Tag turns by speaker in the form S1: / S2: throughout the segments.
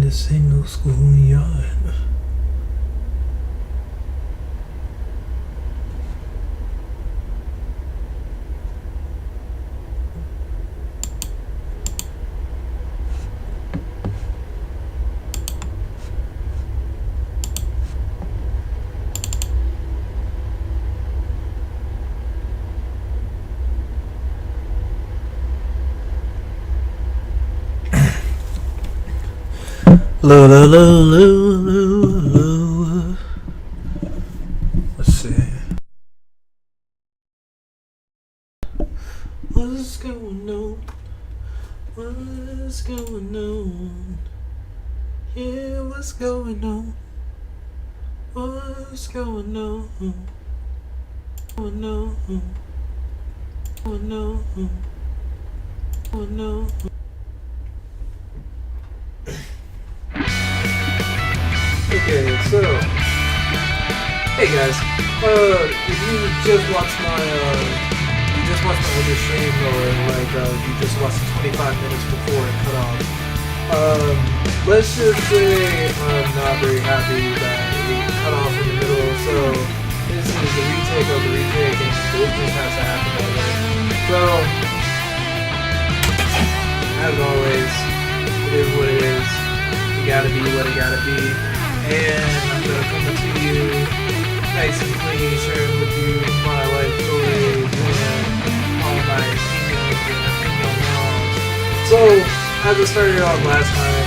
S1: a single schoolyard. Lo. Let's see. What's going on? What's going on? Yeah, what's going on? What's going on? Oh no. Oh no. Oh no. Okay, so hey guys, if you just watched my other stream, or like you just watched 25 minutes before it cut off, let's just say I'm not very happy that it cut off in the middle. So this is the retake of the retake, and it just has to happen that way. So as always, it is what it is. You gotta be what it gotta be. And I'm gonna come to you nice and clean, sharing with you my life stories and all my opinions and opinion wrongs. So, as I started off last time,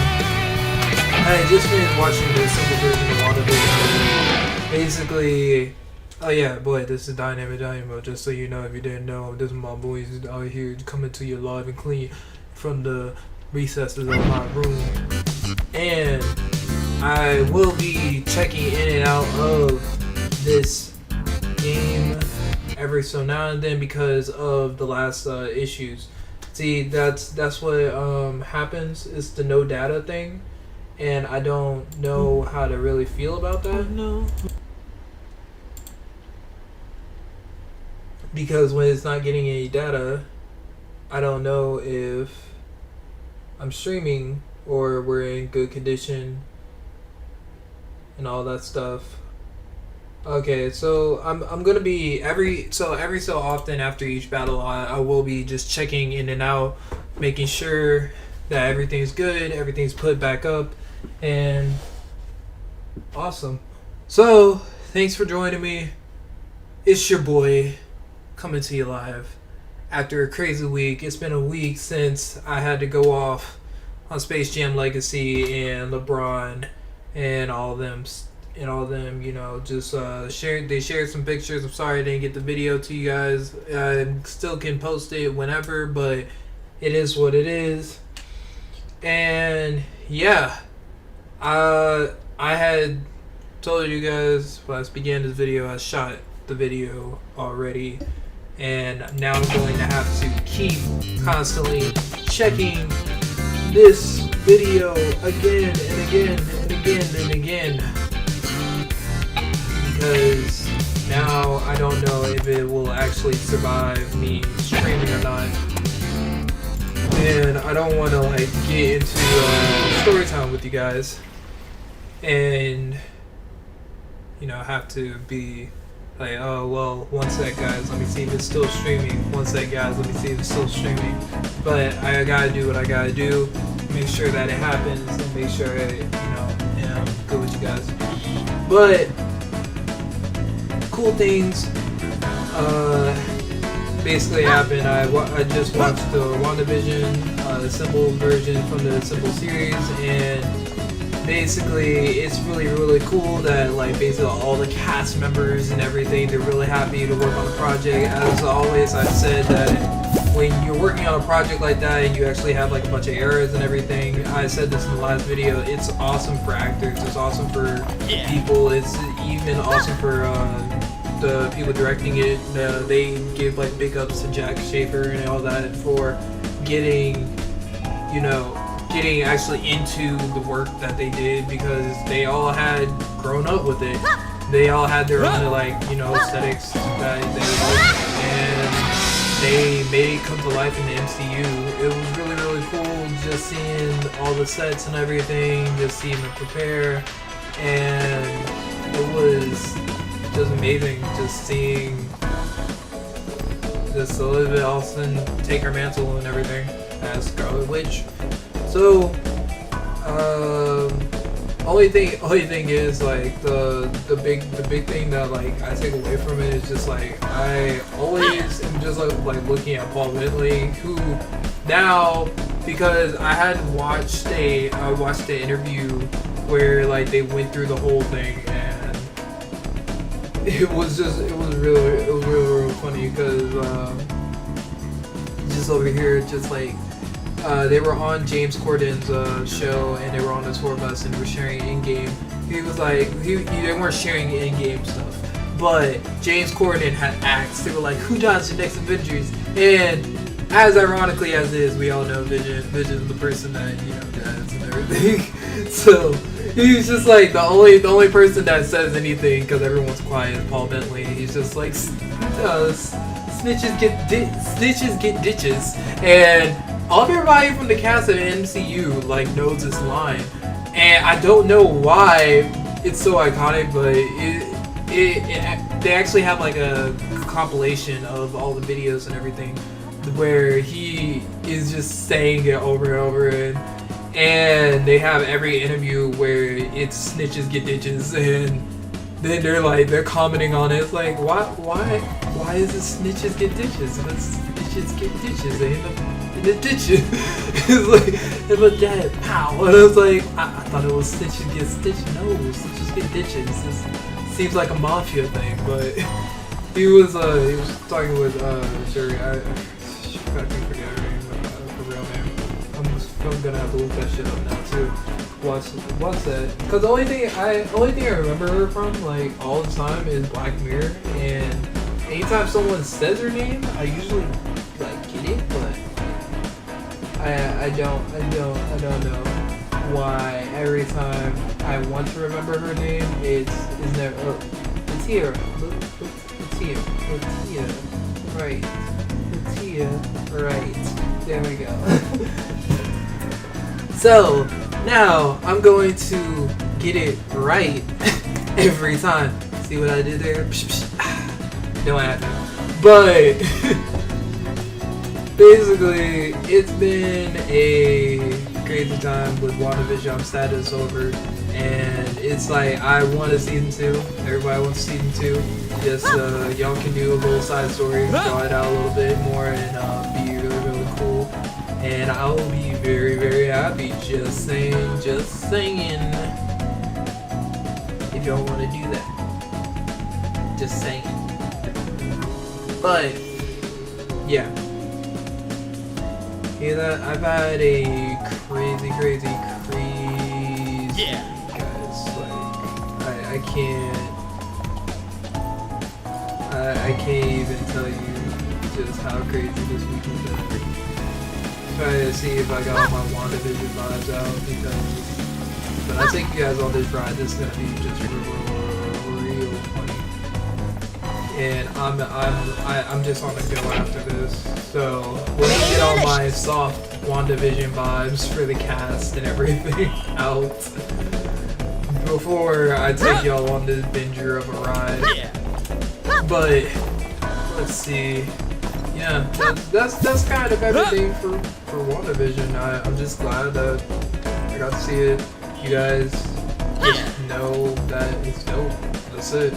S1: I just finished watching the simple version of WandaVision. Basically, oh yeah, boy, this is DynamicDinomo. Just so you know, if you didn't know, this is my boys out here coming to you live and clean from the recesses of my room. And I will be checking in and out of this game every so now and then because of the last issues. See, that's what happens. It's the no data thing, and I don't know how to really feel about that. No. Because when it's not getting any data, I don't know if I'm streaming or we're in good condition and all that stuff. Okay, so I'm gonna be every so often after each battle, I will be just checking in and out, making sure that everything's good, everything's put back up, and awesome. So thanks for joining me. It's your boy coming to you live after a crazy week. It's been a week since I had to go off on Space Jam Legacy and LeBron and all of them, you know, just they shared some pictures. I'm sorry I didn't get the video to you guys. I still can post it whenever, but it is what it is. And yeah, I had told you guys when I began this video, I shot the video already, and now I'm going to have to keep constantly checking this video again and again and again and again, because now I don't know if it will actually survive me streaming or not, and I don't want to like get into story time with you guys and, you know, have to be like, oh well, one sec guys, let me see if it's still streaming. One sec guys, let me see if it's still streaming. But I gotta do what I gotta do, make sure that it happens, and make sure it, you know, I'm good with you guys. But cool things basically happened. I just watched the WandaVision, the simple version from the simple series, and basically it's really cool that like basically all the cast members and everything, they're really happy to work on the project. As always, I've said that when you're working on a project like that and you actually have like a bunch of errors and everything, I said this in the last video, it's awesome for actors, it's awesome for people, it's even awesome for the people directing it. They give like big ups to Jack Schaefer and all that for getting, you know, getting actually into the work that they did, because they all had grown up with it. They all had their own, like, you know, aesthetics that they liked, and they made it come to life in the MCU. It was really cool just seeing all the sets and everything, just seeing them prepare, and it was just amazing just seeing just Elizabeth Olsen take her mantle and everything as Scarlet Witch. So, only thing is like the big thing that like I take away from it is just like I always am just like looking at Paul Bentley, who now, because I watched an interview where like they went through the whole thing, and it was really funny because just over here just like they were on James Corden's show, and they were on his tour bus and were sharing in-game. He was like, they weren't sharing in-game stuff, but James Corden had asked. They were like, "Who dies in the next Avengers?" And as ironically as it is, we all know Vision. Vision's the person that dies and everything. So he's just like the only person that says anything because everyone's quiet is Paul Bentley. He's just like, snitches get ditches, and all of everybody from the cast of MCU like knows this line, and I don't know why it's so iconic, but they actually have like a compilation of all the videos and everything where he is just saying it over and over, and they have every interview where it's snitches get ditches, and then they're commenting on it. It's like, why is it snitches get ditches? If it's snitches get ditches, they end up in the ditches. It's like that, pow. And I was like, I thought it was snitches get stitches. No, snitches get ditches. It seems like a mafia thing, but he was talking with Sherry. I can't forget her name, her real name. I'm gonna have to look that shit up now too. Watch that, because the only thing I remember her from like all the time is Black Mirror, and anytime someone says her name, I usually like get it, but I don't know why every time I want to remember her name, it's never. It's here. It's here. Right. Right. There we go. So now I'm going to get it right every time. See what I did there? Don't have to. But basically, it's been a crazy time with WandaVision. I'm sad it's over, and it's like I want a season 2. Everybody wants season 2. Just y'all can do a little side story, draw it out a little bit more, and be really cool. And I'll be very happy. Just saying. If y'all want to do that, just saying. But yeah. Hear that? I've had a crazy
S2: yeah,
S1: guys. Like I can't even tell you just how crazy this week has been. Trying to see if I got my WandaVision vibes out, because when I take you guys on this ride, this is gonna be just real funny. And I'm just on the go after this. So let me get all my soft WandaVision vibes for the cast and everything out before I take y'all on this binger of a ride. But let's see. Yeah, that's kind of everything for WandaVision. I'm just glad that I got to see it. You guys just know that it's dope. That's it.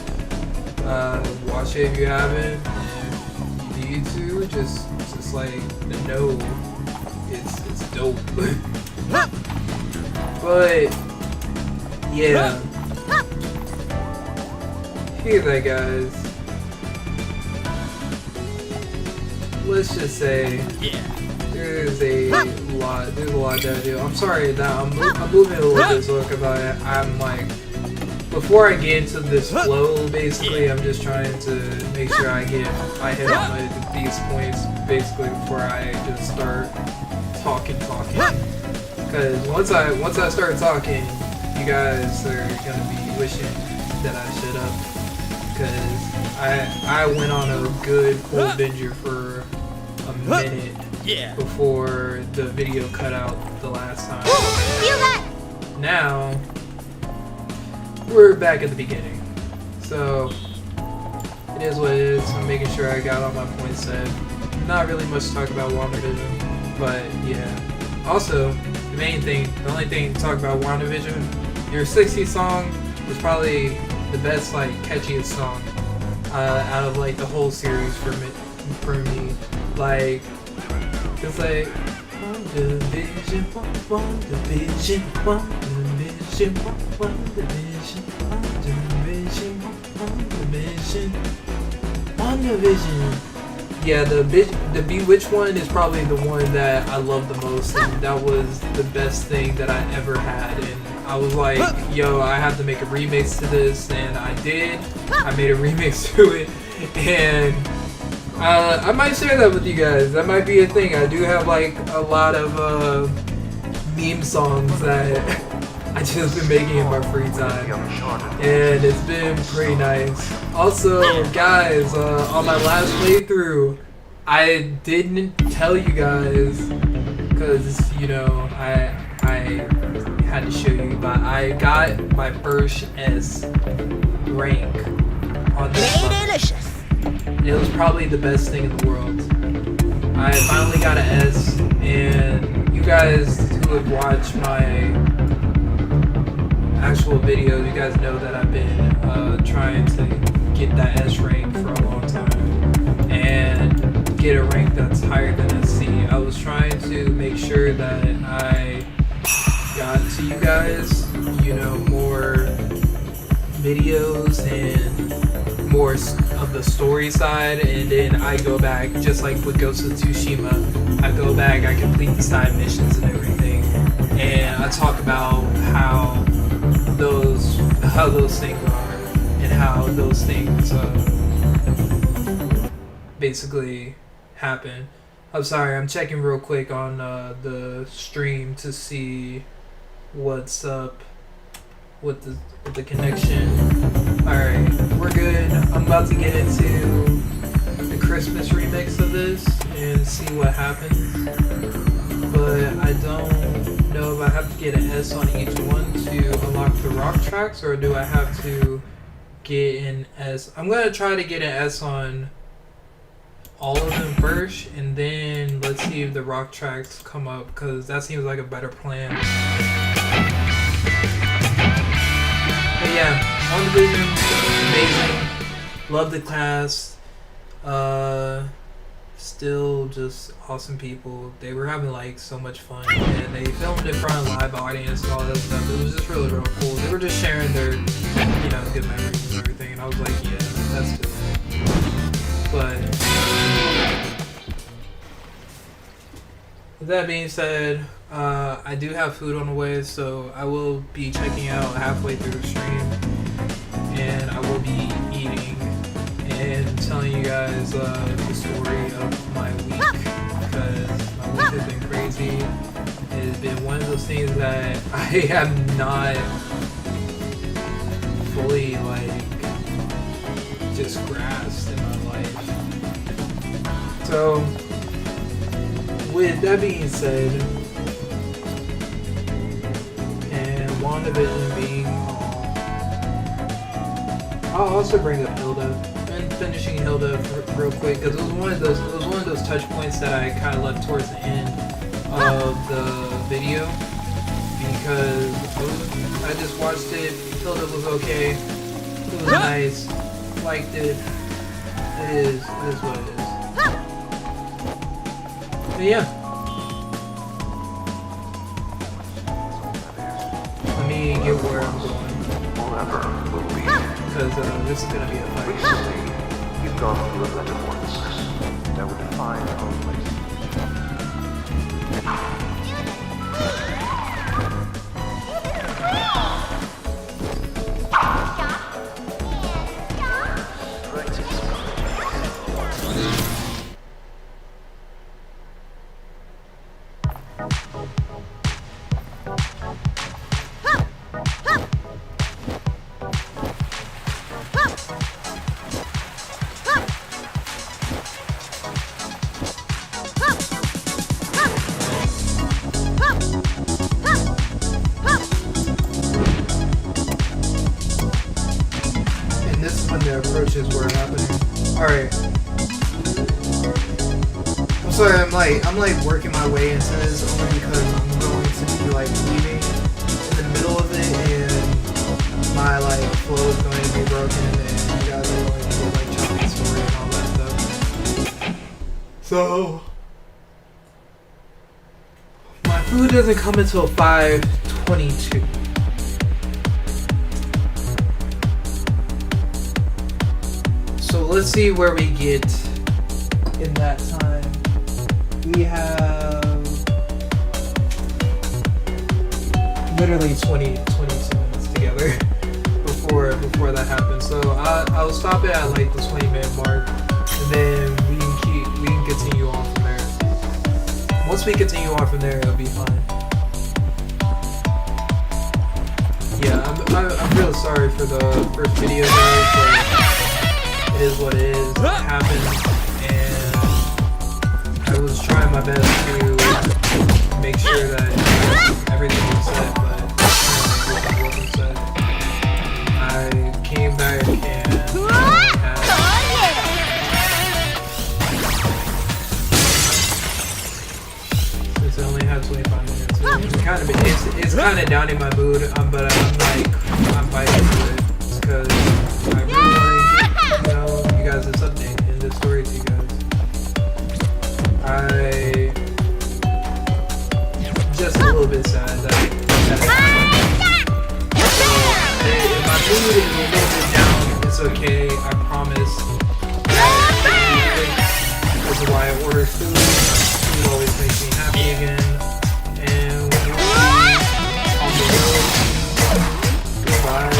S1: Watch it if you haven't. If you need to, just like know it's dope. But yeah, hear that, guys. Let's just say there's a lot that I do. I'm sorry that I'm moving a little bit slow because I'm like, before I get into this flow, basically I'm just trying to make sure I hit on these points basically before I just start talking. Because once I start talking, you guys are gonna be wishing that I shut up. Because I went on a good cold binger for a minute before the video cut out the last time.
S2: Feel that?
S1: Now we're back at the beginning. So it is what it is. I'm making sure I got all my points said. Not really much to talk about WandaVision, but yeah. Also, the only thing to talk about WandaVision, your 60 song was probably the best, like, catchiest song out of like the whole series for me. Like, it's like WandaVision, WandaVision, WandaVision, WandaVision, WandaVision, WandaVision, WandaVision. Yeah, the Bewitched one is probably the one that I love the most, and that was the best thing that I ever had. And I was like, yo, I have to make a remix to this, and I did. I made a remix to it, and I might share that with you guys. That might be a thing. I do have like a lot of meme songs that I just been making in my free time, and it's been pretty nice. Also, guys, on my last playthrough, I didn't tell you guys because, you know, I had to show you, but I got my first S rank on this level. It was probably the best thing in the world. I finally got an S, and you guys who have watched my actual videos, you guys know that I've been trying to get that S rank for a long time and get a rank that's higher than SC. I was trying to make sure that I got to you guys, you know, more videos and more of the story side, and then I go back, just like with Ghost of Tsushima, I go back, I complete the side missions and everything, and I talk about how those things are and how those things basically happen. I'm sorry, I'm checking real quick on the stream to see what's up with the connection. Alright, we're good. I'm about to get into the Christmas remix of this and see what happens, but I don't know if I have to get an S on each one to unlock the rock tracks, or do I have to get an S? I'm gonna try to get an S on all of them first, and then let's see if the rock tracks come up, because that seems like a better plan. But yeah, WandaVision, amazing. Love the cast. Still just awesome people. They were having like so much fun, and they filmed in front of a live audience and all that stuff. It was just really, really cool. They were just sharing their, you know, good memories and everything, and I was like, yeah, that's good. But with that being said, I do have food on the way, so I will be checking out halfway through the stream, and I will be eating and telling you guys the story of my week, because my week has been crazy. It has been one of those things that I have not fully like just grasped in my life. So with that being said, and WandaVision being, I'll also bring up Hilda. Finishing Hilda real quick, because it was one of those touch points that I kind of left towards the end of the video, because I just watched it. Hilda was okay. It was nice. Liked it. It is what it is. But yeah. Let me get where I'm going, because this is gonna be a fight.
S3: You've gone through a metamorphosis that would define our place.
S1: approaches were happening. Alright. I'm sorry, I'm like working my way into this only because I'm going to be like leaving in the middle of it and my like flow is going to be broken and you guys are going to get like choppy story and all that stuff. So my food doesn't come until 5:22. So let's see where we get in that time. We have literally 22 minutes together before that happens. So I'll stop it at like the 20-minute mark, and then we can continue on from there. Once we continue on from there, it'll be fine. Yeah, I'm real sorry for the first video, guys, but it is what it is. It happened, and I was trying my best to make sure that everything was set, but it wasn't set. I came back and since I only had 25 minutes, it's kind of down in my mood, but I'm fighting through it because I really want to get you guys this update and this story to you guys. I'm just a little bit sad that if my mood is a little bit down, it's okay. I promise. This is why I order food. Food always makes me happy again. And we'll be on the road. Goodbye.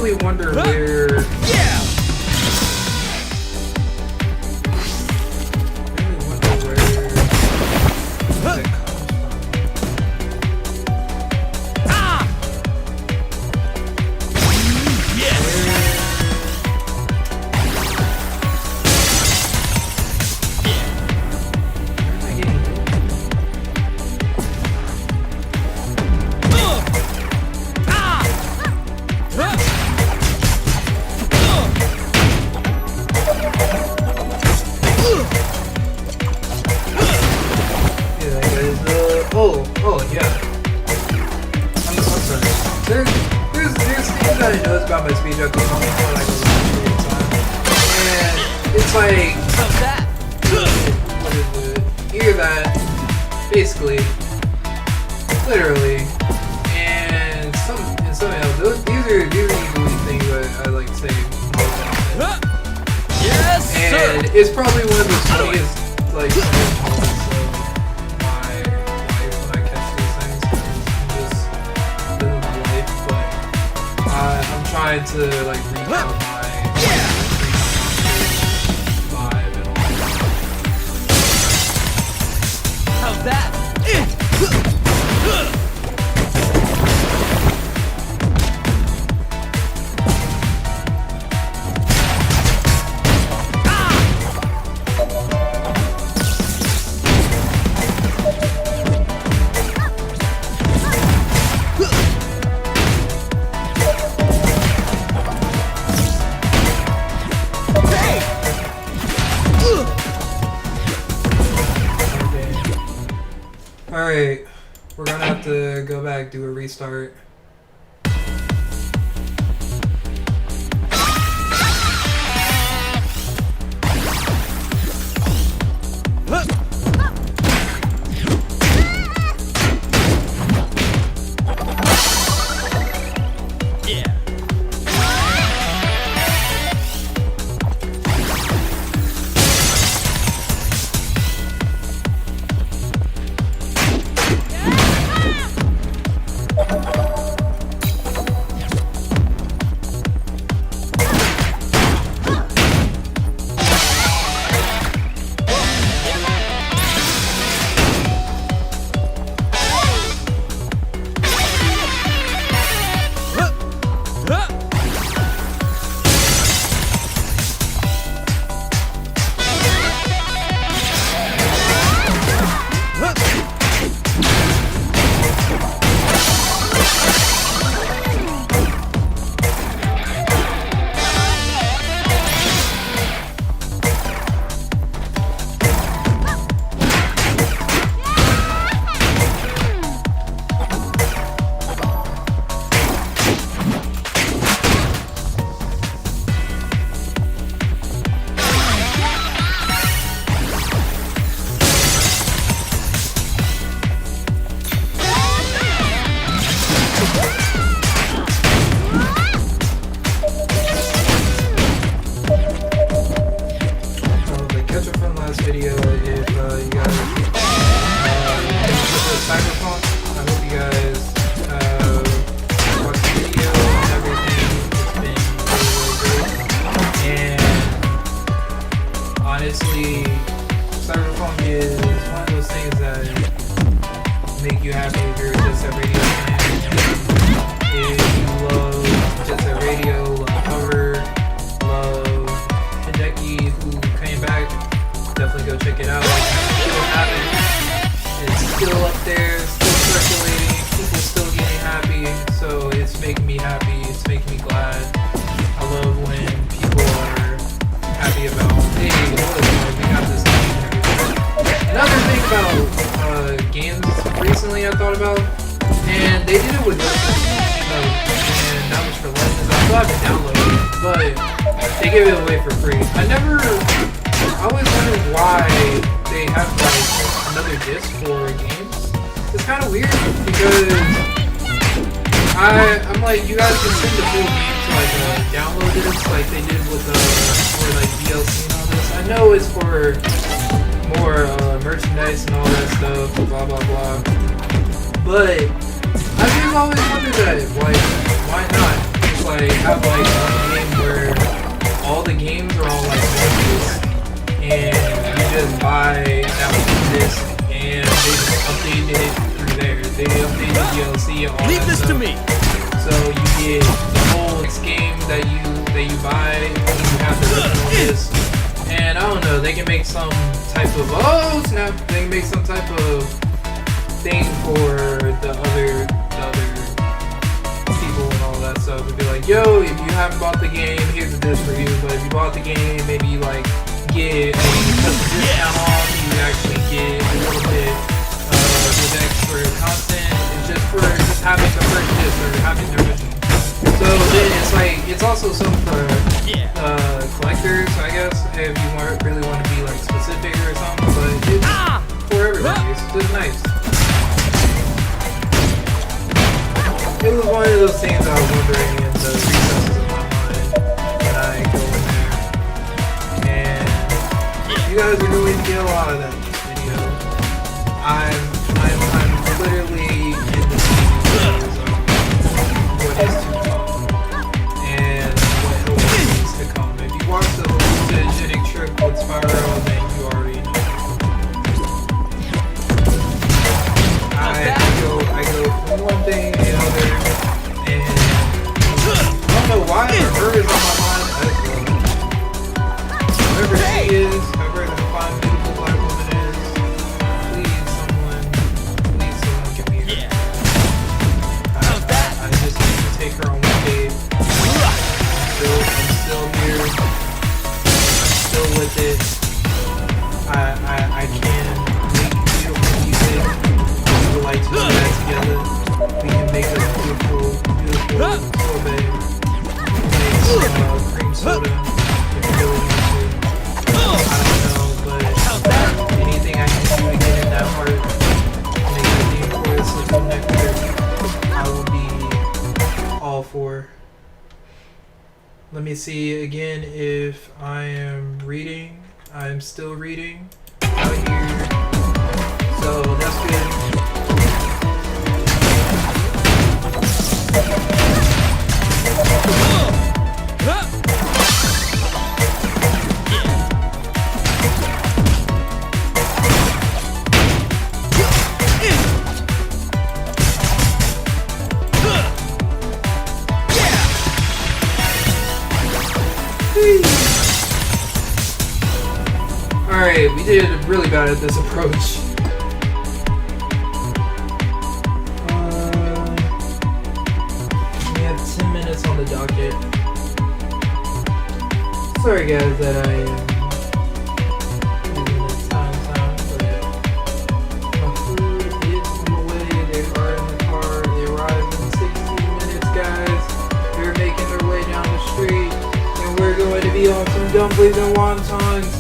S1: really wonder where...
S2: Yeah!
S1: I really wonder where that comes from.
S2: Ah! Yes!
S1: Oh, yeah. I'm sorry. There's things that I noticed about my speech up to for like a long period of time. And it's like...
S2: How's that?
S1: What is it? Either that, basically, literally. And some else. These are usually things that I like to say.
S2: Yes,
S1: and
S2: sir.
S1: it's probably one of the funniest like moments of my life when I catch these things. I'm just living my life, but I'm trying to like reach out my vibe and all that.
S2: How's that?
S1: Alright, we're gonna have to go back, do a restart. Honestly, Cyberpunk is one of those things that make you happy if you're just a radio fan. If you love just a radio, love cover, love Hideki who came back, definitely go check it out. Still have it. It's still up there, still circulating, people still getting happy, so it's making me happy, it's making me glad. I love when people are happy about, hey, look, we got this game and everything. Another thing about games recently I thought about, and they did it with Legends, and that was for Legends. I still have to download it, but they gave it away for free. I always wondered why they have like another disc for games. It's kind of weird because I'm like, you guys can send the full game to like a download disc like they did with for like DLC and all this. I know it's for more merchandise and all that stuff, blah blah blah. But I just always wondered that, like, why not? Just like have like one game where all the games are all like one disc, and you just buy that one disc, and they just updated it through there. They updated the DLC and all
S2: Leave
S1: that
S2: this
S1: stuff.
S2: to me.
S1: So you get the whole next game that you buy, and you have the original disc. And I don't know, they can make some type of they can make some type of thing for the other people and all that stuff. It'd be like, yo, if you haven't bought the game, here's the disc for you. But if you bought the game, maybe you like get a custom discount off. You actually get a little bit with extra content. It's just for just having the first disc or having the original. So then it's like, it's also something for collectors, I guess, if you really want to be like specific or something, but it's for everybody. It's just nice. guys are going to get a lot of that in this video. I'm literally in the season of what is to come and what is to come. If you watch the hallucinogenic trip with Spiral, then you already know. I go from one thing to another, and I don't know why her is on my mind as well. Whoever she is, whoever the fine, beautiful black woman is, please someone give me her. I just need to take her on one date. I'm still here. I'm still with it. I can make beautiful music. We would like to do that together. We can make a beautiful sorbet. Make some cream soda if you really want to. I don't know, but anything I can do to get in that heart, make everything for this little nectar, I will be all for. Let me see again if I am reading. I'm still reading out here, so that's good. Alright, we did really bad at this approach. We have 10 minutes on the docket. Sorry guys that I am using this time, but my food is on the way. They are in the car. They arrive in 16 minutes, guys. They're making their way down the street, and we're going to be on some dumplings and wontons.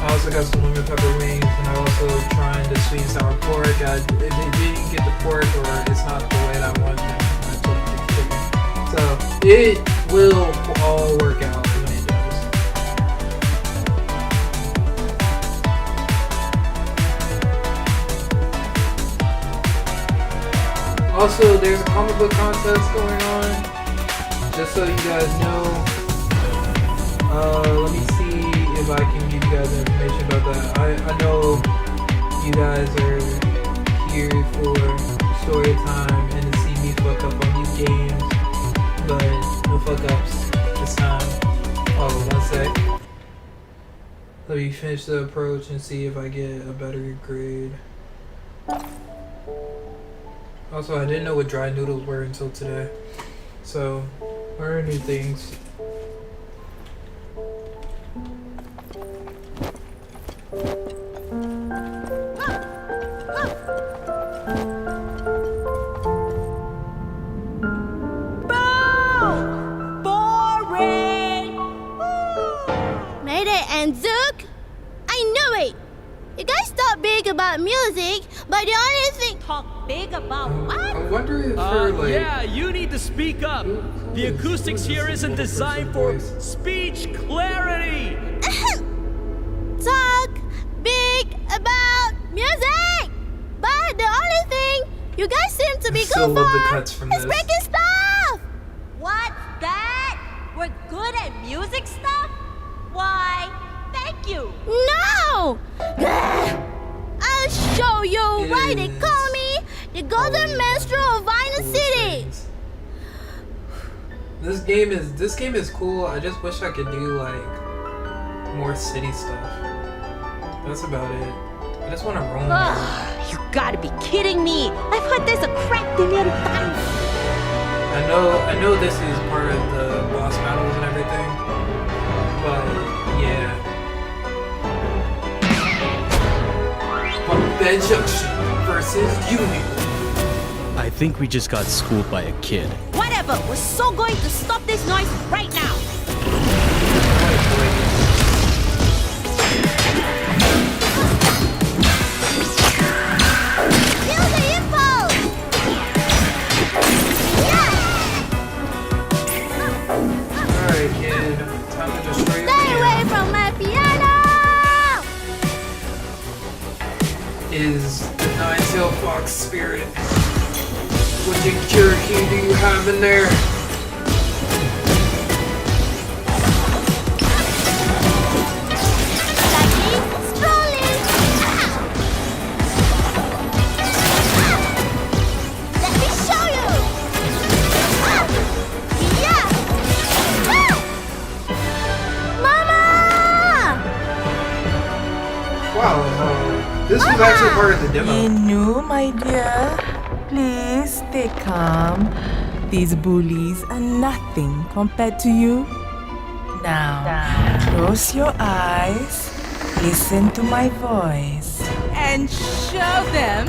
S1: I also got some lemon pepper wings, and I'm also trying to sweet and sour pork. If they didn't get the pork, or it's not the way that I want them, I told them to chicken. So it will all work out when it does. Also, there's a comic book contest going on. Just so you guys know. Let me see if I can give you guys information about that. I know you guys are here for Storytime and to see me fuck up on these games, but no fuck ups this time. Oh, one sec. Let me finish the approach and see if I get a better grade. Also, I didn't know what dry noodles were until today, so learn new things.
S2: About music, but the only thing
S4: talk big about what?
S1: I wonder if her, like,
S5: yeah, you need to speak up. The acoustics here isn't designed for speech clarity.
S2: Talk big about music, but the only thing you guys seem to be good for is breaking stuff.
S4: What's that? We're good at music stuff? Why, thank you.
S2: No! I'll show you why they call me the Golden Minstrel of Violent City.
S1: This game is cool. I just wish I could do like more city stuff. That's about it. I just want to roam.
S4: You gotta be kidding me! I've heard there's a crack dinero time.
S1: I know this is part of the boss battles and everything, but yeah. Bed Junction versus Union.
S5: I think we just got schooled by a kid.
S4: Whatever, we're so going to stop this noise right now.
S2: Feel the impulse! Yeah!
S1: Alright, kid. Time to destroy your
S2: Stay away from my piano!
S1: is the nine-tailed fox spirit. What Cherokee do you have in there? This was actually part of the demo.
S6: Inu, my dear, please stay calm. These bullies are nothing compared to you. Now, close your eyes, listen to my voice, and show them.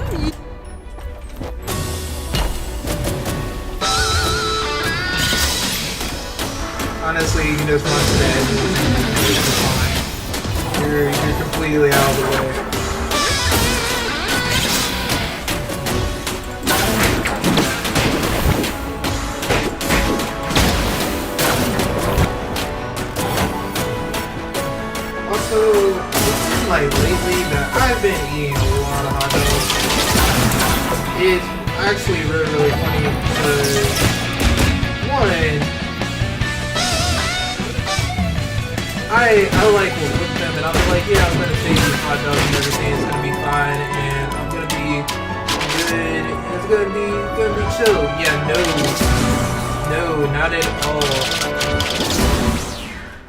S1: Honestly, you can just run to the edge and you're completely out of the way. Also, it seems like lately that I've been eating a lot of hot dogs. It's actually really funny because, one, I like to look them and I'm like, yeah, I'm gonna take these hot dogs and everything, it's gonna be fine and I'm gonna be good, it's gonna be chill. Yeah, no, not at all.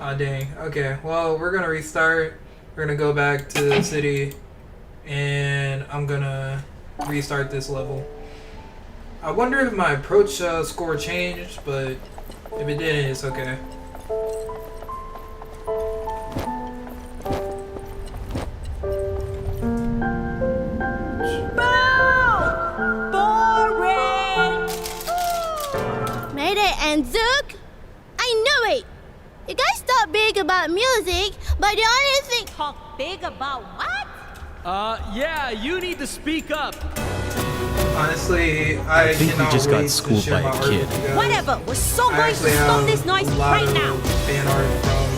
S1: Aw, dang. Okay, well, we're gonna restart. We're gonna go back to the city and I'm gonna restart this level. I wonder if my approach score changed, but if it didn't, it's okay.
S2: And Zook, I knew it. You guys talk big about music, but the only thing...
S4: Talk big about what?
S5: Yeah, you need to speak up.
S1: Honestly, I
S5: think we just got schooled by a kid.
S4: Whatever, we're so going to stop this noise right now.
S1: Fan art from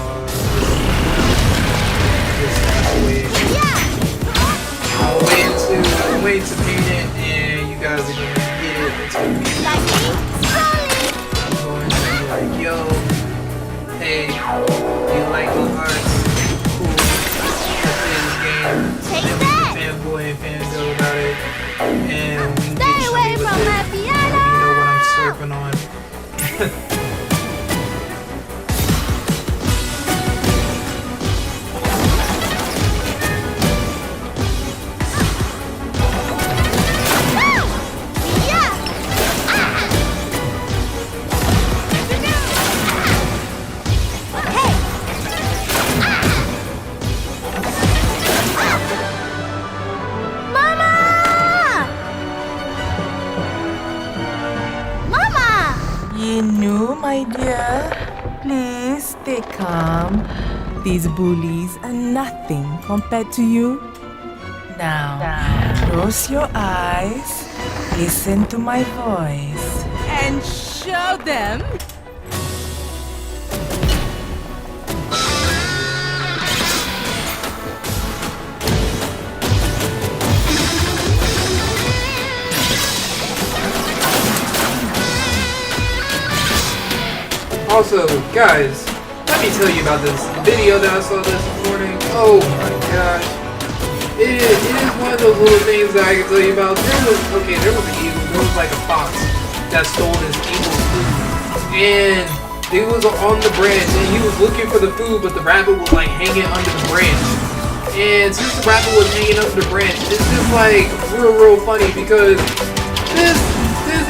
S1: this last week.
S2: Yeah!
S1: I'm waiting to paint it, and you guys are gonna get it. It's gonna be
S2: like me,
S1: like, yo, hey, you like the hearts? Cool. Let's play this game.
S2: Take that!
S1: Fanboy and fangirl about it. And we can
S2: stay
S1: get
S2: away
S1: with
S2: from
S1: it.
S2: my piano!
S1: You know what I'm slurping on.
S6: My dear, please stay calm. These bullies are nothing compared to you. Now, close your eyes, listen to my voice, and show them.
S1: Also, guys, let me tell you about this video that I saw this morning. Oh my gosh. It is one of those little things that I can tell you about. There was an eagle. There was like a fox that stole this eagle's food. And it was on the branch and he was looking for the food, but the rabbit was like hanging under the branch. And since the rabbit was hanging under the branch, it's just like real funny because this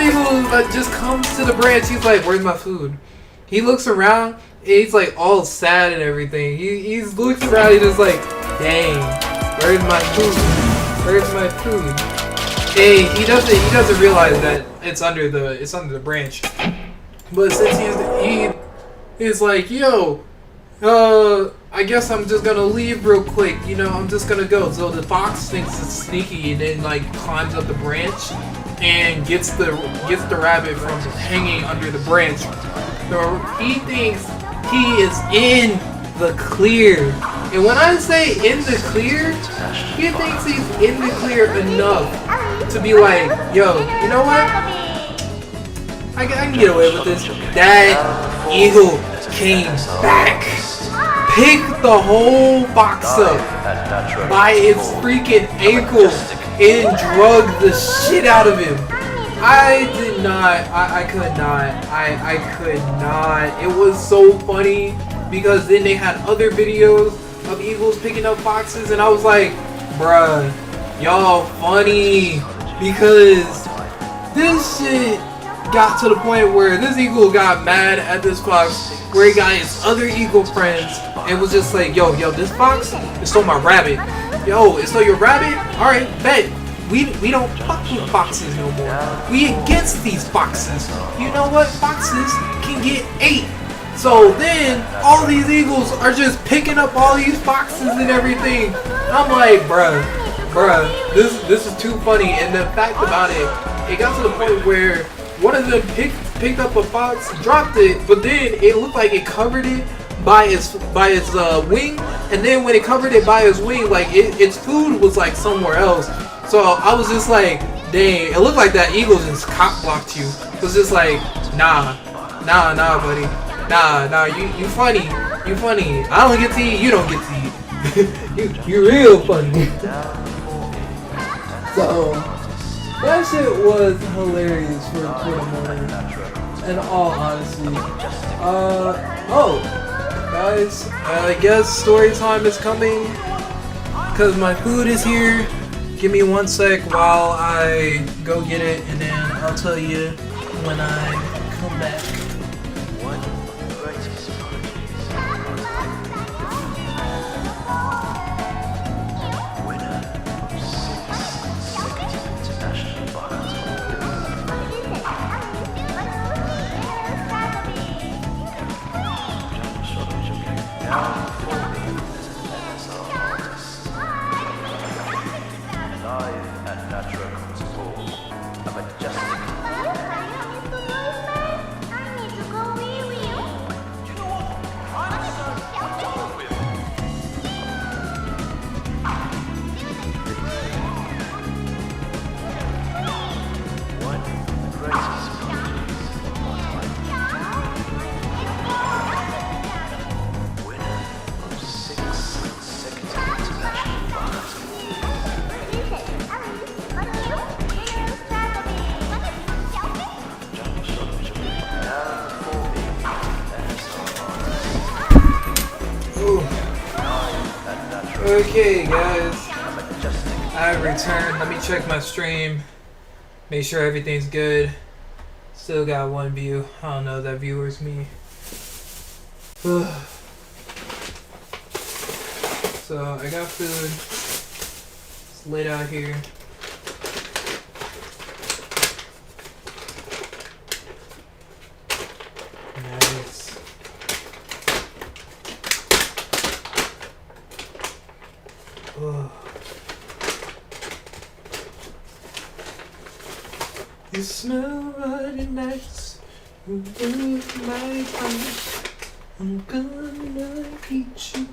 S1: eagle just comes to the branch. He's like, where's my food? He looks around and he's like all sad and everything. He's looking around and he's just like, dang, where's my food? Where's my food? Hey, he doesn't realize that it's under the branch. But since he's like, yo, I guess I'm just gonna leave real quick. You know, I'm just gonna go. So the fox thinks it's sneaky and then like climbs up the branch and gets the rabbit from hanging under the branch. So he thinks he is in the clear. And when I say in the clear, he thinks he's in the clear enough to be like, yo, you know what? I can get away with this. That eagle came back, picked the whole box up by its freaking ankle and drugged the shit out of him. I did not, I could not. It was so funny because then they had other videos of eagles picking up foxes and I was like, bruh, y'all funny because this shit got to the point where this eagle got mad at this fox where he got his other eagle friends and was just like, yo, this fox, it stole my rabbit. Yo, it stole your rabbit? Alright, bet. We don't fuck with foxes no more. We against these foxes. You know what? Foxes can get ate. So then, all these eagles are just picking up all these foxes and everything. I'm like, bruh, this is too funny. And the fact about it got to the point where one of them picked up a fox, dropped it, but then it looked like it covered it by its wing. And then when it covered it by its wing, like its food was like somewhere else. So I was just like, dang, it looked like that eagle just cock blocked you. It was just like, nah, buddy. Nah, you funny. You funny. I don't get to eat, you don't get to eat. you real funny. So, that shit was hilarious for Twitter morning. In all honesty. Guys, I guess story time is coming. Because my food is here. Give me 1 sec while I go get it, and then I'll tell you when I come back. Okay, guys, I returned. Let me check my stream, make sure everything's good. Still got 1 view. I don't know if that viewer's me. So I got food. It's lit out here. Nice. You smell really nice. You look like ice. I'm gonna eat you.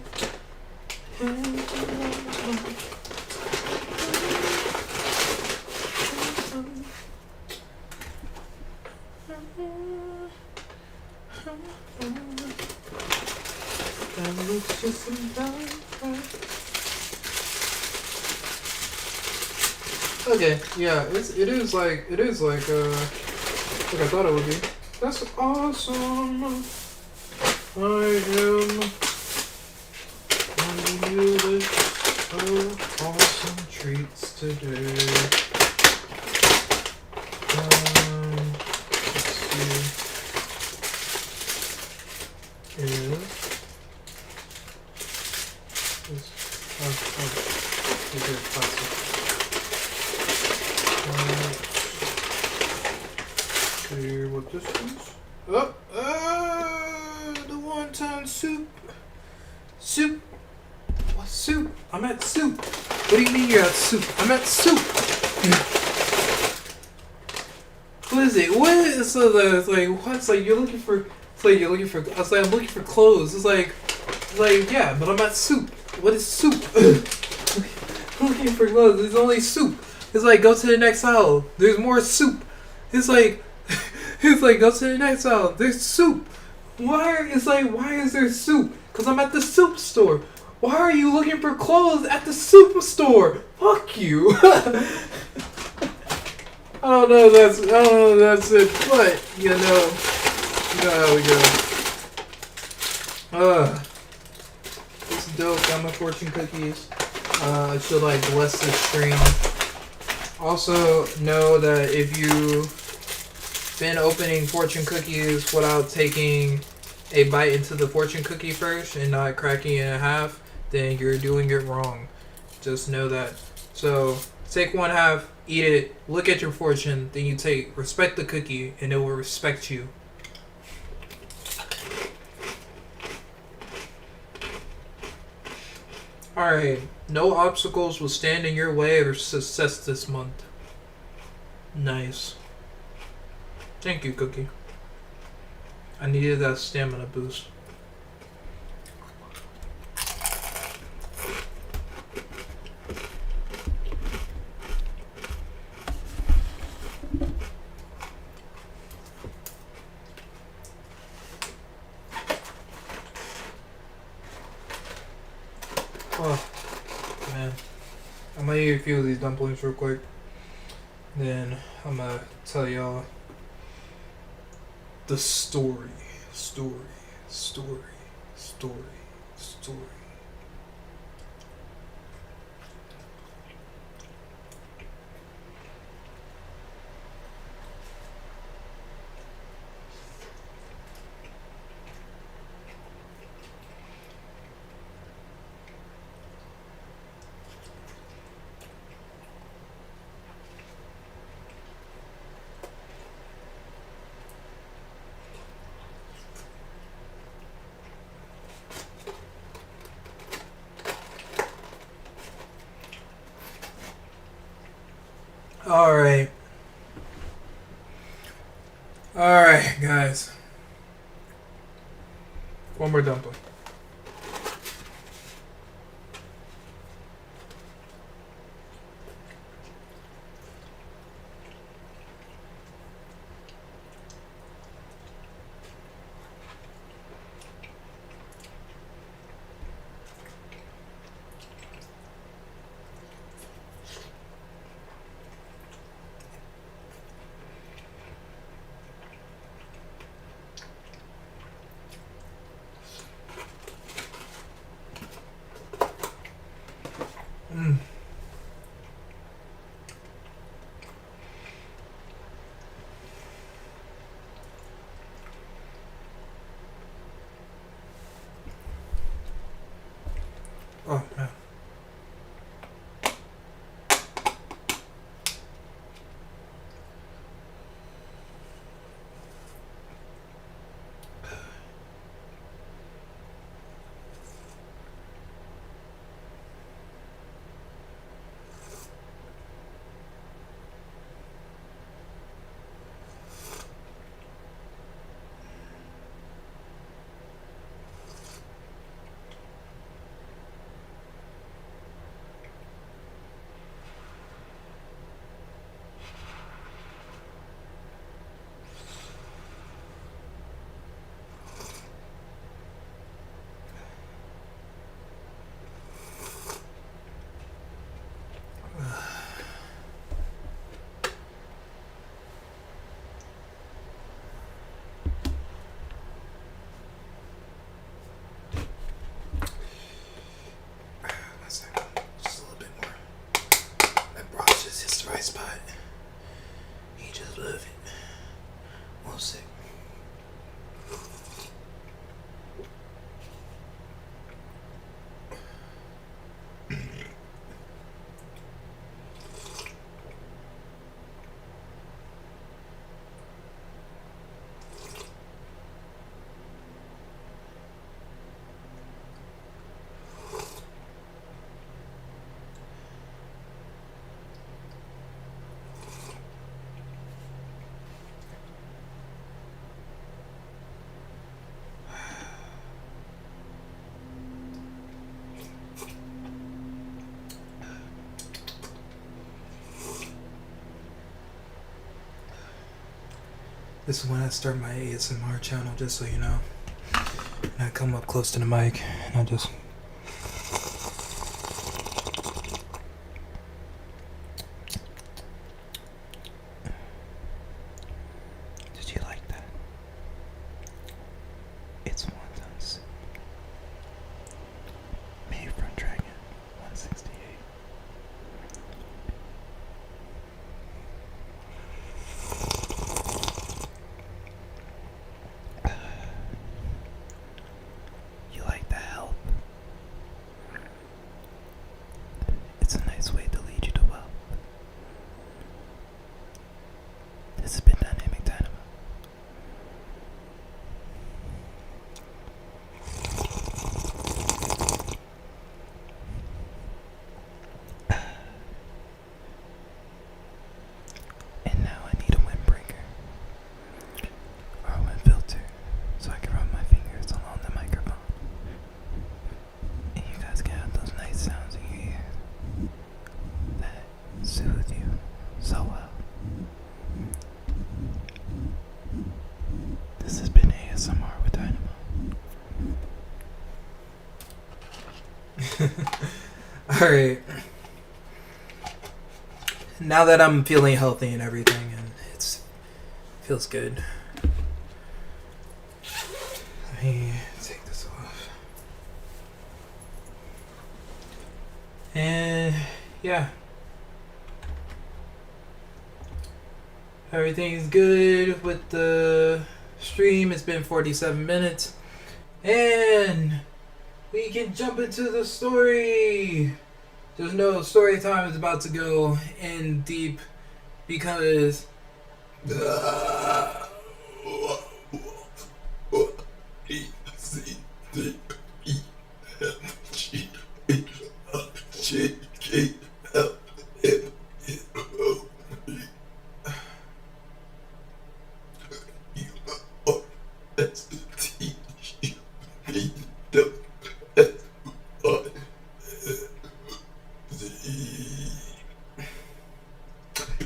S1: That looks just about right. Okay, yeah, it is like I thought it would be. That's awesome. I am bringing you this so awesome treats today. Let's see. What this is? The wonton soup. Soup. What soup? I'm at soup. What do you mean you're at soup? I'm at soup. What is it? What is so it's like what? It's like you're looking for. It's like you're looking for. I was like I'm looking for clothes. It's like Like, yeah, but I'm at soup. What is soup? Looking for clothes. There's only soup. It's like, go to the next aisle. There's more soup. It's like, go to the next aisle. There's soup. Why is there soup? Because I'm at the soup store. Why are you looking for clothes at the soup store? Fuck you. I don't know if that's it, but you know how we go. This is dope. Got my fortune cookies. I should like bless this stream. Also know that if you've been opening fortune cookies without taking a bite into the fortune cookie first and not cracking it in half, then you're doing it wrong. Just know that. So take one half, eat it, look at your fortune, then you respect the cookie, and it will respect you. Alright, no obstacles will stand in your way of success this month. Nice. Thank you, Cookie. I needed that stamina boost. Oh, man. I'm gonna eat a few of these dumplings real quick. Then I'm gonna tell y'all the story. Alright, guys. One more dumpling. Oh, man. This is when I start my ASMR channel, just so you know. And I come up close to the mic and I just... Did you like that? It's wontons. Made from Dragon 168. You like the help? It's a nice way to lead you to wealth. This has been Dynamic Dynamo. And now I need a windbreaker or a wind filter so I can run my fingers along the microphone. And you guys can have those nice sounds in your ears that soothe you so well. This has been ASMR with Dynamo. Alright. Now that I'm feeling healthy and everything, and feels good. Let me take this off. And yeah. Everything's good with the stream. It's been 47 minutes. And we can jump into the story. Just know story time is about to go in deep because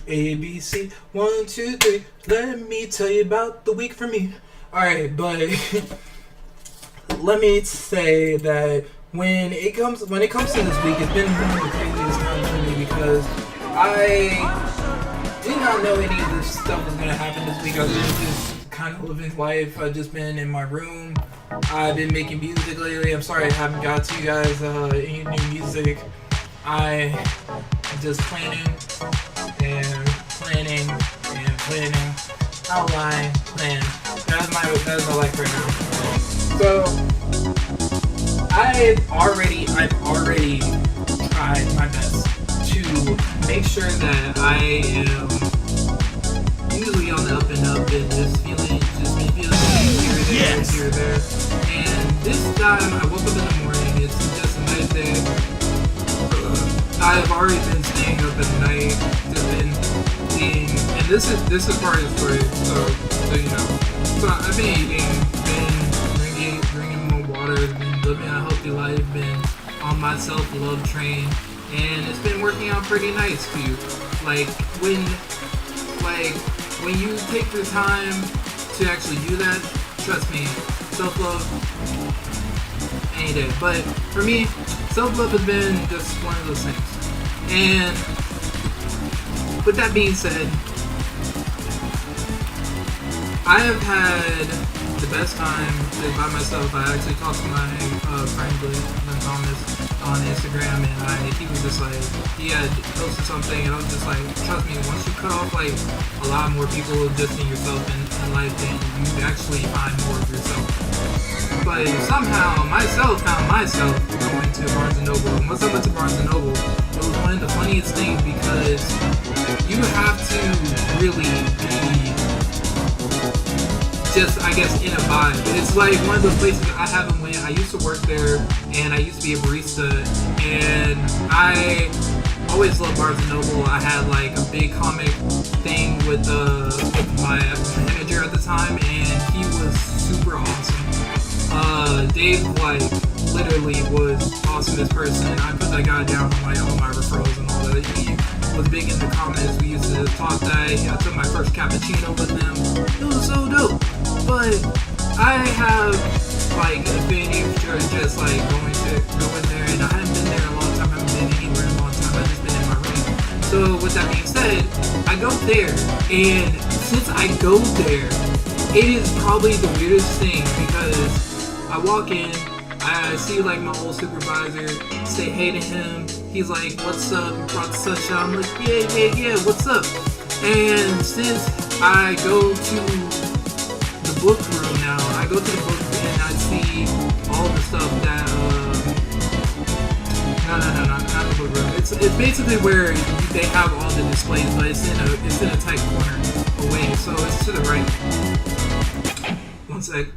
S1: A, B, C, 1, 2, 3. Let me tell you about the week for me. Alright, but let me say that when it comes to this week, it's been one of the craziest times for me because I did not know any of this stuff was gonna happen this week. I've been just kind of living life. I've just been in my room. I've been making music lately. I'm sorry I haven't got to you guys any new music. I'm just planning. Outline, plan. That's my life right now. So I've already tried my best to make sure that I am usually on the up and up and just feeling here or there. And this time I woke up in the morning. It's just a nice day. I've already been staying up at night, just been eating, and this is part of the story, so you know. So I've been eating, been drinking more water, been living a healthy life, been on my self-love train, and it's been working out pretty nice for you. Like when you take the time to actually do that, trust me, self-love any day. But for me, self-love has been just one of those things. And with that being said, I have had the best time by myself. I actually talked to my friend Glenn Thomas on Instagram, and he was just like, he had posted something, and I was just like, trust me, once you cut off like a lot more people just in yourself in life, then you actually find more of yourself. But somehow myself found myself going to Barnes & Noble. And once I went to Barnes & Noble, it was one of the funniest things because you have to really be just, I guess, in a vibe. It's like one of those places I haven't went. I used to work there, and I used to be a barista, and I always loved Barnes & Noble. I had like a big comic thing with my manager at the time, and he was super awesome. Dave, like, literally was awesomest person. I put that guy down on like all my referrals and all that. He was big in the comments. We used to talk that. I took my first cappuccino with him. It was so dope. But I have like an affinity for just like go in there, and I haven't been there in a long time. I haven't been anywhere in a long time. I've just been in my room. So with that being said, I go there, and since I go there, it is probably the weirdest thing because I walk in, I see like my old supervisor, say hey to him. He's like, what's up? You brought the sunshine. I'm like, yeah, what's up? And since I go to the book room now, I go to the book room and I see all the stuff that, no, not the book room. It's basically where they have all the displays, but it's in a tight corner away, so it's to the right. One sec.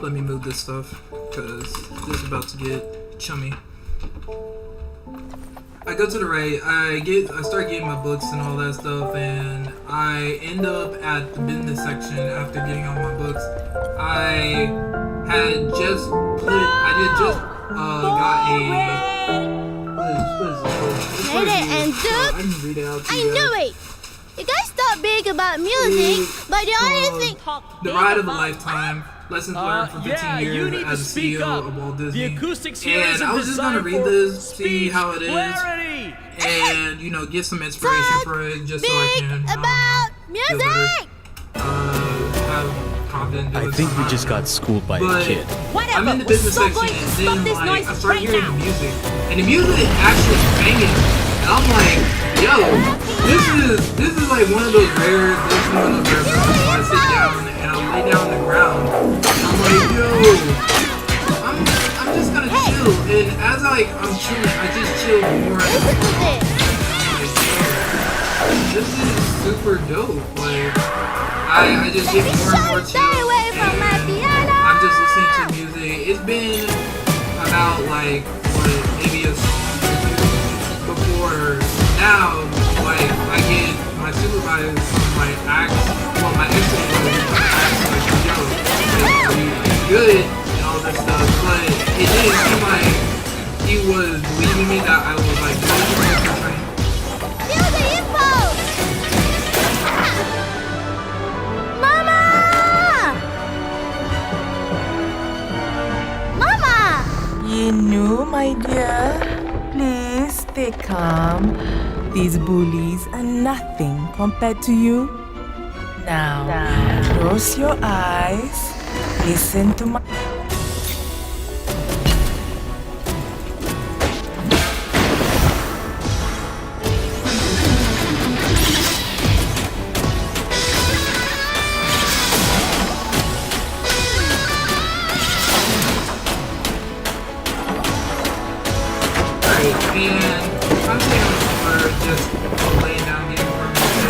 S1: Let me move this stuff because this is about to get chummy. I go to the right, I start getting my books and all that stuff, and I end up at the business section after getting all my books. I had just got a what is this?
S2: Lady and Duke,
S1: I can read it out to
S2: I
S1: you guys.
S2: knew it. You guys thought big about music, but the only thing...
S1: The Ride of a Lifetime. Lessons learned from 15 years as a CEO of Walt Disney.
S5: The acoustics here
S1: And I was just gonna read this, see how it is, and get some inspiration for it, just so I can
S2: about
S1: feel
S2: music!
S1: better, have confidence.
S5: I think we just got schooled by a kid.
S1: I'm in the business section, and then I start hearing the music, and the music actually is banging, and I'm like, yo, this is like one of those rare moments where I sit down and I lay down on the ground, and I'm like, yo, I'm just gonna chill, and as I'm chilling, I just chill more.
S2: Listen to this.
S1: This is super dope. Like, I just get more and more chill, and I'm just listening to music. It's been about maybe a song or two before now. Like, I get my supervisor from my ex-supervisor yo, are you good and all this stuff, but it didn't seem like he was believing me that I was like doing.
S6: You know, my dear, please stay calm. These bullies are nothing compared to you. Now, close your eyes. Listen to my...
S1: And I'm sitting on the floor, just laying down, getting more relaxed.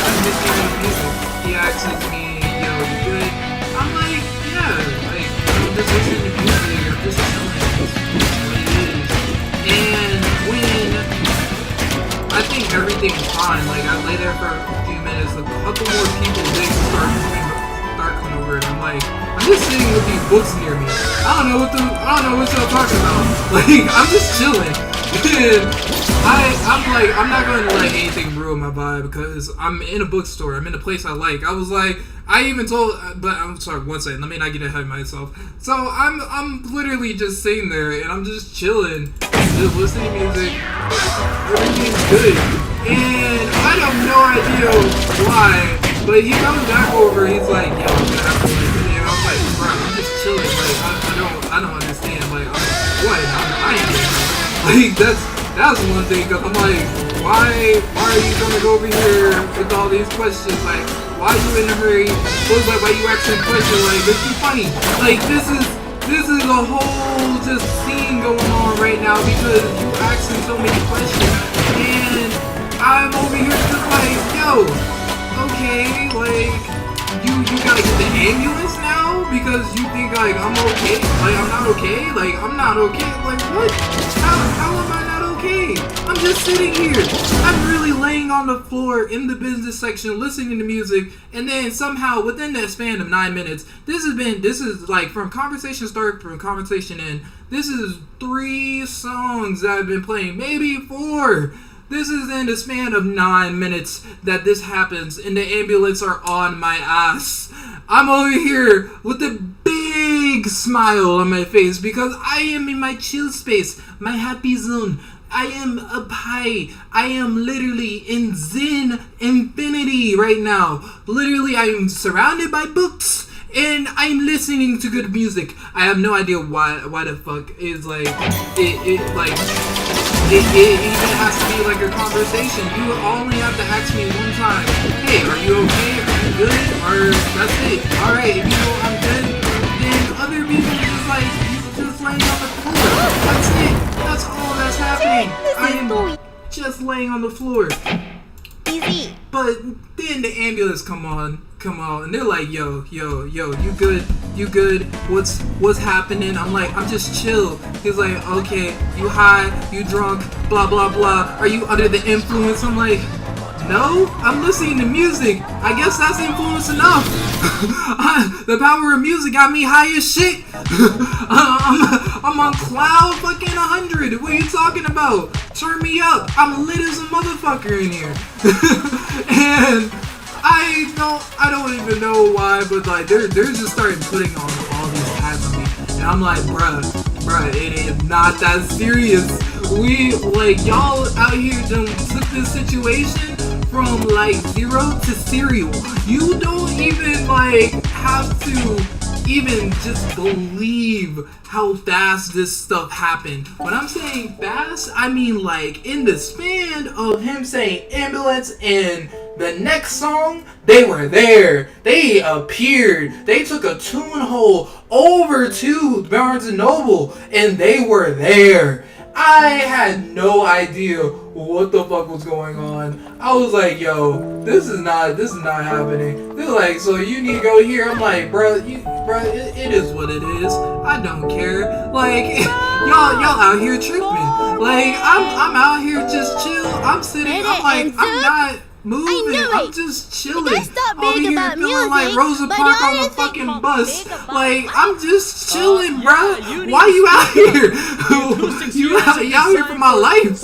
S1: I'm just hearing the music. He asks me, yo, you good? I'm like, yeah, I'm just listening to music, I'm just chilling, that's what it is. And when I think everything's fine, I lay there for a few minutes, a couple more people, they start coming over, and I'm like, I'm just sitting with these books near me. I don't know what y'all talking about. I'm just chilling. And I'm not going to let anything ruin my vibe because I'm in a bookstore. I'm in a place I like. I was like, I even told, but I'm sorry, one second. Let me not get ahead of myself. So I'm literally just sitting there and I'm just chilling, just listening to music. Everything's good. And I have no idea why, but he comes back over. He's like, yo, I'm gonna have to listen to you. I'm like, bro, I'm just chilling. I don't understand. What? I ain't that's one thing. Cause I'm like, why are you gonna go over here with all these questions? Why are you in a hurry? Why you asking questions? This is funny. This is a whole just scene going on right now because you asking so many questions, and I'm over here just yo, okay, you gotta get the ambulance now because you think I'm okay? I'm not okay? I'm not okay? What? How am I not okay. I'm just sitting here. I'm really laying on the floor in the business section listening to music, and then somehow within that span of 9 minutes, this is like from conversation start, from conversation end, this is 3 songs that I've been playing, maybe 4. This is in the span of 9 minutes that this happens, and the ambulance are on my ass. I'm over here with a big smile on my face because I am in my chill space, my happy zone. I am up high. I am literally in Zen infinity right now. Literally, I am surrounded by books, and I'm listening to good music. I have no idea why the fuck is like it even has to be like a conversation. You only have to ask me one time, hey, are you okay? Are you good? Or that's it. Alright, if you know I'm good, then other people just like, you just laying on the floor. That's it. That's all that's happening. I am just laying on the floor.
S2: Easy.
S1: But then the ambulance come on, and they're like, yo, you good? What's happening? I'm like, I'm just chill. He's like, okay, you high, you drunk, blah blah blah. Are you under the influence? I'm like, no, I'm listening to music. I guess that's influence enough. The power of music got me high as shit. I'm on cloud fucking 100. What are you talking about? Turn me up. I'm lit as a motherfucker in here. And I don't even know why, but like they're just starting putting on all these tags on me, and I'm like, bruh, it is not that serious. We like y'all out here done took this situation from like 0 to serial. You don't even like have to even just believe how fast this stuff happened. When I'm saying fast, I mean like in the span of him saying ambulance and the next song, they were there. They appeared. They took a tune hole over to Barnes & Noble and they were there. I had no idea what the fuck was going on. I was like, yo, this is not happening. They're like, so you need to go here. I'm like, bro, it is what it is. I don't care. Like, y'all out here tripping. Like, I'm out here just chill. I'm sitting. I'm like, I'm not moving. I'm just chilling. Over here feeling like Rosa Parks on the fucking bus. Like, I'm just chilling, bruh. Why you out here? You out here for my life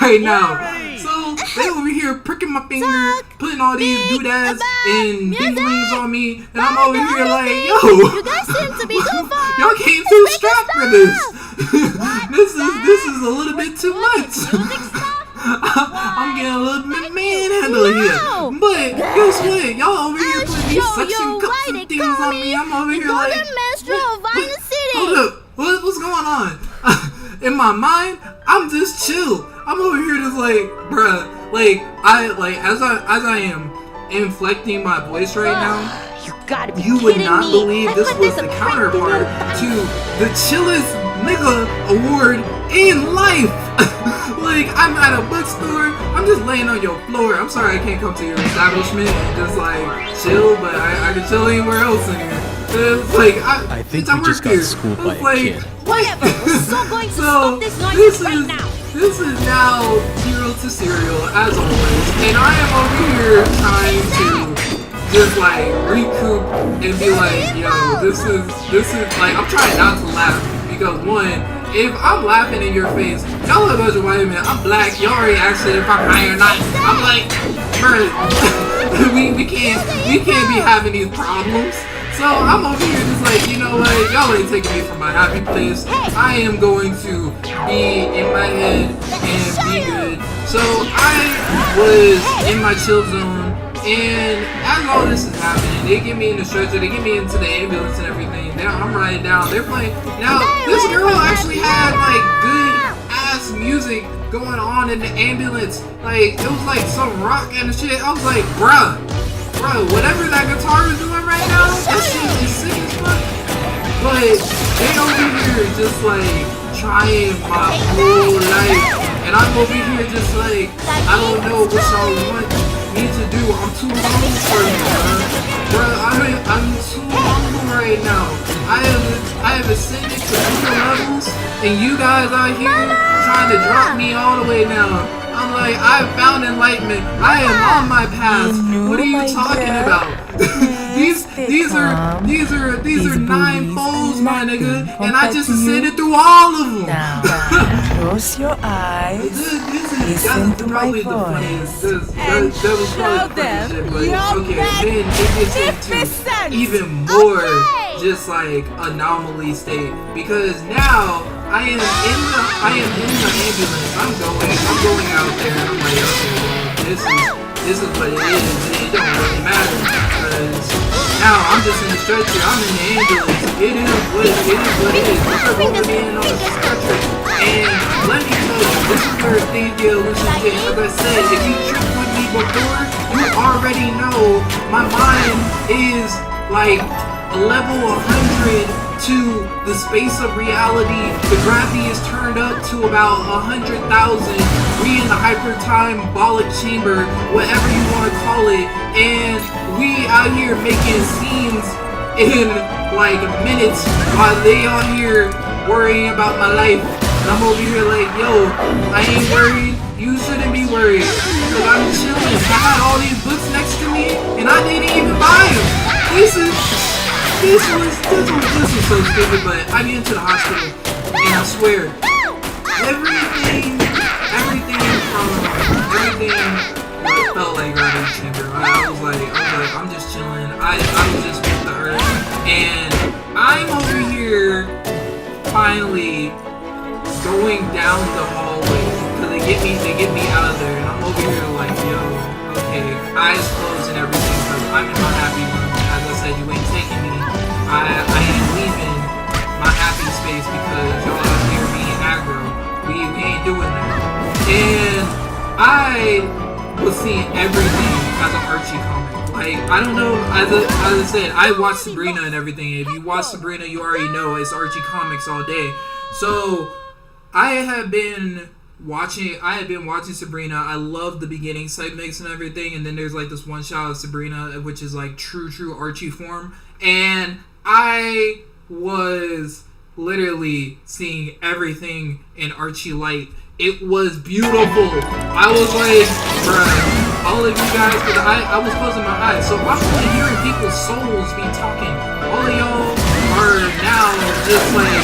S1: right now. So they over here pricking my finger, putting all these doodads and dinglings on me, and I'm over here like, yo,
S2: You guys seem to be too far.
S1: y'all came too strapped for this. This is a little bit too much. I'm getting a little bit manhandled here. But guess what? Y'all over here putting these suction cups and things on me. I'm over here like, hold up. What's going on? In my mind, I'm just chill. I'm over here just like, bruh. Like as I am inflecting my voice right now, you would not believe this was the counterpart to the chillest nigga award in life. Like, I'm at a bookstore, I'm just laying on your floor. I'm sorry I can't come to your establishment and just like chill, but I can chill anywhere else in here. It's like,
S5: I think we just got schooled by a kid.
S1: What? So this is now 0 to serial as always, and I am over here trying to just like recoup and be like, yo, this is like, I'm trying not to laugh because one, if I'm laughing in your face, y'all a bunch of white men, I'm black, y'all already asked if I'm high or not. I'm like, bruh, we can't be having these problems. So I'm over here just like, you know what, y'all ain't taking me from my happy place. I am going to be in my head and be good. So I was in my chill zone, and as all this is happening, they get me in the stretcher, they get me into the ambulance and everything. Now I'm riding down, they're playing. Now this girl actually had like good ass music going on in the ambulance. Like, it was like some rock and shit. I was like, bruh, whatever that guitar is doing right now, that shit is sick as fuck. But they over here just like trying my whole life, and I'm over here just like, I don't know what y'all want me to do. I'm too humble for you, bruh. I'm too humble right now. I have ascended to new levels, and you guys out here trying to drop me all the way down. I'm like, I found enlightenment. I am on my path. What are you talking about? these are 9 bowls, my nigga, and I just ascended through all of them.
S6: Now, close your eyes. Listen to my voice.
S1: That was probably the funniest shit, but okay, then it gets into even more just like anomaly state, because now I am in the ambulance. I'm going out there, and I'm like, okay, well, this is what it is. It don't really matter, because now I'm just in the stretcher. I'm in the ambulance. It is what it is. They're rolling me in on the stretcher, and let me tell you, this is where things get hallucinated. As I said, if you tripped with me before, you already know my mind is like a level 100 to the space of reality. The gravity is turned up to about 100,000. We in the hypertime-bolic chamber, whatever you want to call it, and we out here making scenes in like minutes while they out here worrying about my life. And I'm over here like, yo, I ain't worried. You shouldn't be worried, because I'm chilling. I had all these books next to me, and I didn't even buy them. This was so stupid, but I get into the hospital, and I swear, everything felt like gravity chamber. I was like, I'm just chilling. I was just with the earth, and I'm over here finally going down the hallway, because they get me out of there, and I'm over here like, yo, okay, eyes closed and everything, because I'm in my happy room. As I said, you ain't taking me. I ain't leaving my happy space because y'all out here being aggro. We ain't doing that. And I was seeing everything as an Archie comic. Like, I don't know, as I said, I watched Sabrina and everything. If you watch Sabrina, you already know it's Archie comics all day. So I had been watching Sabrina. I love the beginning segments and everything, and then there's like this one shot of Sabrina, which is like true Archie form, and I was literally seeing everything in Archie light. It was beautiful. I was like, bruh, all of you guys, because I was closing my eyes, so I'm only hearing people's souls be talking. All of y'all are now just like,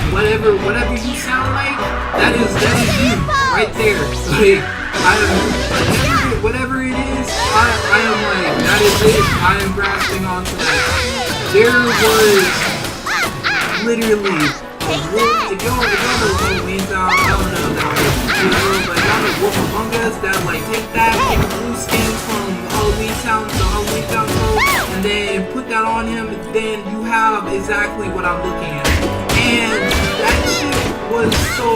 S1: whatever you sound like, that is you right there. Like, whatever it is, I am like, that is it. I am grasping onto that. There was literally, if y'all know Halloween sound, I don't know that, but y'all know Wolf Among Us, that like take that blue skin from Halloween sound to Halloween sound and then put that on him, then you have exactly what I'm looking at. And that shit was so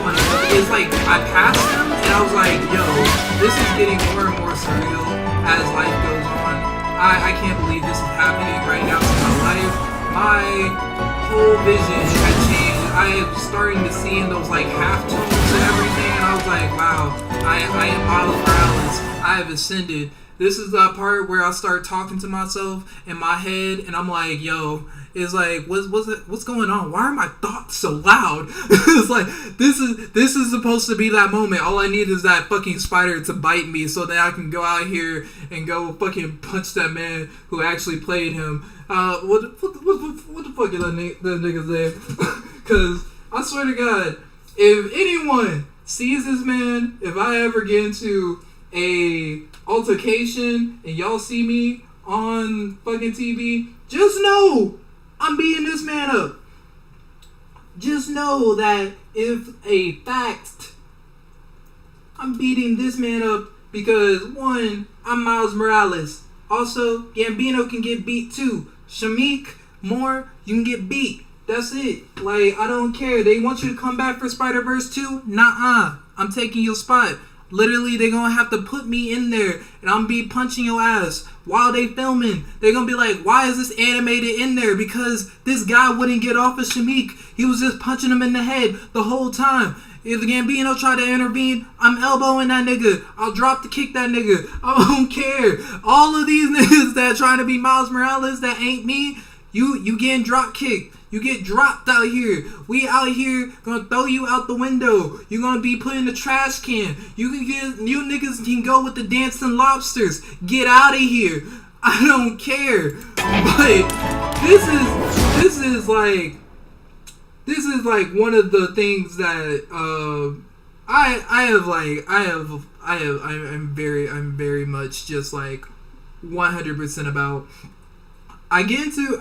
S1: funny. It's like, I passed him, and I was like, yo, this is getting more and more surreal as life goes on. I can't believe this is happening right now in my life. My whole vision had changed. I am starting to see in those like half tones and everything, and I was like, wow, I am Miles Morales. I have ascended. This is the part where I start talking to myself in my head, and I'm like, yo, it's like, what's going on? Why are my thoughts so loud? It's like, this is supposed to be that moment. All I need is that fucking spider to bite me so that I can go out here and go fucking punch that man who actually played him. What the fuck is that nigga's name? Because I swear to God, if anyone sees this man, if I ever get into a altercation and y'all see me on fucking TV, just know I'm beating this man up. Just know that if a fact, I'm beating this man up because, one, I'm Miles Morales. Also, Gambino can get beat too. Shamik, more, you can get beat. That's it. Like, I don't care. They want you to come back for Spider-Verse 2? Nuh-uh. I'm taking your spot. Literally, they're gonna have to put me in there, and I'm gonna be punching your ass while they filming. They're gonna be like, why is this animated in there? Because this guy wouldn't get off of Shamik. He was just punching him in the head the whole time. If Gambino try to intervene, I'm elbowing that nigga. I'll drop to kick that nigga. I don't care. All of these niggas that trying to be Miles Morales that ain't me, you getting drop kicked. You get dropped out here. We out here gonna throw you out the window. You gonna be put in the trash can. You niggas can go with the dancing lobsters. Get out of here. I don't care. But this is like one of the things that I'm very much just like 100% about. I get into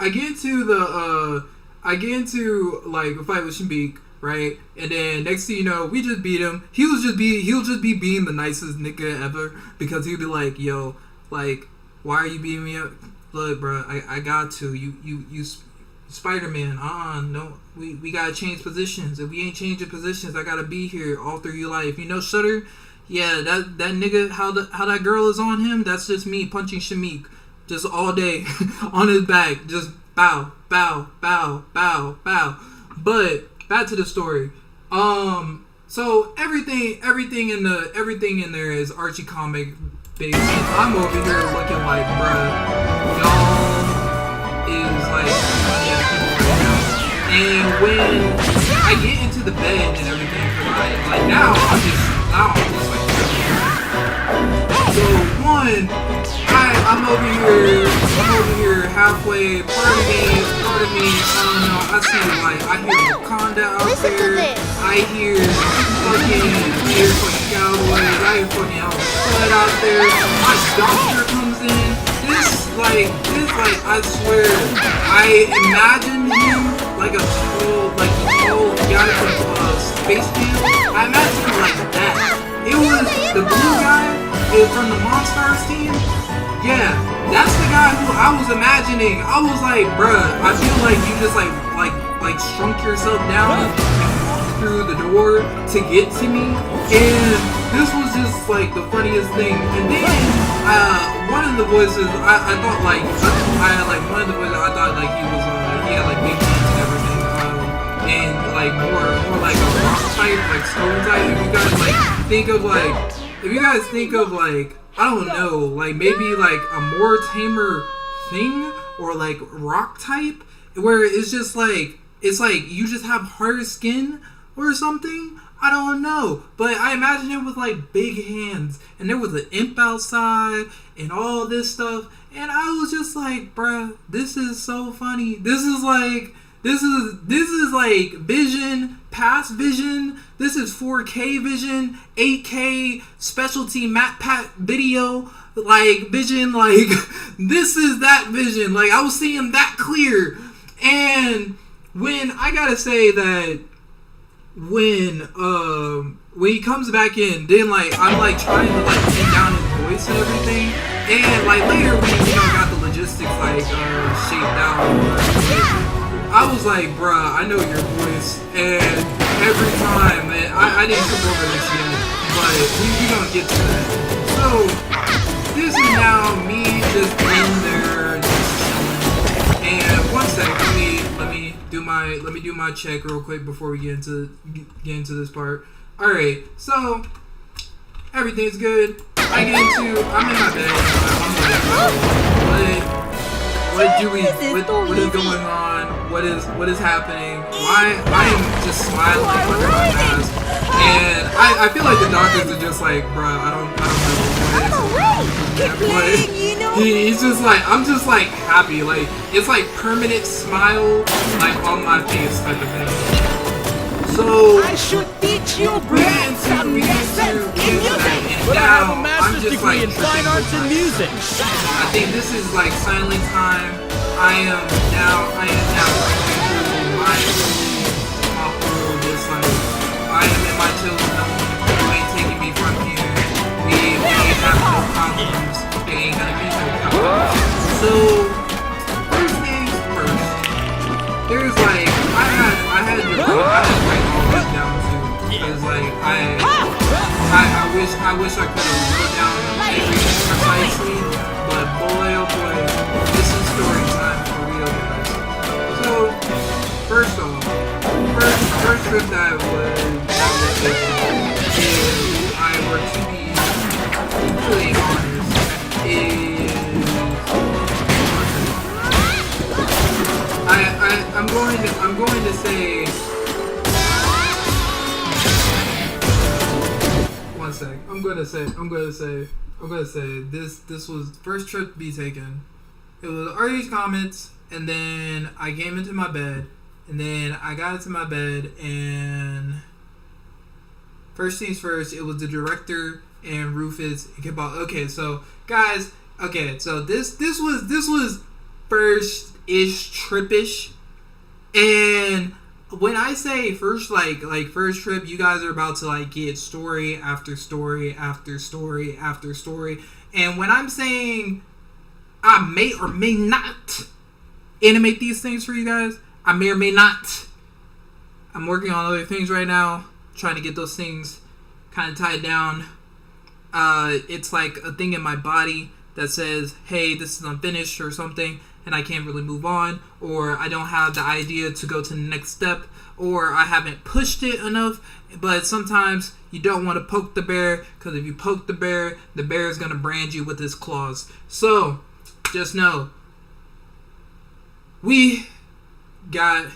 S1: like a fight with Shamik, right? And then next thing you know, we just beat him. He'll just be being the nicest nigga ever, because he'll be like, yo, like, why are you beating me up? Look, bro, I got to. You Spider-Man, no, we gotta change positions. If we ain't changing positions, I gotta be here all through your life. You know, Shutter? Yeah, that nigga, how that girl is on him, that's just me punching Shamik. Just all day on his back. Just bow, bow, bow, bow, bow. But back to the story. So everything in there is Archie comic based. I'm over here looking like, bruh, y'all is like, yeah, people right now. And when I get into the bed and everything, cause like now I'm just like, so one, I'm over here halfway, part of me, I don't know, I see like, I hear Wakanda out there, I hear fucking Cowboys, I hear fucking Alphabet out there, my doctor comes in, this like, I swear, I imagine him like a tall guy from Space Jam. I imagine him like that. It was the blue guy from the Monstars team. Yeah, that's the guy who I was imagining. I was like, bruh, I feel like you just like shrunk yourself down and walked through the door to get to me. And this was just like the funniest thing. And then one of the voices I thought like one of the voices I thought like he had like big hands and everything. And like more like a rock type, like stone type. If you guys think of like I don't know, like maybe like a more tamer thing or like rock type, where it's just like you just have harder skin or something. I don't know, but I imagine it with like big hands, and there was an imp outside and all this stuff, and I was just like, bruh, this is so funny. This is like Vision, past Vision. This is 4K Vision, 8K specialty matte pack video, like Vision. Like this is that Vision. Like I was seeing that clear. And when I gotta say that when he comes back in, then like I'm like trying to like pin down his voice and everything, and like later when got the logistics like shaped out. I was like, bruh, I know your voice, and every time, man, I didn't come over this yet, but we gonna get to that. So, this is now me just in there, just chilling. And one sec, let me do my check real quick before we get into this part. All right, so everything's good. I'm in my bed. I'm like, what is going on? What is happening? Why I am just smiling under my mask, and I feel like the doctors are just like, bruh, I don't know what is. He's just like, I'm just like happy, like it's like permanent smile, like on my face type of thing. So
S5: I should teach you some lessons in music. But I have a master's degree in fine arts and music.
S1: I think this is like silent time. I am now going through my world. Just like I am in my chill zone. You ain't taking me from here. We ain't have no problems. There ain't gonna be no problems. So first things first. There's like I had to write all this down too, because like I wish I could have wrote down everything precisely, but boy oh boy, this is story time for real guys. So first off, first trip that was if I were to be really honest, I'm one sec. I'm gonna say this was first trip to be taken. It was Artie's comments, and then I came into my bed, and then I got into my bed, and first things first, it was the director and Rufus and Kimball. Okay, so guys, so this was first-ish trip-ish, and when I say first, like first trip, you guys are about to like get story after story after story after story, and when I'm saying I may or may not animate these things for you guys, I may or may not. I'm working on other things right now, trying to get those things kind of tied down. It's like a thing in my body that says, hey, this is unfinished or something, and I can't really move on, or I don't have the idea to go to the next step, or I haven't pushed it enough. But sometimes you don't want to poke the bear, because if you poke the bear is going to brand you with his claws. So just know, we got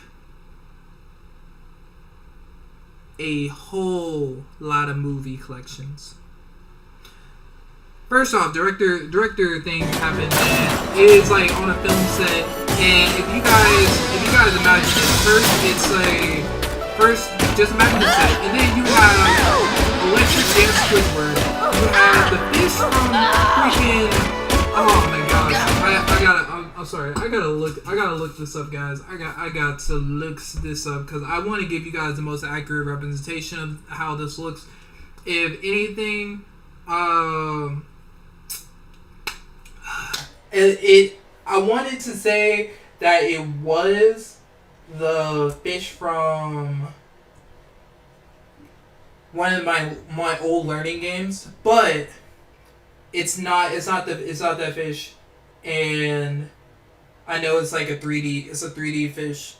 S1: a whole lot of movie collections. First off, director thing happened, and it's like on a film set. And if you guys imagine it, just imagine the set, and then you have Electric Dance Squidward, you have the fish from freaking. Oh my gosh, I'm sorry, I gotta look this up, guys. I got to look this up because I want to give you guys the most accurate representation of how this looks. If anything, I wanted to say that it was the fish from one of my old learning games, but it's not that fish, and I know it's like a 3D fish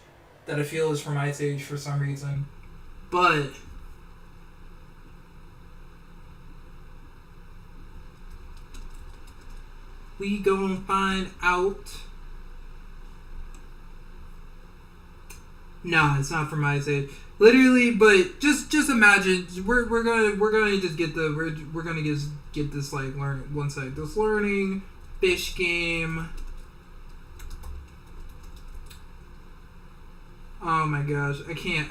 S1: that I feel is from Ice Age for some reason, but we gonna find out. Nah, it's not from Ice Age. Literally, but just imagine we're gonna just get this like learn one sec. This learning fish game. Oh my gosh, I can't.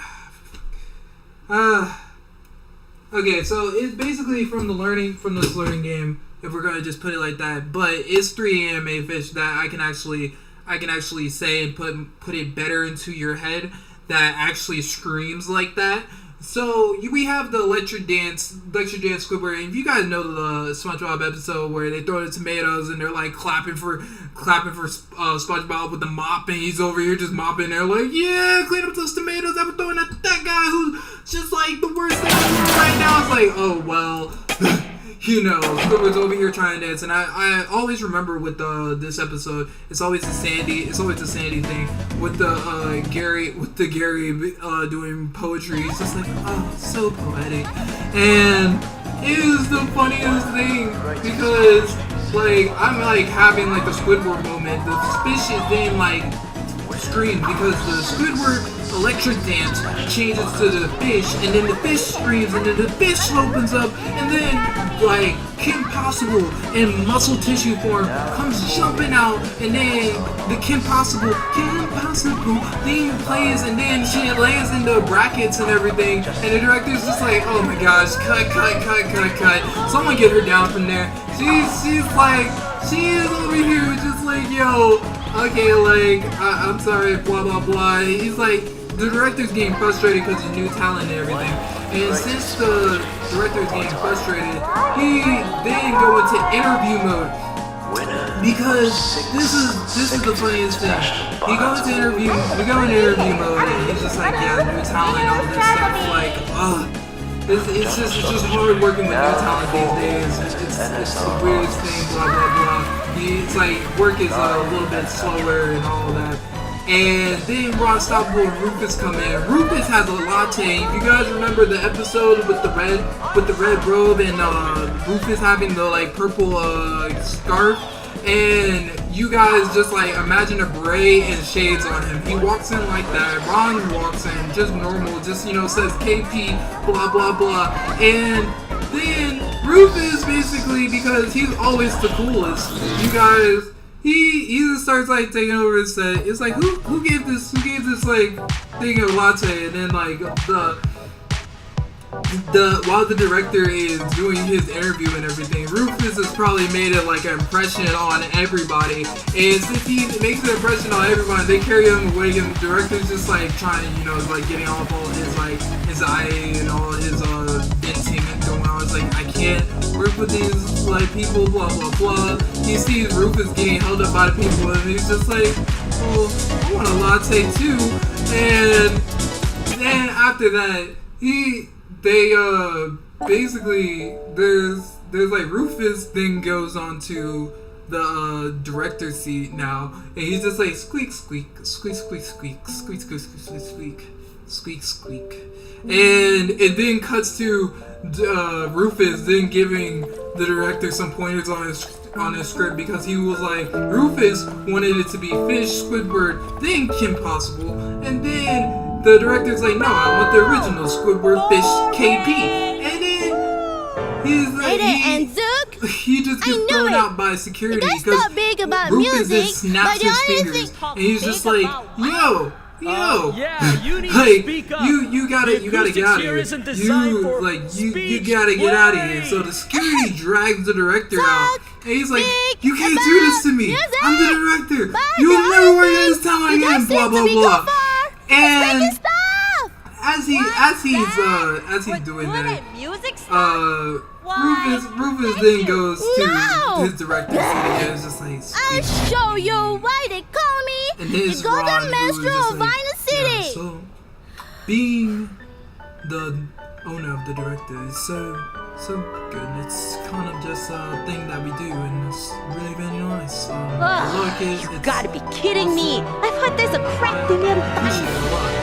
S1: Okay, so it's basically from this learning game, if we're gonna just put it like that. But it's 3 anime fish that I can actually say and put it better into your head that actually screams like that. So we have the Electric Dance Squidward, and if you guys know the SpongeBob episode where they throw the tomatoes and they're like clapping for SpongeBob with the mop, and he's over here just mopping. They're like, yeah, clean up those tomatoes that were throwing at that guy who's just like the worst thing right now. It's like, oh well. You know, Squidward's over here trying to dance, and I always remember with this episode, it's always a Sandy thing with the Gary doing poetry. It's just like, oh, so poetic, and it is the funniest thing because like I'm like having like the Squidward moment. The fish is being like screamed because the Squidward electric dance changes to the fish, and then the fish screams, and then the fish opens up, and then like Kim Possible in muscle tissue form comes jumping out, and then the Kim Possible theme plays, and then she lands in the brackets and everything, and the director's just like, oh my gosh, cut. Someone get her down from there. She's like, she is over here just like, yo, okay, like, I'm sorry, blah blah blah. He's like, the director's getting frustrated because of new talent and everything. And since the director's getting frustrated, he then go into interview mode. Because this is the funniest thing. We go into interview mode, and he's just like, yeah, new talent, all this stuff. Like, it's just hard working with new talent these days. It's the weirdest thing, blah blah blah. It's like work is a little bit slower and all that. And then Ron Stoppable and Rufus come in. Rufus has a latte. If you guys remember the episode with the red robe and Rufus having the like purple scarf, and you guys just like imagine a beret and shades on him. He walks in like that. Ron walks in just normal, just says KP, blah blah blah, and then Rufus basically, because he's always the coolest, you guys, he just starts like taking over his set. It's like who gave this like thing a latte, and then like while the director is doing his interview and everything, Rufus has probably made it like an impression on everybody, and since he makes an impression on everybody, they carry him away, and the director's just like trying to, like getting off all his like his eye and all his entertainment going on. It's like, I can't work with these like people, blah blah blah. He sees Rufus getting held up by the people, and he's just like, well, I want a latte too. And then after that, they basically there's like Rufus then goes on to the director's seat now, and he's just like squeak squeak squeak squeak squeak squeak squeak squeak squeak squeak squeak, and it then cuts to Rufus then giving the director some pointers on his script, because he was like, Rufus wanted it to be Fish, Squidward, then Kim Possible, and then the director's like, no, I want the original Squidward, Fish, KP, and then he's like, he just gets thrown out by security because Rufus just snaps his fingers, and he's just like, yo,
S5: yeah, you need
S1: like,
S5: to speak up.
S1: you gotta get out of here. You gotta get out of here. So the security drags the director out, and he's like, you can't do this to me. I'm the director. You'll never work in this town again. Blah blah blah. And as he's doing that, Rufus then goes to his director, and it's just like,
S2: I'll show you why they call me the Golden Master of Violent City.
S1: So being the owner of the director is so good. It's kind of just a thing that we do, and it's really very nice.
S4: You gotta be kidding me! I've heard there's a crack thing in
S1: appreciate it a lot.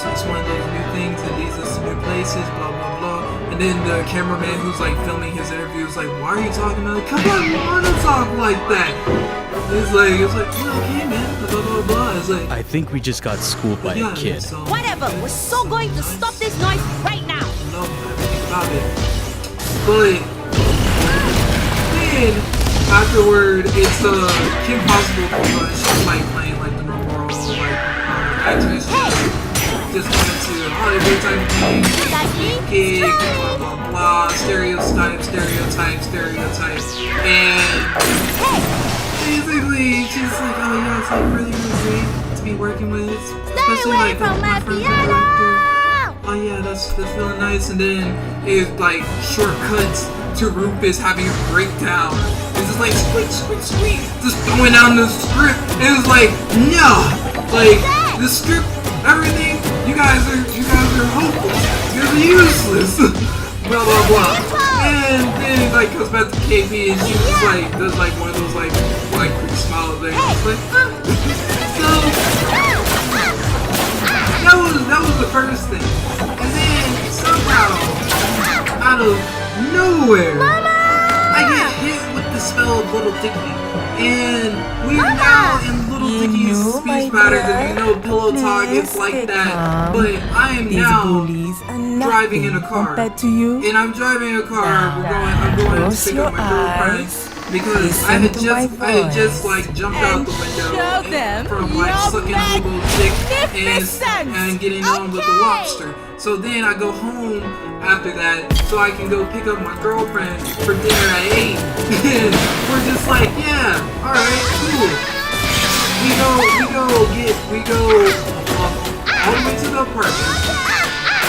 S1: It's one of those new things that leads us to new places, blah blah blah. And then the cameraman who's like filming his interview is like, why are you talking about? Come on, you want to talk like that? It's like yeah, okay, man, blah blah blah. It's like,
S5: I think we just got schooled by a kid.
S4: Whatever, we're so going to stop this noise right now.
S1: No, everything about it. But then afterward, it's Kim Possible, she's like playing like the normal like actress. Just wanted to Hollywood type of thing, gig, blah blah blah, stereotypes, and basically she's like, oh yeah, it's like really great to be working with, especially like my friends director. Oh yeah, that's really nice. And then it like shortcuts to Rufus having a breakdown. It's just like squeak, just throwing down the script. It was like, no, like the script, everything. You guys are hopeless. You're useless. Blah blah blah. And then it like comes back to KP, and she just like does like one of those like quick smile things. Like, so that was the first thing. And then somehow, out of nowhere, I get hit with the spell of Little Dicky, and we're now in Little Dicky's speech patterns, and we know pillow talk is like that. But I am now driving in a car, and I'm driving a car. I'm going to pick up my girlfriend, because I had just like jumped out the window from like sucking a little dick and getting on with the lobster. So then I go home after that, so I can go pick up my girlfriend for dinner at 8. And we're just like, yeah, all right, cool. We go all the way to the apartment.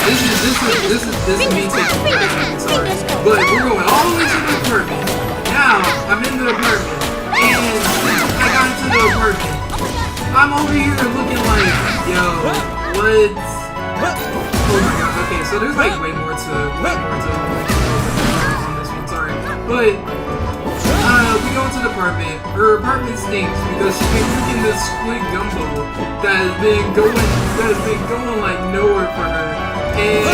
S1: This is me taking it, sorry. But we're going all the way to the apartment. Now, I'm in the apartment, and I got into the apartment. I'm over here looking like, yo, what? Oh my god, okay, so there's like way more to on this one, sorry. But, we go into the apartment. Her apartment stinks because she's been cooking this squid gumbo that has been going like nowhere for her. And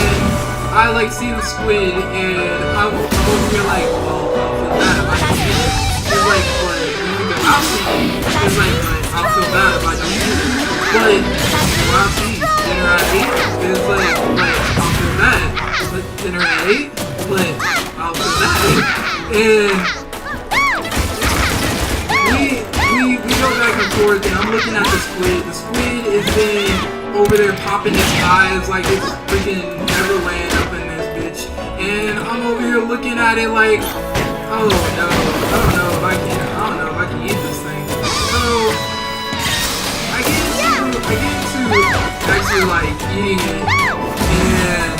S1: I like see the squid, and I'm over here like, well, for that, I can see it. It's like, but I'll see. It's like, but I'll feel bad if I don't eat it. But what I'll see, dinner at 8, it's like, but I'll feel bad. But dinner at 8, but I'll feel bad. And we go back and forth, and I'm looking at the squid. The squid is been over there popping its eyes like it's freaking Neverland up in this bitch. And I'm over here looking at it like, oh no, I don't know if I can eat this thing. So I get into actually like eating it, and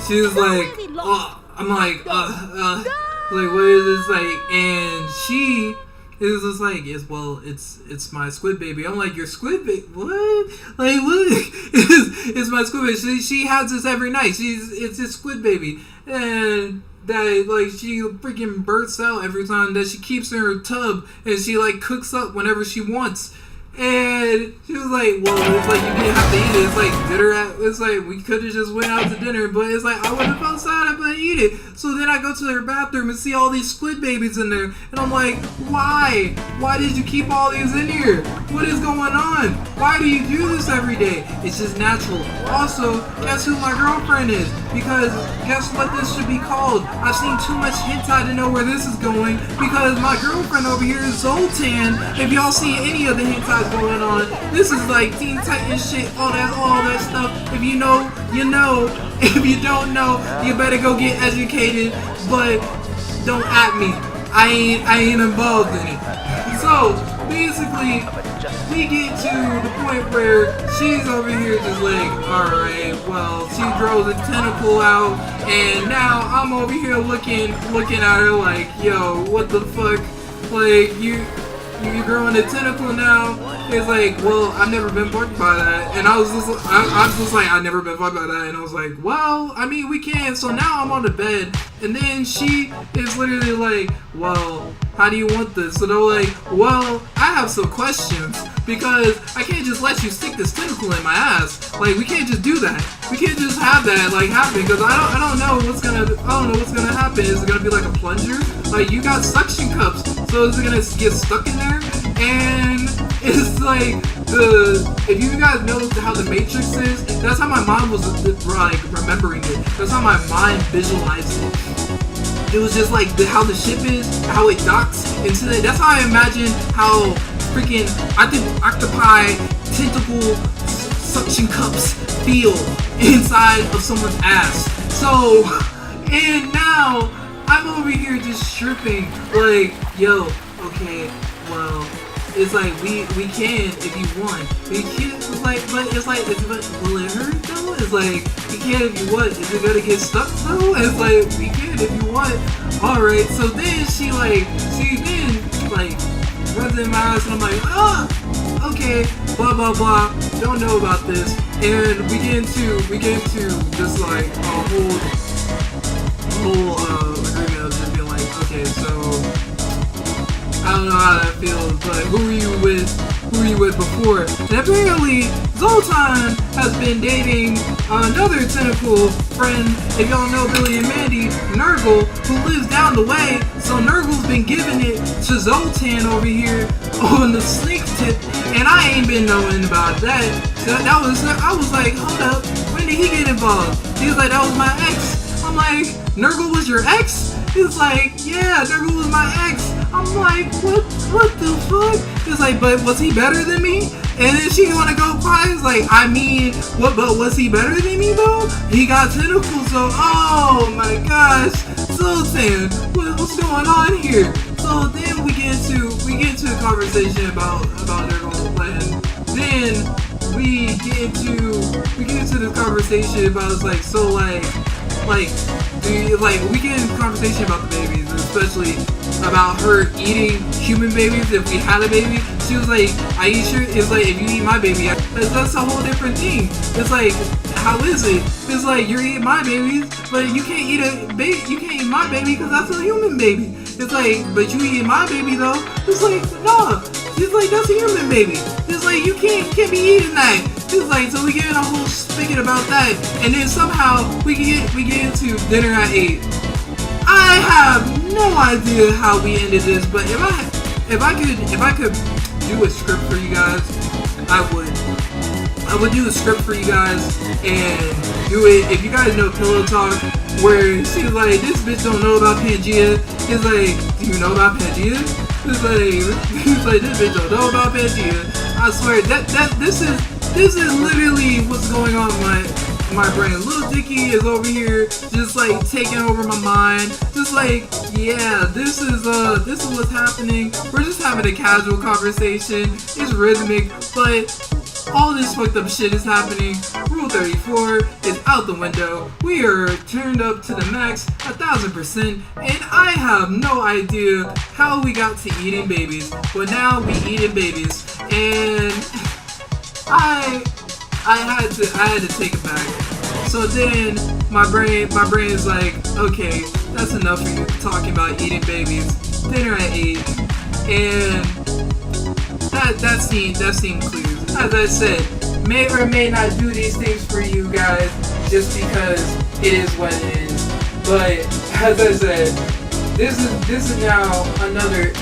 S1: she's like, oh, I'm like what is this like? And she is just like, it's my squid baby. I'm like, your squid baby? What? Like what? It's my squid baby. She has this every night. It's his squid baby, and that like she freaking bursts out every time that she keeps in her tub, and she like cooks up whenever she wants. And she was like, well, it's like you didn't have to eat it. It's like dinner it's like we could have just went out to dinner, but it's like I would have felt sad if I didn't eat it. So then I go to her bathroom and see all these squid babies in there, and I'm like, why? Why did you keep all these in here? What is going on? Why do you do this every day? It's just natural. Also, guess who my girlfriend is? Because guess what this should be called? I've seen too much hentai to know where this is going, because my girlfriend over here is Zoltan. If y'all see any of the hentai going on, this is like Teen Titans shit, all that stuff. If you know, you know. If you don't know, you better go get educated, but don't at me. I ain't involved in it. So basically, we get to the point where she's over here just like, alright, well, she grows a tentacle out, and now I'm over here looking at her like, yo, what the fuck? Like, you're growing a tentacle now. It's like, well, I've never been fucked by that. And I was just like, I've never been fucked by that. And I was like, well, I mean, we can. So now I'm on the bed. And then she is literally like, well, how do you want this? So they're like, well, I have some questions, because I can't just let you stick this tentacle in my ass. Like, we can't just do that. We can't just have that like happen, because I don't know what's gonna happen. Is it gonna be like a plunger? Like, you got suction cups, so is it gonna get stuck in there? And it's like if you guys know how the Matrix is, that's how my mind was like remembering it. That's how my mind visualized it. It was just like how the ship is, how it docks into it. That's how I imagine how freaking octopi tentacle suction cups feel inside of someone's ass. So, and now I'm over here just stripping like, yo, okay, well, it's like we can if you want. We can, it's like, but it's like, will it hurt though? It's like, you can if you want. Is it gonna get stuck though? It's like, we can if you want. Alright, so then she runs in my ass, and I'm like, okay, blah blah blah. Don't know about this, and we get into just like a whole agreement of just being like, okay, so I don't know how that feels, but who were you with before? And apparently, Zoltan has been dating another tentacle friend, if y'all know Billy and Mandy, Nurgle, who lives down the way. So Nurgle's been giving it to Zoltan over here on the snake tip, and I ain't been knowing about that. So I was like, hold up, when did he get involved? He was like, that was my ex. I'm like, Nurgle was your ex? He's like, yeah, Nurgle was my ex. I'm like, what the fuck? He's like, but was he better than me? And then she wanna go cry. He's like, I mean, but was he better than me though? He got tentacles, so oh my gosh, Zoltan, what's going on here? So then we get into a conversation about Nurgle, and then we get into this conversation about, it's like, so like we get into conversation about the babies, especially about her eating human babies if we had a baby. She was like, are you sure? It's like, if you eat my baby, that's a whole different thing. It's like, how is it? It's like, you're eating my babies, but you can't eat you can't eat my baby because that's a human baby. It's like, but you eating my baby though. It's like, no. It's like, that's a human baby. It's like, you can't be eating that. It's like, so we get in a whole spigot about that, and then somehow we get into dinner at 8. I have no idea how we ended this, but if if I could do a script for you guys, I would do a script for you guys and do it. If you guys know Pillow Talk, where she's like, this bitch don't know about Pangea. It's like, do you know about Pangea? It's like this bitch don't know about Pangea. I swear this is literally what's going on in my brain. Lil Dicky is over here just like taking over my mind. Just like, yeah, this is what's happening. We're just having a casual conversation. It's rhythmic, but all this fucked up shit is happening. Rule 34 is out the window. We are turned up to the max, 1000%, and I have no idea how we got to eating babies. But now we eating babies, and I had to take it back. So then my brain is like, okay, that's enough for you talking about eating babies. Dinner at 8, and that seemed clear. As I said, may or may not do these things for you guys just because it is what it is. But as I said, this is now another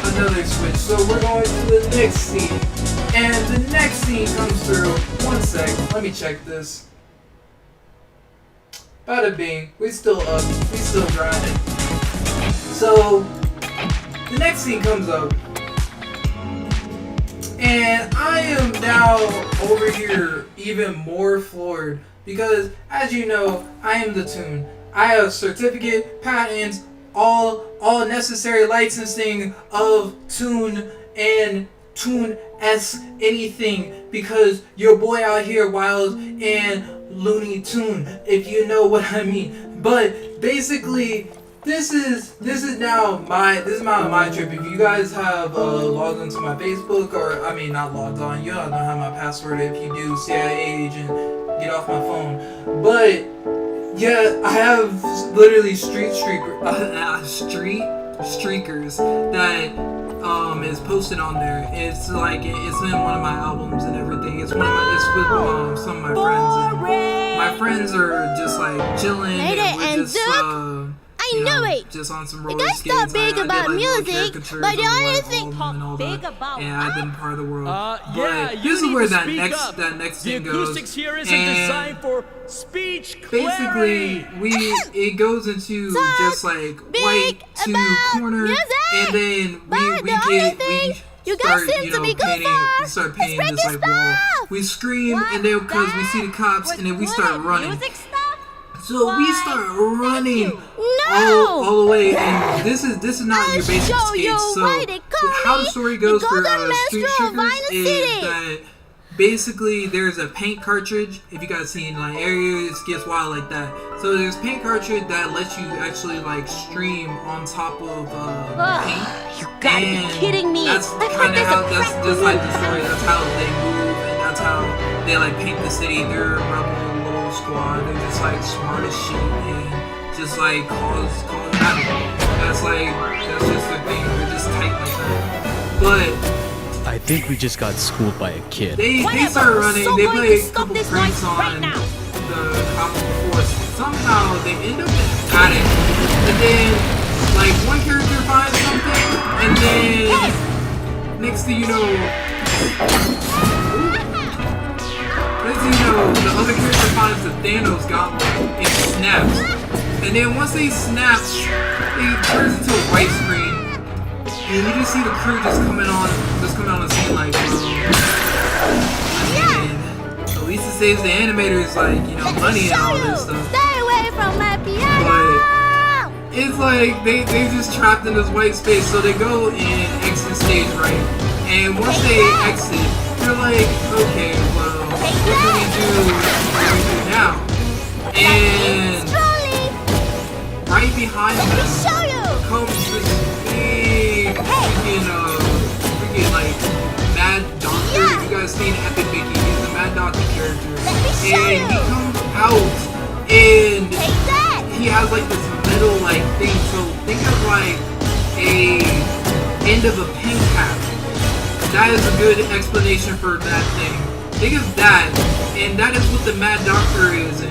S1: switch. So we're going to the next scene, and the next scene comes through. One sec, let me check this. Bada bing, we still up, we still grinding. So the next scene comes up. And I am now over here even more floored because, as you know, I am the Toon. I have certificate, patents, all necessary licensing of Toon and Toon-esque anything because your boy out here wild and Looney Tune, if you know what I mean. But basically, This is now my trip. If you guys have logged onto my Facebook, or I mean not logged on, you all know how my password. If you do, CIA agent, get off my phone. But yeah, I have literally streakers that is posted on there. It's like it's in one of my albums and everything. It's with some of my friends, and my friends are just like chilling, and we're just
S2: I know it.
S1: Just on some roller
S2: you guys
S1: skates.
S2: talk big about music, but the only thing
S1: and I've been part of the world.
S5: Yeah,
S1: but this is where that next
S5: thing goes. The acoustics here isn't designed for speech clarity.
S1: Basically, it goes into just like white to corner, and then
S2: you guys seem to be
S1: painting this like wall. We scream, and then because we see the cops, and then we start running. So we start running all the way, and this is not your basic skate. So how the story goes for Street Streakers is that basically there's a paint cartridge. If you guys seen like areas gets wild like that. So there's paint cartridge that lets you actually like stream on top of paint.
S4: You gotta be kidding me!
S1: That's kind of how that's just like the story. That's how they move, and that's how they like paint the city. They're a rebel squad. They're just like smart as shit and just like cause havoc. That's just the thing. They're just tight like that. But
S5: I think we just got schooled by a kid.
S1: They start running.
S4: So
S1: they play a couple
S4: this
S1: pranks
S4: noise
S1: on
S4: right now.
S1: the cops before. Somehow they end up at it, and then like one character finds something, and then next thing you know. The other character finds the Thanos gauntlet and snaps. And then once they snap, it turns into a white screen. And you just see the crew just coming on the scene like, and at least it saves the animators like, money and all this stuff.
S2: Stay away from my piano!
S1: But it's like they just trapped in this white space, so they go and exit stage right. And once they exit, they're like, okay, well, what do we do now? And right behind them comes this big freaking like Mad Doctor. If you guys seen Epic Mickey, he's a Mad Doctor character. And he comes out and he has like this metal like thing. So think of like a end of a pin cap. That is a good explanation for that thing. Think of that, and that is what the Mad Doctor is, and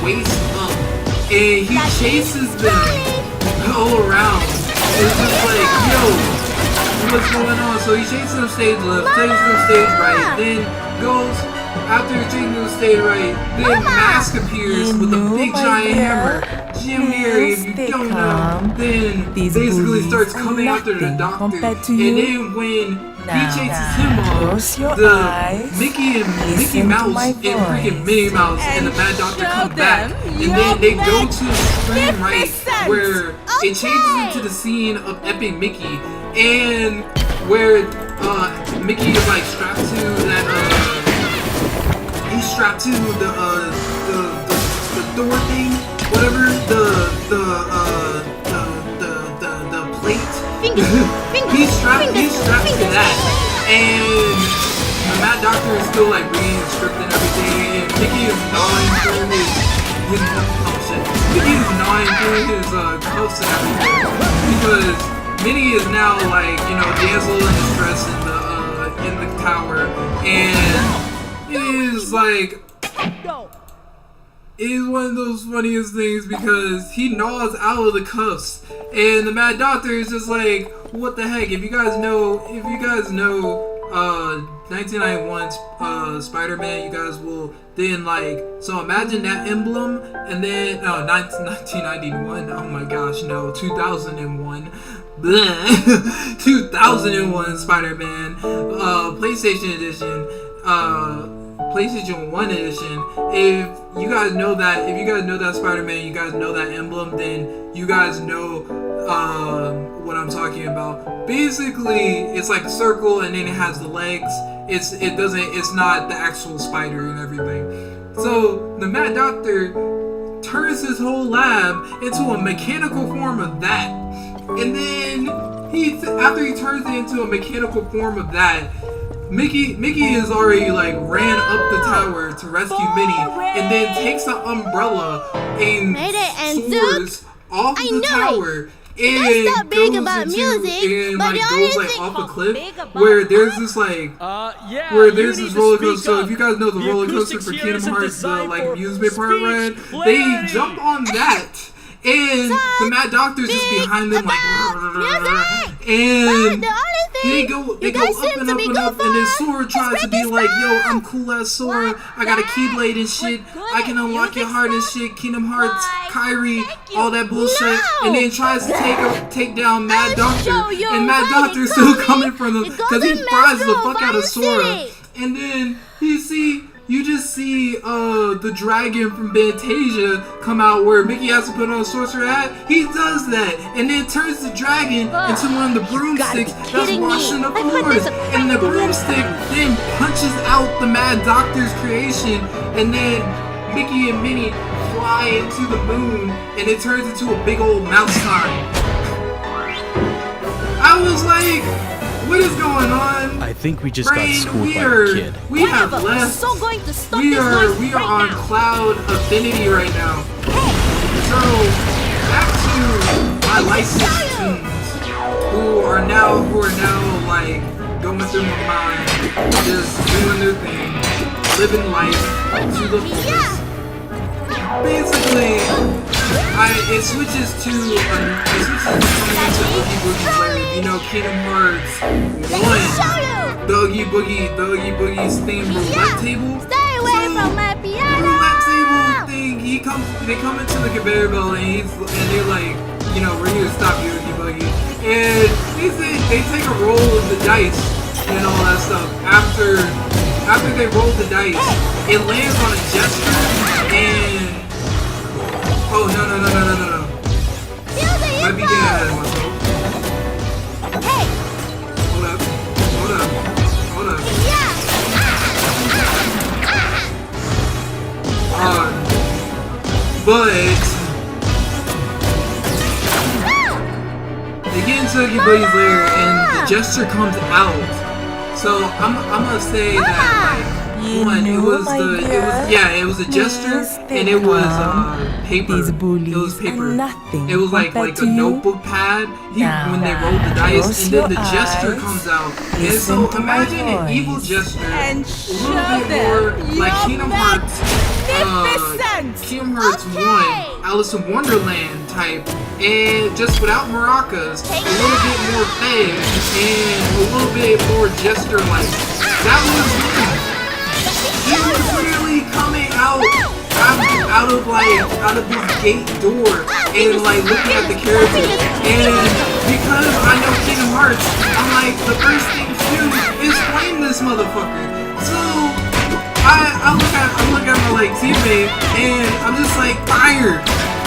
S1: waist up, and he chases them all around. It's just like, yo, what's going on. So he changes them stage left, changes them stage right, then goes after changing them stage right. Then Mask appears with a big giant hammer. Jim Mary, if you don't know, then basically starts coming after the Doctor. And then when he chases him off, the Mickey Mouse and freaking Minnie Mouse and the Mad Doctor come back, and then they go to the screen right where it changes into the scene of Epic Mickey, and where Mickey is like strapped to that he's strapped to the door thing, whatever, the plate. He's strapped to that, and the Mad Doctor is still like being stripped and everything, and Mickey is gnawing through his Mickey is gnawing through his cuffs and everything, because Minnie is now like, you know, damsel in distress in the tower, and it is like, it is one of those funniest things because he gnaws out of the cuffs, and the Mad Doctor is just like, what the heck? If you guys know 1991 Spider-Man, you guys will then like, so imagine that emblem, and then 1991. Oh my gosh, no, 2001. 2001 Spider-Man, PlayStation Edition, PlayStation 1 Edition. If you guys know that Spider-Man, you guys know that emblem, then you guys know what I'm talking about. Basically, it's like a circle, and then it has the legs. It's not the actual spider and everything. So the Mad Doctor turns his whole lab into a mechanical form of that. And then after he turns it into a mechanical form of that, Mickey is already like ran up the tower to rescue Minnie, and then takes the umbrella and soars off the tower. And goes
S2: about music,
S1: and
S2: but
S1: like
S2: the
S1: goes
S2: only
S1: like
S2: thing
S1: off a cliff where there's this like where there's this roller coaster. So if you guys know the roller coaster for Kingdom Hearts, the like amusement park ride, they jump on that. And the Mad Doctor's just behind them like, and they go up and up and up, and then Sora tries to be like, yo, I'm cool as Sora, I got a Keyblade and shit, I can unlock your heart and shit, Kingdom Hearts, Kyrie, all that bullshit, and then tries to take down Mad Doctor, and Mad Doctor's still coming from them, because he fries the fuck out of Sora, and then you just see the dragon from Fantasia come out where Mickey has to put on a sorcerer hat. He does that, and then turns the dragon into one of the broomsticks that's washing the floors. And the broomstick then punches out the Mad Doctor's creation, and then Mickey and Minnie fly into the moon, and it turns into a big old mouse time. I was like, what is going on?
S5: I think we just
S1: Brain,
S5: got schooled by a kid.
S1: We have left. We are on cloud affinity right now. So back to my licensed tunes, who are now like going through my mind, just doing their thing, living life to the fullest. Basically, it switches to coming into Oogie Boogie Player. You know, Kingdom Hearts 1, the Oogie Boogie's theme roulette table.
S2: Stay away from my piano.
S1: Roulette table thing. They come into the conveyor belt, and they're like, you know, we're here to stop you, Oogie Boogie. And they take a roll of the dice and all that stuff. After they roll the dice, it lands on a gesture and. Oh, no. Might be getting ahead of myself.
S2: Hey!
S1: Hold up. But they get into Oogie Boogie's lair and the gesture comes out. So I'm gonna say that like it was a gesture, and it was paper. It was paper. It was like a notebook pad. When they rolled the dice, and then the gesture comes out. And so imagine an evil gesture, a little bit more like Kingdom Hearts. Kingdom Hearts 1, Alice in Wonderland type, and just without maracas, a little bit more fed, and a little bit more jester-like. That was he was really coming out of this gate door and like looking at the characters. And because I know Kingdom Hearts, I'm like, the first thing to do is flame this motherfucker. So I look at my like teammate and I'm just like, fire.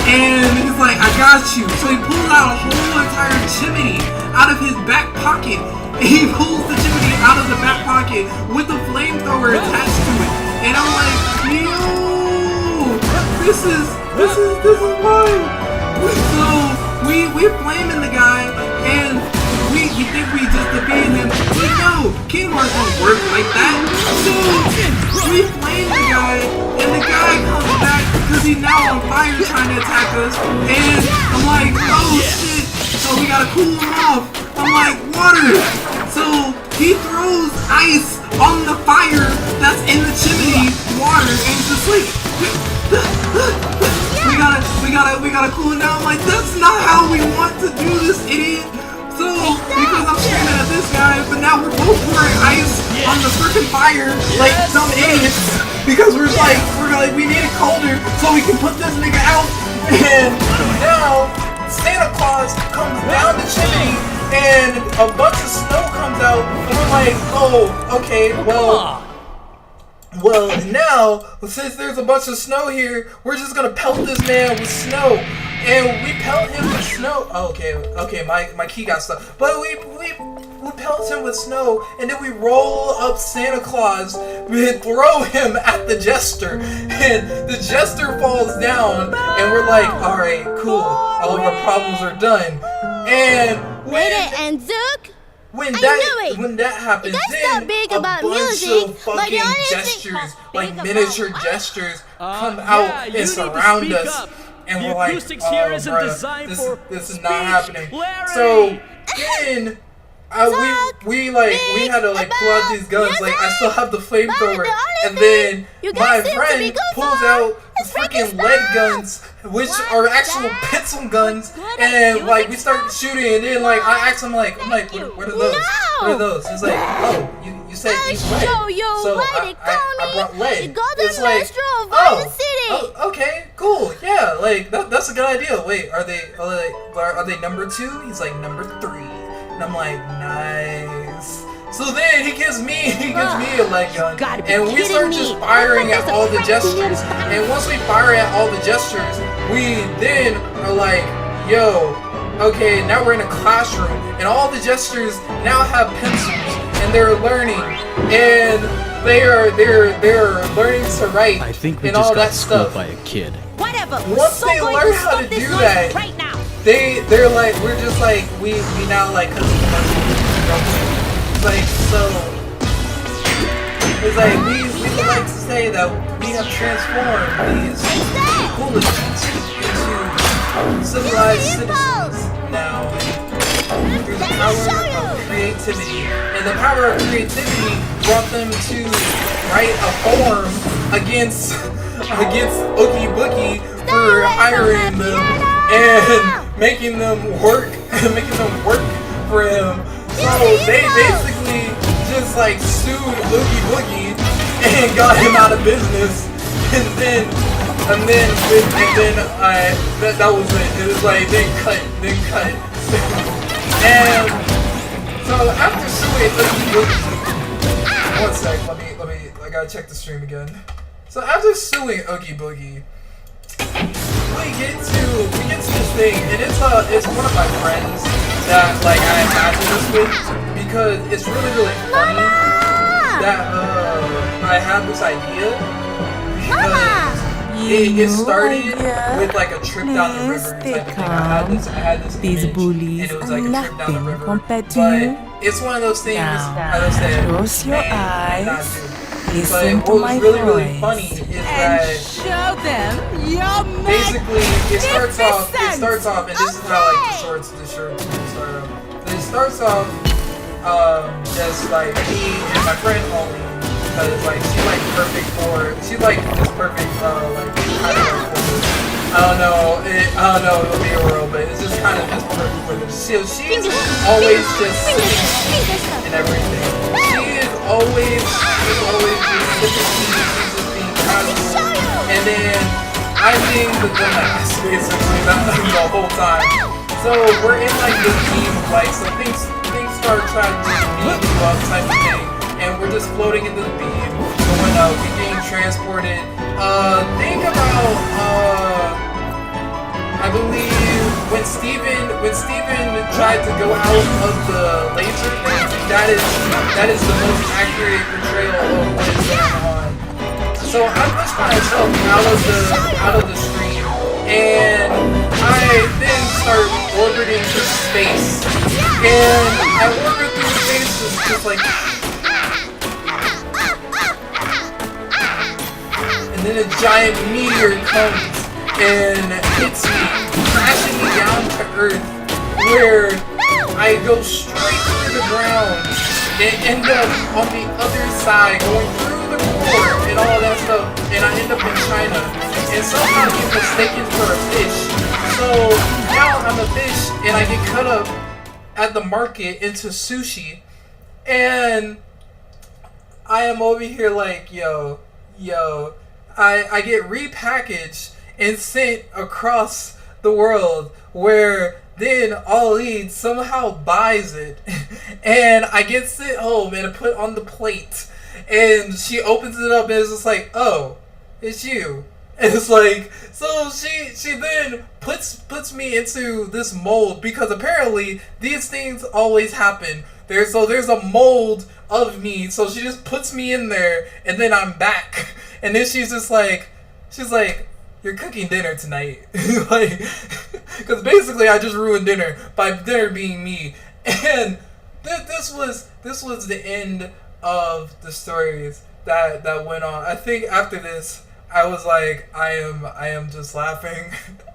S1: And he's like, I got you. So he pulls out a whole entire chimney out of his back pocket. And he pulls the chimney out of the back pocket with a flamethrower attached to it. And I'm like, yo, this is wild. So we're flaming the guy, and we think we just defeated him. But no, Kingdom Hearts don't work like that. So we flame the guy, and the guy comes back because he's now on fire trying to attack us. And I'm like, oh shit. So we gotta cool him off. I'm like, water. So he throws ice on the fire that's in the chimney, water, and just like we gotta cool it down. I'm like, that's not how we want to do this, idiot. So because I'm screaming at this guy, but now we're both pouring ice on the freaking fire like some idiots because we're like we need it colder so we can put this nigga out. And now Santa Claus comes down the chimney and a bunch of snow comes out, and we're like, oh, okay, well, now, since there's a bunch of snow here, we're just gonna pelt this man with snow. And we pelt him with snow. Oh, okay, my key got stuck. But we pelt him with snow, and then we roll up Santa Claus, we throw him at the jester, and the jester falls down, and we're like, alright, cool, all of our problems are done. And when that happens, then a bunch of fucking gestures, like miniature gestures, come out and surround us. And we're like, oh, this is not happening. So then we had to like pull out these guns. Like I still have the flamethrower, and then my friend pulls out the freaking lead guns, which are actual pencil guns, and like we start shooting. And then like I asked him like, what are those? What are those? He's like, oh, you said you lead. So I brought lead. It's like, oh, okay, cool, yeah, like that's a good idea. Wait, are they number 2? He's like, number 3. And I'm like, nice. So then he gives me a leg gun, and we start just firing at all the gestures. And once we fire at all the gestures, we then are like, yo, okay, now we're in a classroom, and all the gestures now have pencils, and they're learning, and they're learning to write.
S5: I think we
S1: and
S5: just
S1: all
S5: got
S1: that
S5: schooled
S1: stuff.
S5: by a kid.
S4: Whatever.
S1: Once they learn how to do that,
S4: right now.
S1: they're like, we're just like, we now like, like, so it's like we would like to say that we have transformed these hooligans into civilized citizens now, and through the power of creativity. And the power of creativity brought them to write a form against Oogie Boogie for hiring them and making them work for him. So they basically just like sued Oogie Boogie and got him out of business. And then that was it. It was like then cut. And so after suing Oogie Boogie, one sec, let me I gotta check the stream again. So after suing Oogie Boogie, we get to this thing, and it's one of my friends that like I imagine this with, because it's really funny that I have this idea, because it started with like a trip down the river type of thing. I had this
S6: These
S1: image,
S6: bullies
S1: and it was
S6: are
S1: like a trip down the
S6: nothing
S1: river,
S6: compared to
S1: but
S6: you.
S1: it's one of those things,
S6: Now,
S1: as I said,
S6: close your
S1: man, not
S6: eyes.
S1: do.
S6: Listen
S1: But
S6: to
S1: what
S6: my
S1: was really
S6: voice.
S1: funny is that
S2: Show them your
S1: basically it starts off, and this is how like the shorts start off. It starts off just like me and my friend Ollie because like she's like perfect for she's like this perfect like kind of I don't know it'll be a world, but it's just kind of just perfect for this. She's always just sitting and everything. She is always just she's just being casual, and then I'm being the dumbass basically the whole time. So we're in like this game of like so things start trying to beam you up type of thing, and we're just floating in this beam, going up, we're getting transported. Think about I believe when Steven tried to go out of the laser thing, that is the most accurate portrayal of what is going on. So I pushed myself out of the stream, and I then start orbiting through space. And I orbit through space just like, and then a giant meteor comes and hits me, crashing me down to Earth, where I go straight through the ground and end up on the other side, going through the core and all that stuff, and I end up in China, and somehow get mistaken for a fish. So now I'm a fish, and I get cut up at the market into sushi, and I am over here like, yo, I get repackaged and sent across the world, where then Ali somehow buys it, and I get sent home and put on the plate, and she opens it up and it's just like, oh, it's you. And it's like, so she then puts me into this mold, because apparently these things always happen. There's a mold of me, so she just puts me in there, and then I'm back. And then she's like, you're cooking dinner tonight. Like, because basically I just ruined dinner by dinner being me. And this was the end of the stories that went on. I think after this, I was like, I am just laughing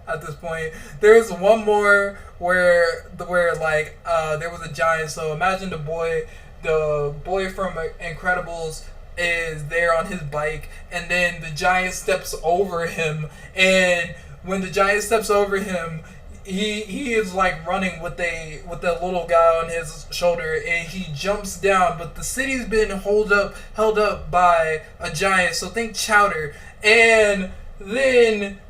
S1: at this point. There's one more where like there was a giant. So imagine the boy from Incredibles is there on his bike, and then the giant steps over him, and when the giant steps over him, he is like running with the little guy on his shoulder, and he jumps down, but the city's been held up by a giant, so think Chowder. And then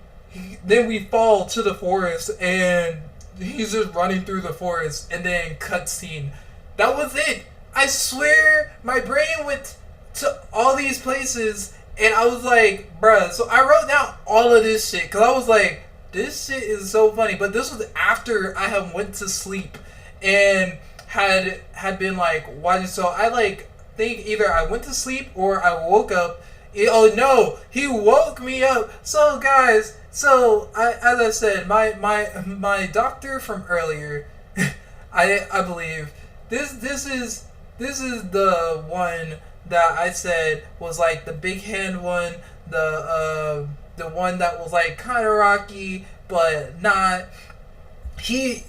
S1: we fall to the forest, and he's just running through the forest, and then cutscene. That was it. I swear my brain went to all these places, and I was like, bruh. So I wrote down all of this shit, because I was like, this shit is so funny. But this was after I had went to sleep and had been like watching. So I like think either I went to sleep or I woke up. Oh no, he woke me up. So guys, as I said, my doctor from earlier, I believe this is the one that I said was like the big hand one, the one that was like kind of rocky but not.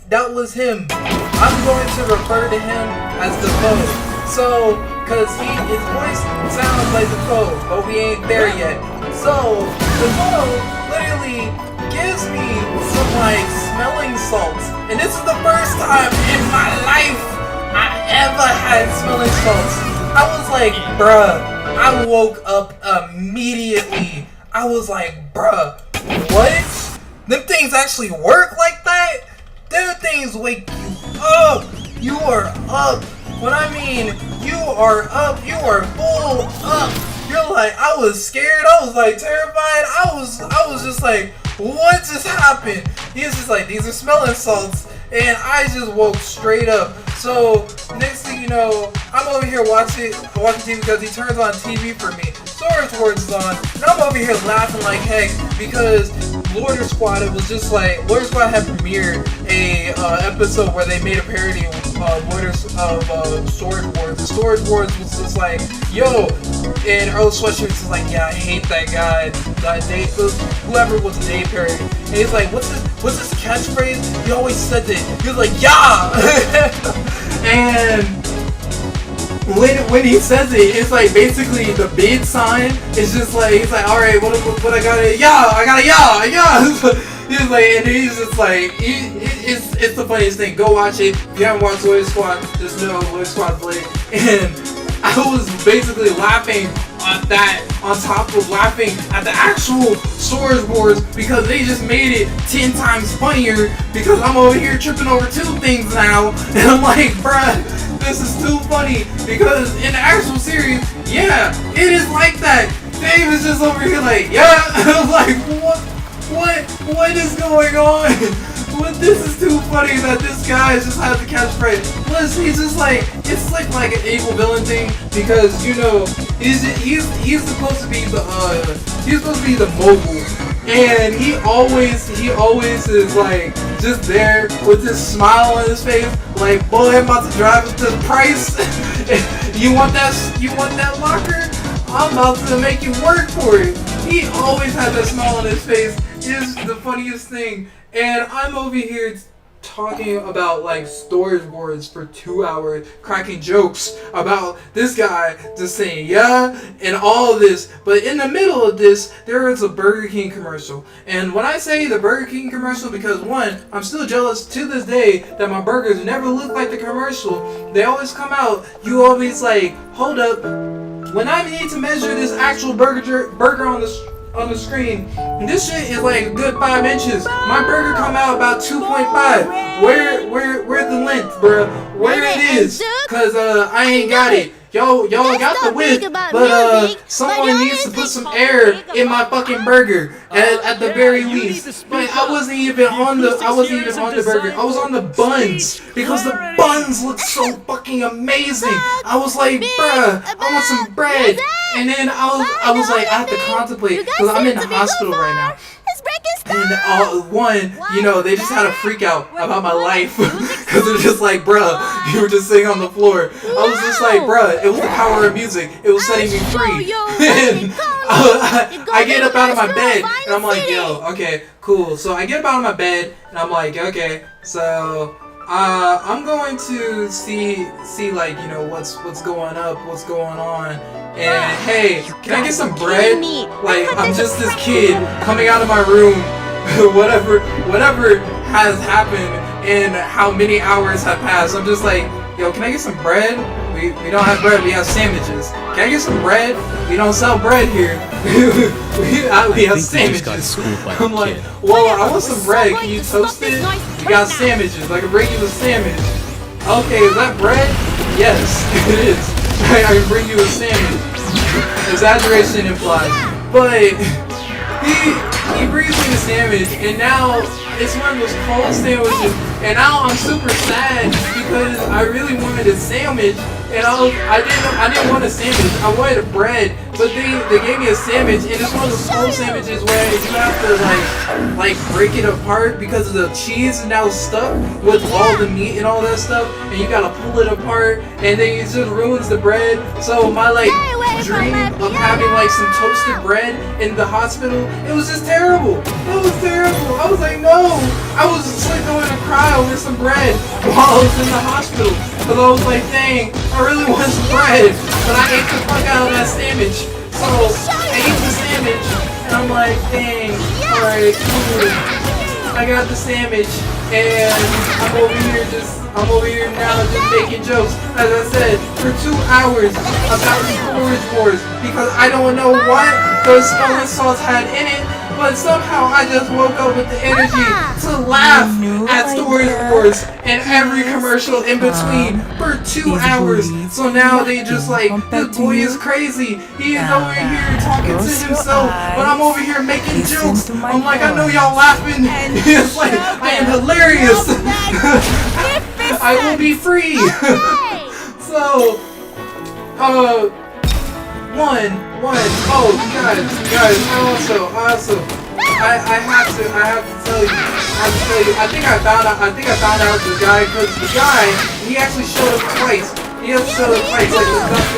S1: That was him. I'm going to refer to him as the foe. So, cause his voice sounds like the foe, but we ain't there yet. So the foe literally gives me some like smelling salts, and this is the first time in my life I ever had smelling salts. I was like, bruh. I woke up immediately. I was like, bruh, what? Them things actually work like that? Them things wake you up. You are up. When I mean you are up, you are full up. You're like, I was scared. I was like terrified. I was just like, what just happened? He's just like, these are smelling salts. And I just woke straight up. So next thing you know, I'm over here watching TV because he turns on TV for me. Storytime is on, and I'm over here laughing like heck because Lorder Squad. It was just like Lorder Squad had premiered a episode where they made a parody of Storage Wars. The Storage Wars was just like, yo, and Earl Sweatshirt was like, yeah, I hate that guy. Whoever was the Dave parody. And he's like, what's his catchphrase? He always said it. He was like, yeah! And when he says it, it's like basically the bid sign. It's just like he's like, all right, what I gotta I gotta. He's like, and he's just like, it's the funniest thing. Go watch it. If you haven't watched Lawyer Squad, just know Lawyer Squad's late. And I was basically laughing at that, on top of laughing at the actual storyboards because they just made it 10 times funnier because I'm over here tripping over 2 things now. And I'm like, bruh, this is too funny because in the actual series, yeah, it is like that. Dave is just over here like, yeah. I'm like, what is going on? This is too funny that this guy just has the catchphrase. Plus, he's just like, it's like an evil villain thing because you know he's supposed to be the mogul, and he always is like just there with this smile on his face, like, boy, I'm about to drive up to the price. You want that locker? I'm about to make you work for it. He always had that smile on his face. It's the funniest thing. And I'm over here talking about like storyboards for 2 hours, cracking jokes about this guy just saying yeah and all of this. But in the middle of this, there is a Burger King commercial. And when I say the Burger King commercial, because one, I'm still jealous to this day that my burgers never look like the commercial. They always come out, you always like, hold up. When I need to measure this actual burger on the screen, this shit is like a good 5 inches. My burger come out about 2.5. Where's the length, bro? Where it is? Cause I ain't got it. Y'all got the width, but someone needs to put some air in my fucking burger at the very least. But I wasn't even on the burger. I was on the buns because the buns look so fucking amazing. I was like, bruh, I want some bread. And then I was like, I have to contemplate because I'm in the hospital right now. And you know, they just had a freak out about my life because they're just like, bruh, you were just sitting on the floor. I was just like, bruh, it was the power of music. It was setting me free. And I get up out of my bed and I'm like, yo, okay, cool. So I get up out of my bed and I'm like, okay, so I'm going to see like, you know, what's going on. And hey, can I get some bread? Like, I'm just this kid coming out of my room. whatever has happened and how many hours have passed. I'm just like, yo, can I get some bread? We don't have bread, we have sandwiches. Can I get some bread? We don't sell bread here. we have sandwiches. I'm like, well, I want some bread. Can you toast it? We got sandwiches, like a regular sandwich. Okay, is that bread? Yes, it is. I can bring you a sandwich. Exaggeration implied. But he brings me the sandwich, and now it's one of those cold sandwiches, and now I'm super sad because I really wanted a sandwich, and I didn't want a sandwich. I wanted a bread, but they gave me a sandwich, and it's one of those cold sandwiches where you have to like break it apart because of the cheese is now stuck with all the meat and all that stuff, and you gotta pull it apart, and then it just ruins the bread. So my like dream of having like some toasted bread in the hospital, it was just terrible. It was terrible. I was like, no. I was just like going to cry over some bread while I was in the hospital. Because I was like, dang, I really want some bread. But I ate the fuck out of that sandwich. So I ate the sandwich and I'm like, dang, alright, cool. I got the sandwich and I'm over here now just making jokes, as I said, for 2 hours about these storage wars because I don't know what those stolen salts had in it. But somehow I just woke up with the energy to laugh at Story Wars and every commercial in between for 2 hours. So now they just like, this boy is crazy. He is over here talking to himself, but I'm over here making jokes. I'm like, I know y'all laughing. It's like, I am hilarious. I will be free. So, oh, guys, also, I have to tell you, I think I found out the guy, because the guy, he actually showed up twice. He showed up twice, like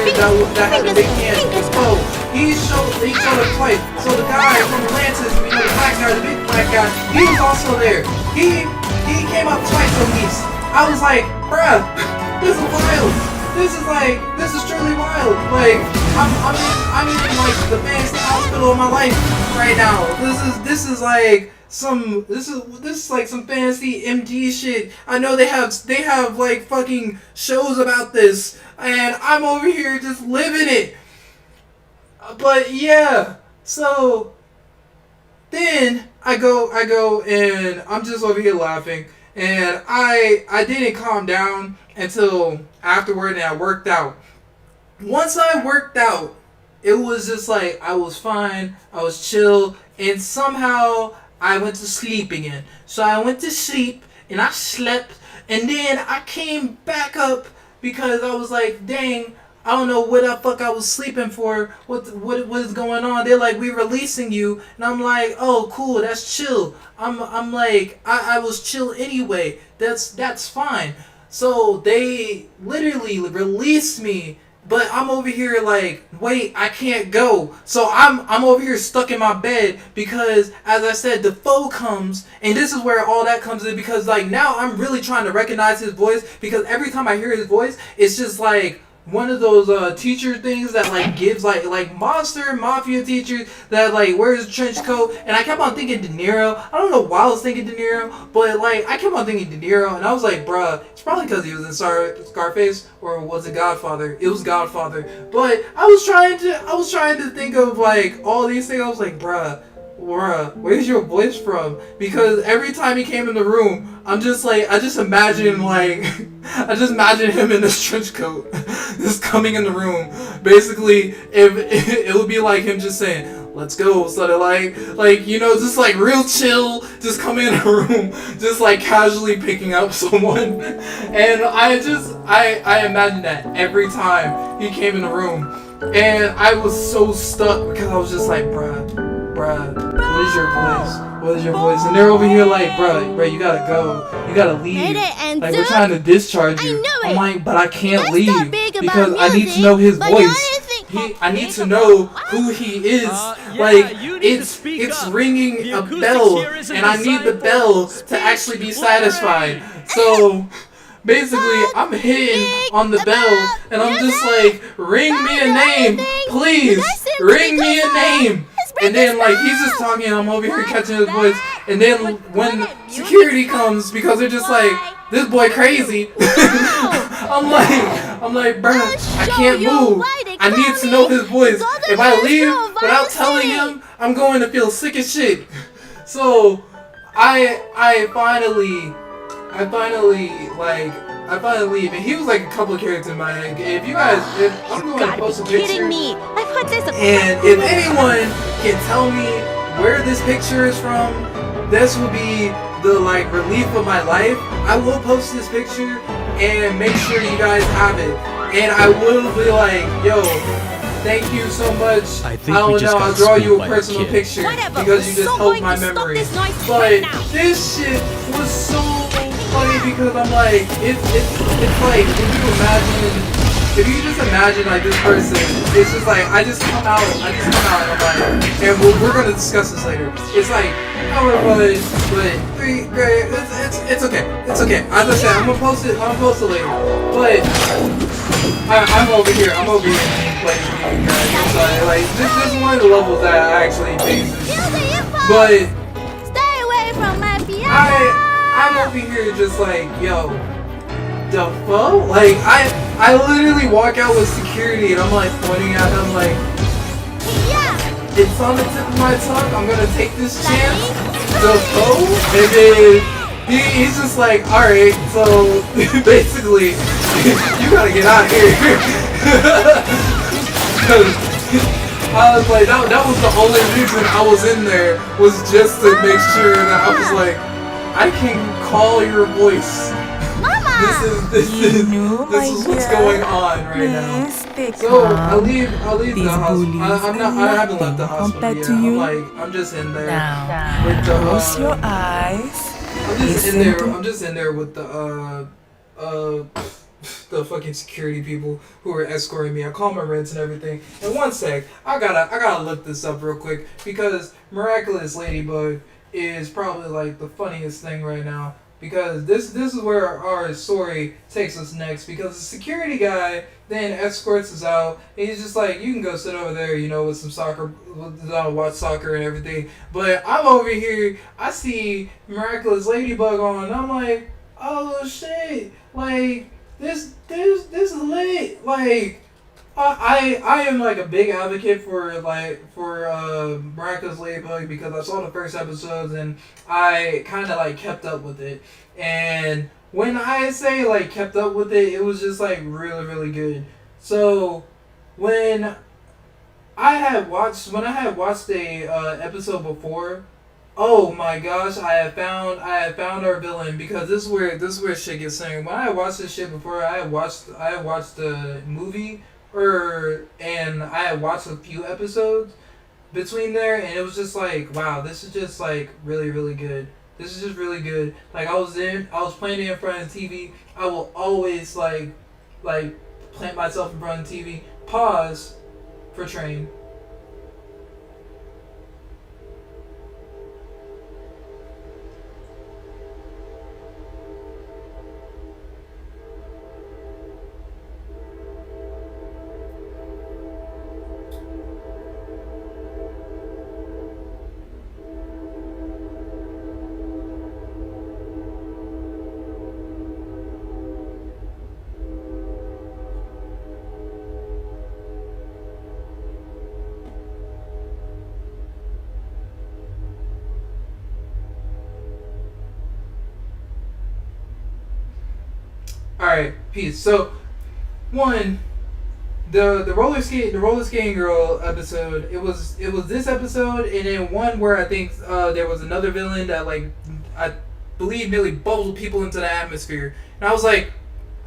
S1: the doctor that had the big hand. Oh, he showed up twice. So the guy from Atlantis, you know, the black guy, the big black guy, he was also there. He came up twice at least. I was like, bruh, this is wild. this is truly wild. Like, I'm in like the fancy hospital of my life right now. This is like some fancy MD shit. I know they have like fucking shows about this, and I'm over here just living it. But yeah, so then I go and I'm just over here laughing, and I didn't calm down until afterward, and I worked out. Once I worked out, it was just like I was fine, I was chill, and somehow I went to sleep again. So I went to sleep and I slept, and then I came back up because I was like, dang, I don't know what the fuck I was sleeping for. What is going on? They're like, we releasing you, and I'm like, oh cool, that's chill. I'm like, I was chill anyway. That's fine. So they literally released me, but I'm over here like, wait, I can't go. So I'm over here stuck in my bed because, as I said, the foe comes, and this is where all that comes in, because like now I'm really trying to recognize his voice, because every time I hear his voice, it's just like one of those teacher things that like gives like monster mafia teachers that like wears a trench coat, and I kept on thinking De Niro. I don't know why I was thinking De Niro, but like I kept on thinking De Niro, and I was like, bruh, it's probably because he was in Scarface, or was it Godfather? It was Godfather. But I was trying to think of like all these things. I was like, bruh, where's your voice from? Because every time he came in the room, I'm just like, I just imagine him in this trench coat, just coming in the room. Basically, if it would be like him just saying, "Let's go," sort of like you know, just like real chill, just coming in a room, just like casually picking up someone, and I imagine that every time he came in the room, and I was so stuck because I was just like, bruh, what is your voice? What is your voice? And they're over here like, bruh, you gotta go. You gotta leave. Like, we're trying to discharge you. I'm like, but I can't leave because I need to know his voice. I need to know who he is. Like, it's ringing a bell, and I need the bell to actually be satisfied. So basically, I'm hitting on the bell, and I'm just like, ring me a name, please, ring me a name. And then like he's just talking, and I'm over here catching his voice, and then when security comes, because they're just like, this boy crazy, I'm like, bro, I can't move. I need to know his voice. If I leave without telling him, I'm going to feel sick as shit. So I finally leave, and he was like a couple of characters in my head. If I'm going to post a picture,
S4: kidding me. I put this
S1: and if anyone can tell me where this picture is from, this will be the like relief of my life. I will post this picture and make sure you guys have it, and I will be like, yo, thank you so much.
S5: I don't know,
S1: I'll draw you a personal picture because you just helped my memory. But this shit was so funny because I'm like, it's like, if you just imagine like this person, it's just like, I just come out and I'm like, and we're gonna discuss this later. It's like, everybody, but it's okay. As I said, I'm gonna post it later. But I'm over here playing with you guys. I'm sorry, like this is one of the levels that I actually face. But
S2: stay away from my piano.
S1: I'm over here just like, yo, the fuck? Like, I literally walk out with security, and I'm like pointing at him like, it's on the tip of my tongue, I'm gonna take this chance, the fuck? And then he's just like, alright, so basically, you gotta get out of here. I was like, that was the only reason I was in there, was just to make sure that I was like, I can call your voice. This is what's going on right now. So I leave the hospital. I haven't left the hospital yet. I'm just in there with the
S6: close your eyes.
S1: I'm just in there with the fucking security people who are escorting me. I call my rents and everything. And one sec, I gotta look this up real quick, because Miraculous Ladybug is probably like the funniest thing right now. because this is where our story takes us next. Because the security guy then escorts us out, and he's just like, you can go sit over there, you know, with some soccer, watch soccer and everything. But I'm over here, I see Miraculous Ladybug on, and I'm like, oh shit, like this is lit. Like I am like a big advocate for Miraculous Ladybug, because I saw the first episodes and I kind of like kept up with it. And when I say like kept up with it, it was just like really, really good. So when I had watched a episode before, oh my gosh, I had found our villain, because this is where shit gets serious. When I had watched this shit before, I had watched the movie, and I had watched a few episodes between there, and it was just like, wow, this is just like really, really good. This is just really good. Like I was playing it in front of the TV. I will always like plant myself in front of the TV. Pause for train. Alright, peace. So, one, the roller skating girl episode, it was this episode, and then one where I think there was another villain that, like, I believe nearly bubbled people into the atmosphere. And I was like,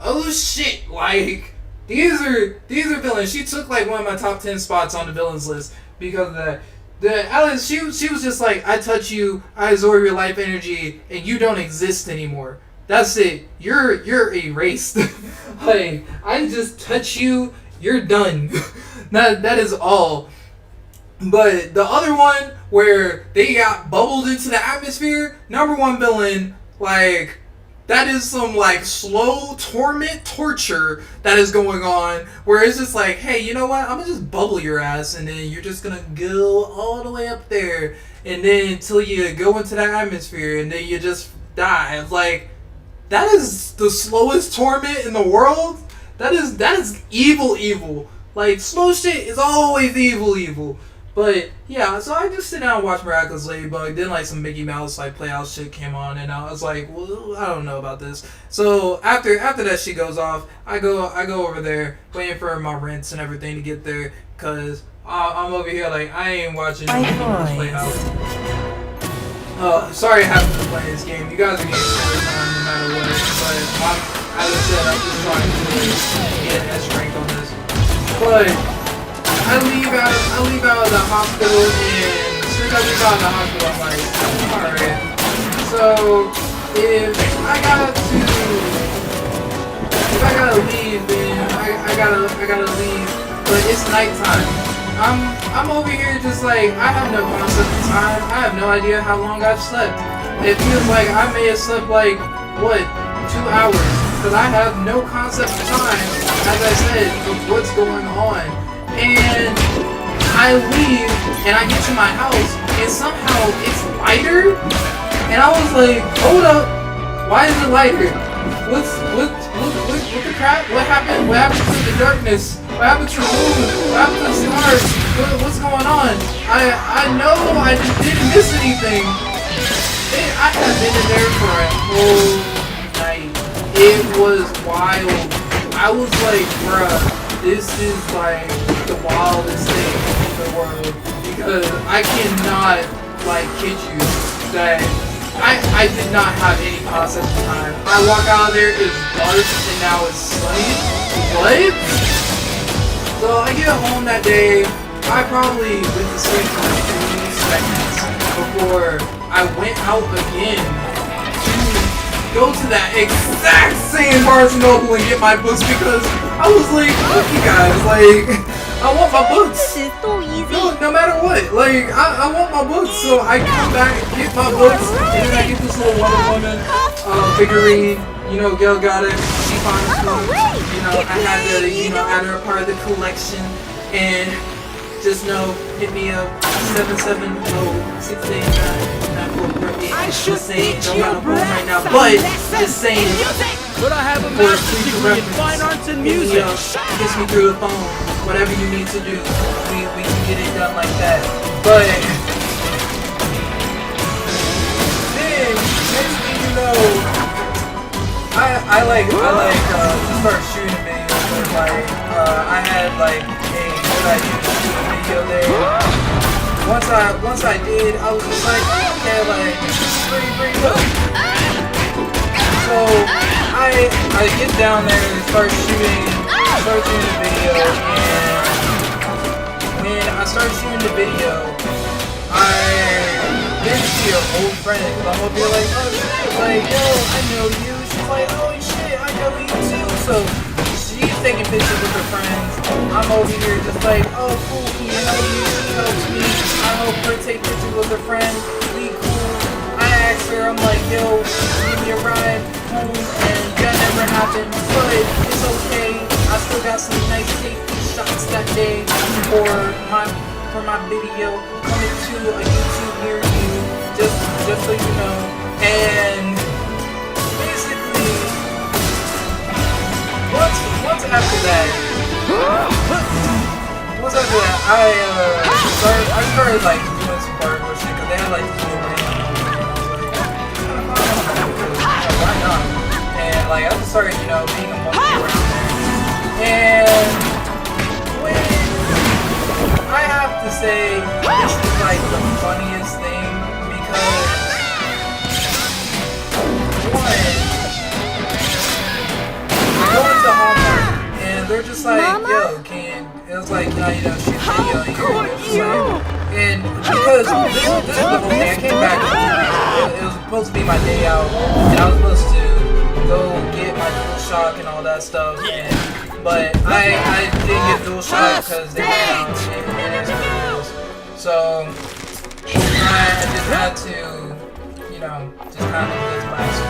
S1: oh shit, like, these are villains. She took like one of my top 10 spots on the villains list because of that. The Alice, she was just like, I touch you, I absorb your life energy, and you don't exist anymore. That's it. You're erased. Like, I just touch you, you're done. That is all. But the other one where they got bubbled into the atmosphere, number one villain, like, that is some like slow torture that is going on, where it's just like, hey, you know what? I'm gonna just bubble your ass, and then you're just gonna go all the way up there, and then until you go into that atmosphere, and then you just die. It's like, that is the slowest torment in the world. That is evil. Like, slow shit is always evil. But yeah, so I just sit down and watch Miraculous Ladybug. Then like some Mickey Mouse like Playhouse shit came on, and I was like, well, I don't know about this. So after that shit goes off, I go over there waiting for my rents and everything to get there, cause I'm over here like I ain't watching Playhouse. Sorry I haven't been playing this game. You guys are getting Storytime no matter what. But as I said, I'm just trying to get S rank on this. But I leave out of the hospital, and as soon as I leave out of the hospital, I'm like, alright. So if I gotta leave, then I gotta leave. But it's nighttime. I'm over here just like, I have no concept of time. I have no idea how long I've slept. It feels like I may have slept like, what, 2 hours? Because I have no concept of time, as I said, of what's going on. And I leave, and I get to my house, and somehow it's lighter? And I was like, hold up, why is it lighter? What the crap? What happened? What happened to the darkness? What happened to the moon? What happened to the stars? What's going on? I know I didn't miss anything. I have been in there for a whole night. It was wild. I was like, bruh, this is like the wildest thing in the world. Because I cannot, like, kid you that I did not have any concept of time. I walk out of there, it's dark, and now it's sunny. What? So I get home that day, I probably went to sleep for like 2 seconds before I went out again to go to that exact same Barnes & Noble and get my books, because I was like, look you guys, like, I want my books.
S4: This is too easy.
S1: No matter what, like, I want my books, so I come back, get my books, and then I get this little Wonder Woman figurine. You know, Gil got it. She found it. You know, I had to, add her part of the collection. And just know, hit me up 770-689-9438.
S5: I should
S1: just saying,
S5: teach
S1: don't
S5: you
S1: got a phone right now,
S5: some
S1: but
S5: lessons
S1: just saying.
S5: But I have a
S1: For
S5: master's
S1: future
S5: degree in
S1: reference,
S5: fine arts and
S1: hit me
S5: music.
S1: up, kiss me through the phone. Whatever you need to do, we can get it done like that. But then next thing you know, I like to start shooting videos. And like I had like a good idea to shoot a video there. Once I did, I was just like, okay, like pretty good. So I get down there and start shooting the video, and when I start shooting the video, I then see an old friend. I'm gonna be like, oh shit, like yo, I know you. She's like, oh shit, I know you too. So she's taking pictures with her friends. I'm over here just like, oh cool, you know you. She helps me. I help her take pictures with her friends. We cool. I asked her, I'm like, yo, give me a ride home, and that never happened, but it's okay. I still got some nice safety shots that day for my video coming to a YouTube near you, just so you know. And basically, once after that, I started like doing some parkour shit because they had like this little ramp. Why not? And like I just started, being a monkey around there. And when I have to say, this is like the funniest thing because one, I go into Hallmark and they're just like, yo, it was like, no, shoot video here. And because this is the whole thing, I came back. It was supposed to be my day out, and I was supposed to go get my DualShock and all that stuff. But I didn't get DualShock because they went out in NSR. So I just had to, just kind of just last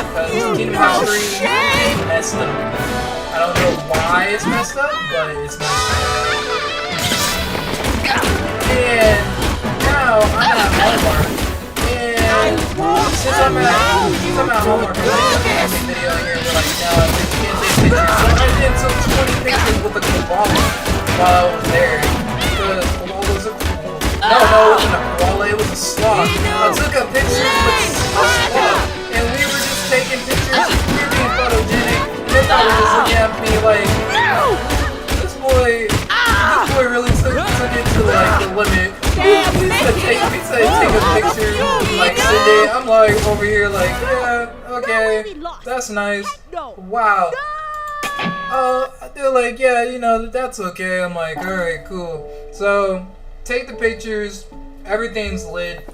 S1: because Kingdom Hearts 3 is messed up. I don't know why it's messed up, but it's messed up. And now I'm at Hallmark, and since I'm at Hallmark, I'm making a video here. They're like, no, you can't take pictures. So I did some 20 pictures with a koala while I was there because koalas are cool. No, it wasn't a koala, it was a sloth. I took a picture with a sloth, and we were just taking pictures. We were being photogenic. They thought it was looking at me like, this boy really took it to like the limit. We said take a picture, like send it. I'm like over here like, yeah, okay, that's nice. Wow. They're like, yeah, that's okay. I'm like, alright, cool. So take the pictures, everything's lit.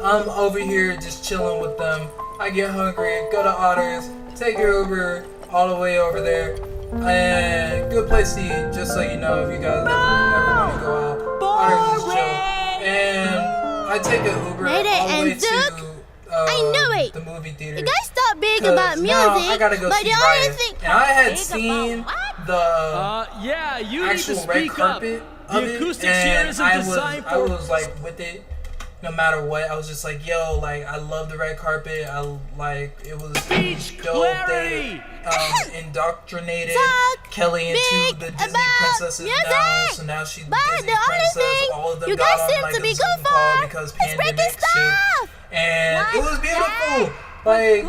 S1: I'm over here just chilling with them. I get hungry, go to Otters, take your Uber all the way over there. And good place to eat, just so you know, if you guys ever want to go out. Otters is chill. And I take an Uber all the way to the movie theater.
S2: You guys stop big about music,
S1: I gotta go see Riot. And I had seen the
S5: you
S1: actual
S5: need to
S1: red
S5: speak
S1: carpet
S5: up.
S1: of
S5: The
S1: it,
S5: acoustics here
S1: and
S5: isn't designed
S1: I was like with it. No matter what, I was just like, yo, like I love the red carpet. It was dope. They indoctrinated Kelly into the Disney princesses now, so now she's the Disney princess. All of them got on like a Zoom call because pandemic shit, and it was beautiful. Like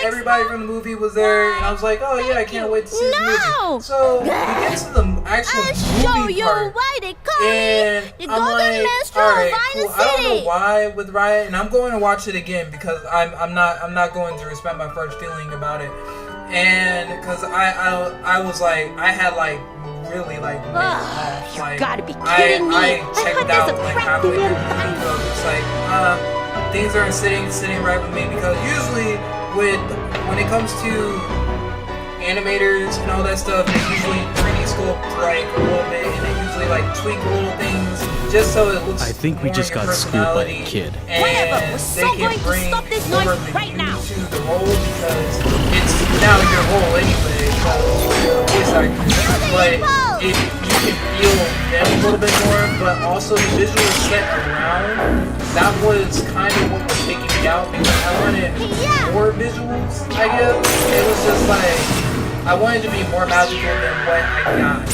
S1: everybody from the movie was there, and I was like, oh yeah, I can't wait to see this movie. So we get to the actual movie part, and I'm like, alright, cool. I don't know why with Riot, and I'm going to watch it again because I'm not going to respect my first feeling about it, and because I was like, I had like really like off. Like,
S4: gotta be kidding me.
S1: I checked out like halfway through the movie, so it's like things aren't sitting right with me because usually when it comes to animators and all that stuff, they usually 3D sculpt like a little bit, and they usually actually like tweak little things just so it looks.
S5: I think we
S1: more
S5: just
S1: your
S5: got scooped by a
S1: personality,
S5: kid.
S1: And
S4: Whatever, we're
S1: they
S4: so
S1: can
S4: going to
S1: bring
S4: stop this
S1: more
S4: noise
S1: of
S4: right
S1: you
S4: now.
S1: to the role because it's now your role anyway. You're a voice actor, but you can feel them a little bit more. But also the visual set around that was kind of what was taking me out because I wanted more visuals. I guess it was just like I wanted to be more magical than what I got,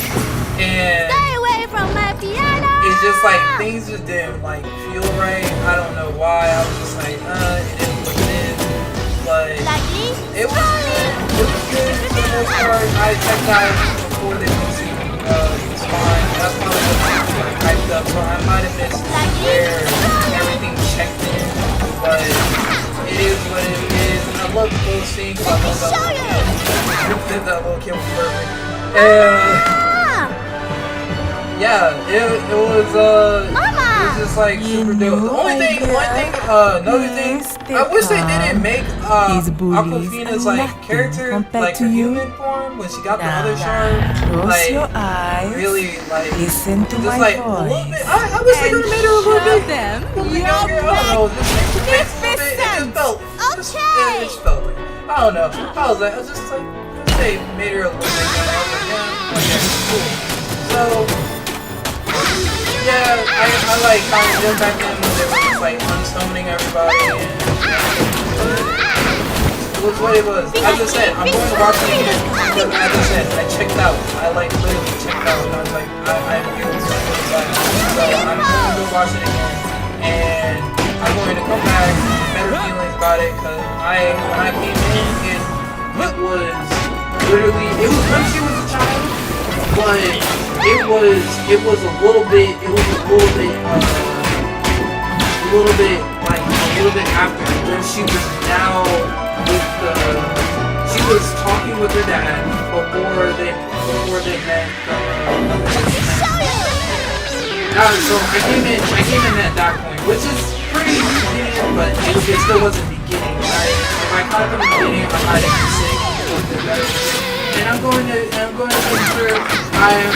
S1: and
S2: Stay away from my piano!
S1: it's just like things just didn't like feel right. I don't know why. I was just like, it is what it is. But it was good. It was good for the most part. I checked out before they posted. It was fine. That's probably what was hyped up. So I might have missed where everything checked in. But it is what it is. And I love those things. I love that little kid was perfect. And yeah, it was just like super dope. The only thing, another thing, I wish they didn't make Aquafina's like character like her human form when she got the other shard. Like
S6: your eyes,
S1: really like
S6: listen to
S1: just
S6: my
S1: like
S6: voice.
S1: a little bit. I wish they could have made her a little bit younger. I don't know, just make the face a little bit. It just felt like I don't know. I was just like they made her a little bit younger. I was like, yeah, okay, cool. So. Yeah, I like how it was back then when they were just like unstoning everybody and it was what it was. As I said, I'm going to watch it again because as I said, I checked out. I like literally checked out and I was like, I feel so good. So I'm going to go watch it again and I'm going to come back with better feelings about it because when I came in it was literally, it was when she was a child, but it was a little bit after when she was now with she was talking with her dad before they met so I came in at that point, which is pretty beginning, but it still wasn't beginning. If I caught it from the beginning, I might have been sick a little bit better. And I'm going to make sure I am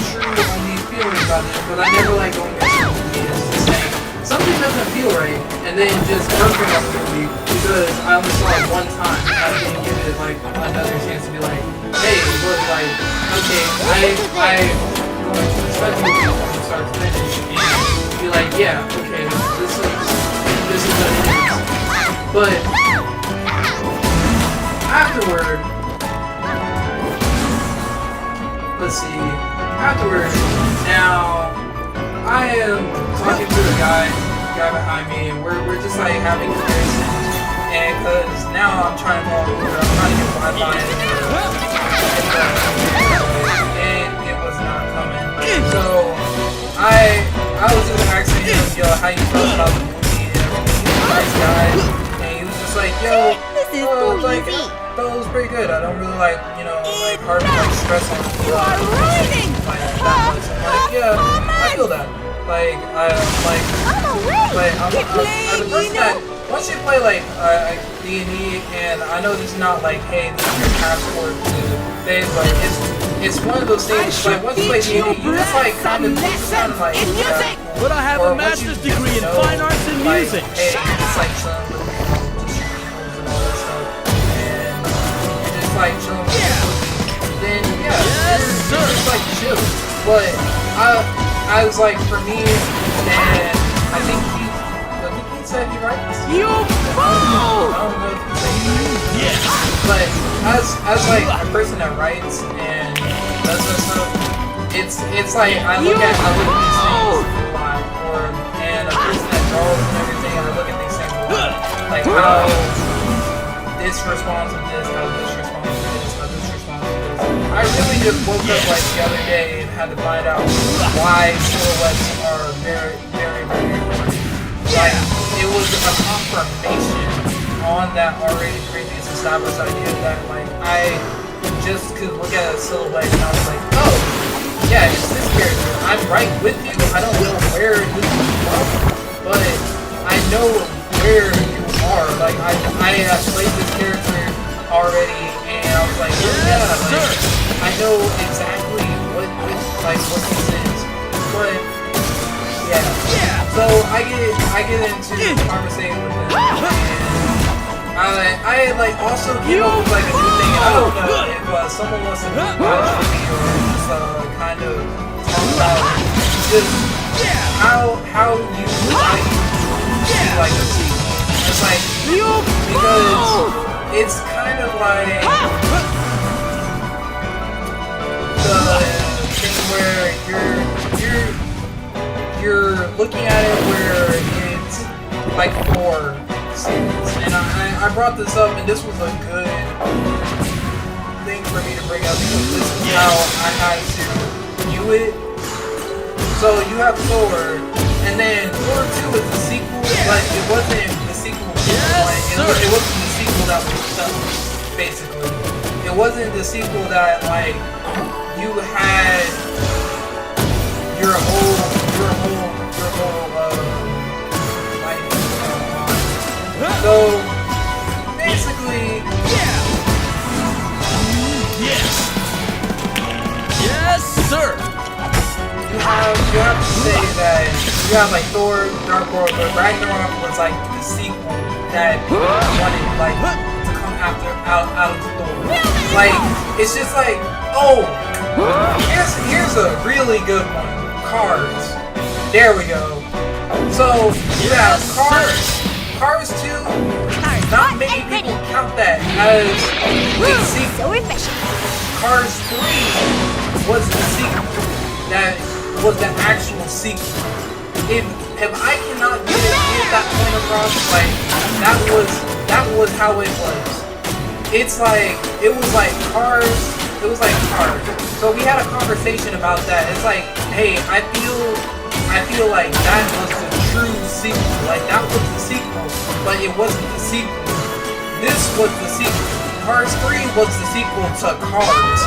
S1: true on these feelings about it, but I never like going into movies to say something doesn't feel right, and then just bring up the movie because I only saw it one time. I didn't give it like another chance to be like, hey, look, like, okay, I'm going to expect the movie from start to finish, and be like, yeah, okay, this is what it is. But afterward. Let's see. Afterwards, now I am talking to the guy behind me, and we're just like having comparisons. And because now I'm trying to get Wi-Fi, and it was not coming. So I was just asking him, yo, how you felt about the movie and everything. He's a nice guy, and he was just like, yo, like. It was pretty good. I don't really like, like hard to like stress on it. Like that much. I'm like, yeah, I feel that. Like, I'm as a person that once you play like D&D, and I know this is not like, hey, this is your passport to things, but it's one of those things. Like once you play D&D, you just like kind of like.
S5: But I have a master's degree in fine arts and music.
S1: Hey, it's like some. Like chilling with then it's just like chill. But I was like, for me, and I think he said he writes.
S5: You fool!
S1: I don't know if he said he writes. Yeah. But as like a person that writes and does that stuff, it's like I look at these things a lot, and a person that draws and everything, I look at these things a lot, like how this responds to this, how this responds to this, how this responds to this. I really just woke up like the other day and had to find out why silhouettes are very, very, very important. Like, it was a confirmation on that already previous established idea that like I just could look at a silhouette and I was like, oh, yeah, it's this character. I'm right with you. I don't know where this is from, but I know where you are. Like I have played this character already, and I was like, yeah, like, I know exactly what this is, Yeah. So I get into a conversation with them, and I like also came up with like a new thing. I don't know if someone wants to watch me or just kind of talk about just how you like a sequel. It's like because it's kind of like the thing where you're looking at it where it's like 4 seasons. And I brought this up, and this was a good thing for me to bring up because this is how I had to view it. So you have Thor, and then Thor 2 is the sequel, but it wasn't the sequel. It wasn't the sequel that was stuck, basically. It wasn't the sequel that like you had your whole life on. So basically,
S5: Yes, sir.
S1: you have to say that you have like Thor, Dark World, but Ragnarok was like the sequel that wanted like to come out of Thor. Like it's just like, oh, here's a really good one. Cars. There we go. So you have Cars 2. Not many people count that as a sequel. Cars 3 was the sequel. That was the actual sequel. If I cannot get that point across, like that was how it was. It's like it was like Cars. So we had a conversation about that. It's like, hey, I feel like that was the true sequel. Like that was the sequel, but it wasn't the sequel. This was the sequel. Cars 3 was the sequel to Cars.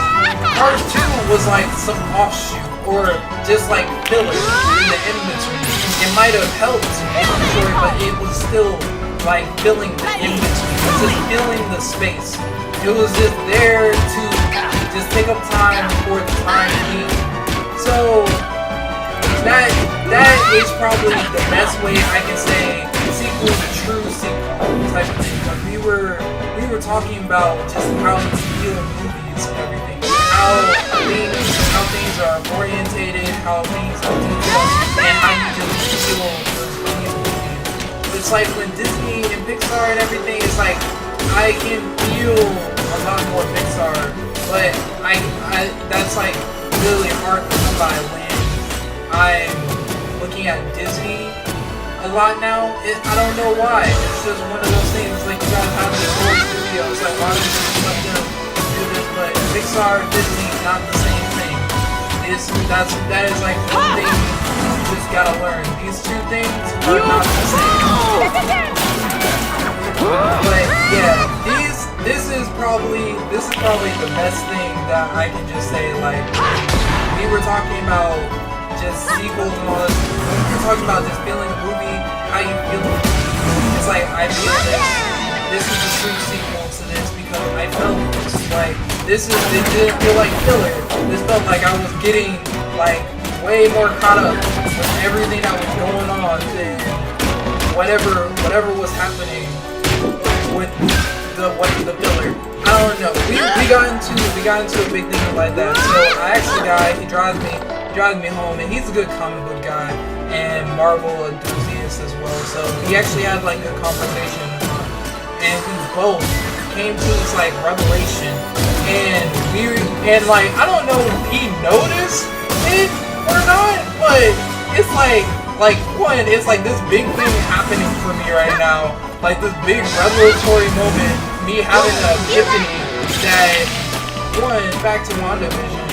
S1: Cars 2 was like some offshoot or just like filler in the in-between. It might have helped in the story, but it was still like filling the in-between. It was just filling the space. It was just there to just take up time for the time being. So that is probably the best way I can say sequel to true sequel type of thing. But we were talking about just how you feel in movies and everything, how things are orientated, how things are detailed, and how you just feel those movies. It's like when Disney and Pixar and everything, it's like I can feel a lot more Pixar, but I that's like really hard to come by when I'm looking at Disney a lot now. I don't know why. It's just one of those things. Like you guys have this whole studio. It's like why don't you just let them do this? But Pixar, Disney, not the same thing. That is like one thing you just gotta learn. These two things are not the same. But yeah, this is probably the best thing that I can just say. Like we were talking about just sequels and all this. We were talking about just feeling the movie, how you feel it. It's like I feel this is a true sequel to this because I felt this. Like it didn't feel like filler. This felt like I was getting like way more caught up with everything that was going on than whatever was happening with the filler. I don't know. We got into a big thing like that. So I asked the guy. He drives me home, and he's a good comic book guy and Marvel enthusiast as well. So we actually had like a conversation, and we both came to this like revelation, and like I don't know if he noticed it or not, but it's like one, it's like this big thing happening for me right now, like this big revelatory moment, me having an epiphany that one, back to WandaVision.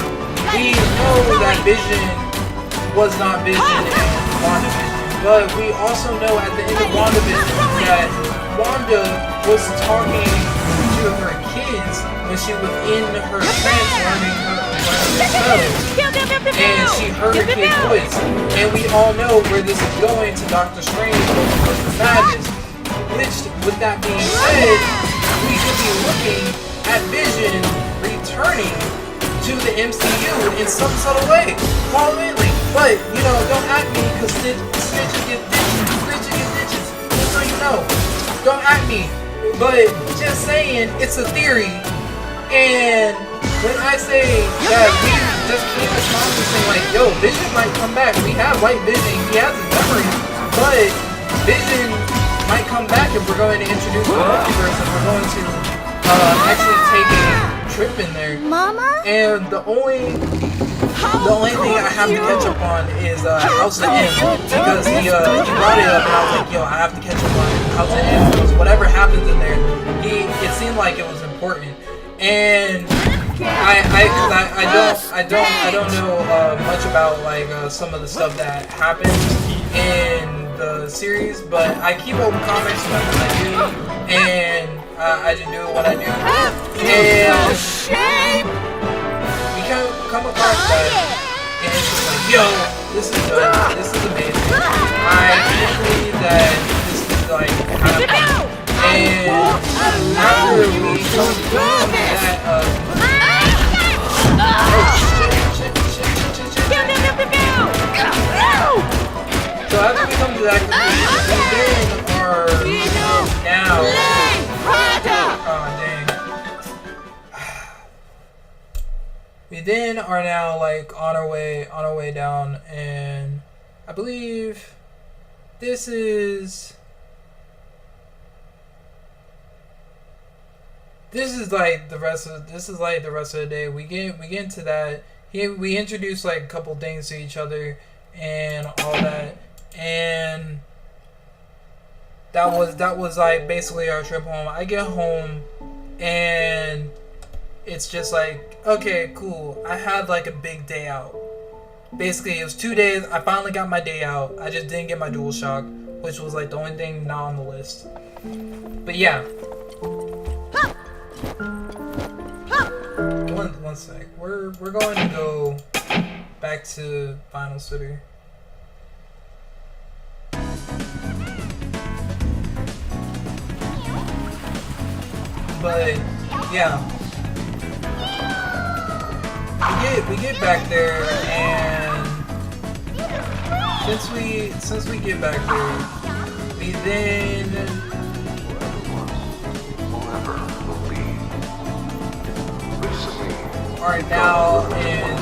S1: We know that Vision was not Vision in WandaVision, but we also know at the end of WandaVision that Wanda was talking to her kids when she was in her trance learning her spells, and she heard her kid's voice. And we all know where this is going to Dr. Strange with the Madness. Which, with that being said, we could be looking at Vision returning to the MCU in some subtle way. Paul Whitley, But, you know, don't at me, because snitches get ditches, just so you know. Don't at me. But, just saying, it's a theory. And when I say that we just came across this thing like, yo, Vision might come back. We have White Vision, he has his memories, but Vision might come back if we're going to introduce the multiverse and we're going to actually take a trip in there.
S2: Mama?
S1: And the only thing I have to catch up on is House of M, because he brought it up and I was like, yo, I have to catch up on House of M, because whatever happens in there, it seemed like it was important. And I don't know much about like some of the stuff that happens in the series, but I keep open comics when I do, and I just do what I do. And we come across that, and it's just like, yo, this is dope, this is amazing. I can't believe that this is like happening. And after we come to that, so after we come to that conclusion, we then are now, we then are now like on our way down, and I believe this is like the rest of the day. We get into that. We introduce like a couple things to each other and all that, and that was like basically our trip home. I get home and it's just like, okay, cool. I had like a big day out. Basically, it was 2 days. I finally got my day out. I just didn't get my DualShock, which was like the only thing not on the list. But yeah. One sec. We're going to go back to Final City. But yeah, we get back there, and since we get back there, we then are now in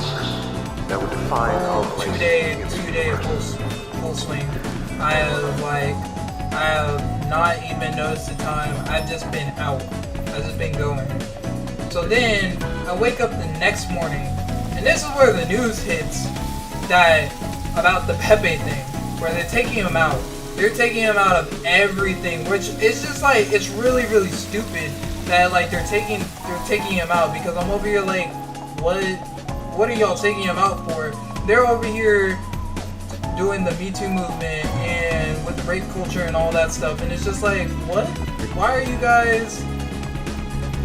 S1: two day full swing. I have not even noticed the time. I've just been out. I've just been going. So then I wake up the next morning, and this is where the news hits about the Pepe thing, where they're taking him out. They're taking him out of everything, which is just like, it's really, really stupid that like they're taking him out, because I'm over here like, what are y'all taking him out for? They're over here doing the Me Too movement and with the rape culture and all that stuff, and it's just like, what? Why are you guys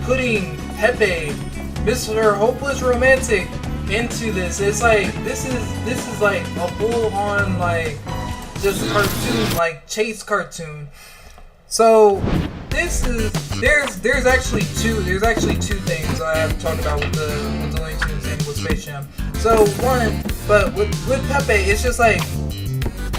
S1: putting Pepe, Mr. Hopeless Romantic, into this? It's like, this is like a full-on like just cartoon, like chase cartoon. So this is there's actually two things I have to talk about with the Looney Tunes and with Space Jam. So one, but with Pepe, it's just like,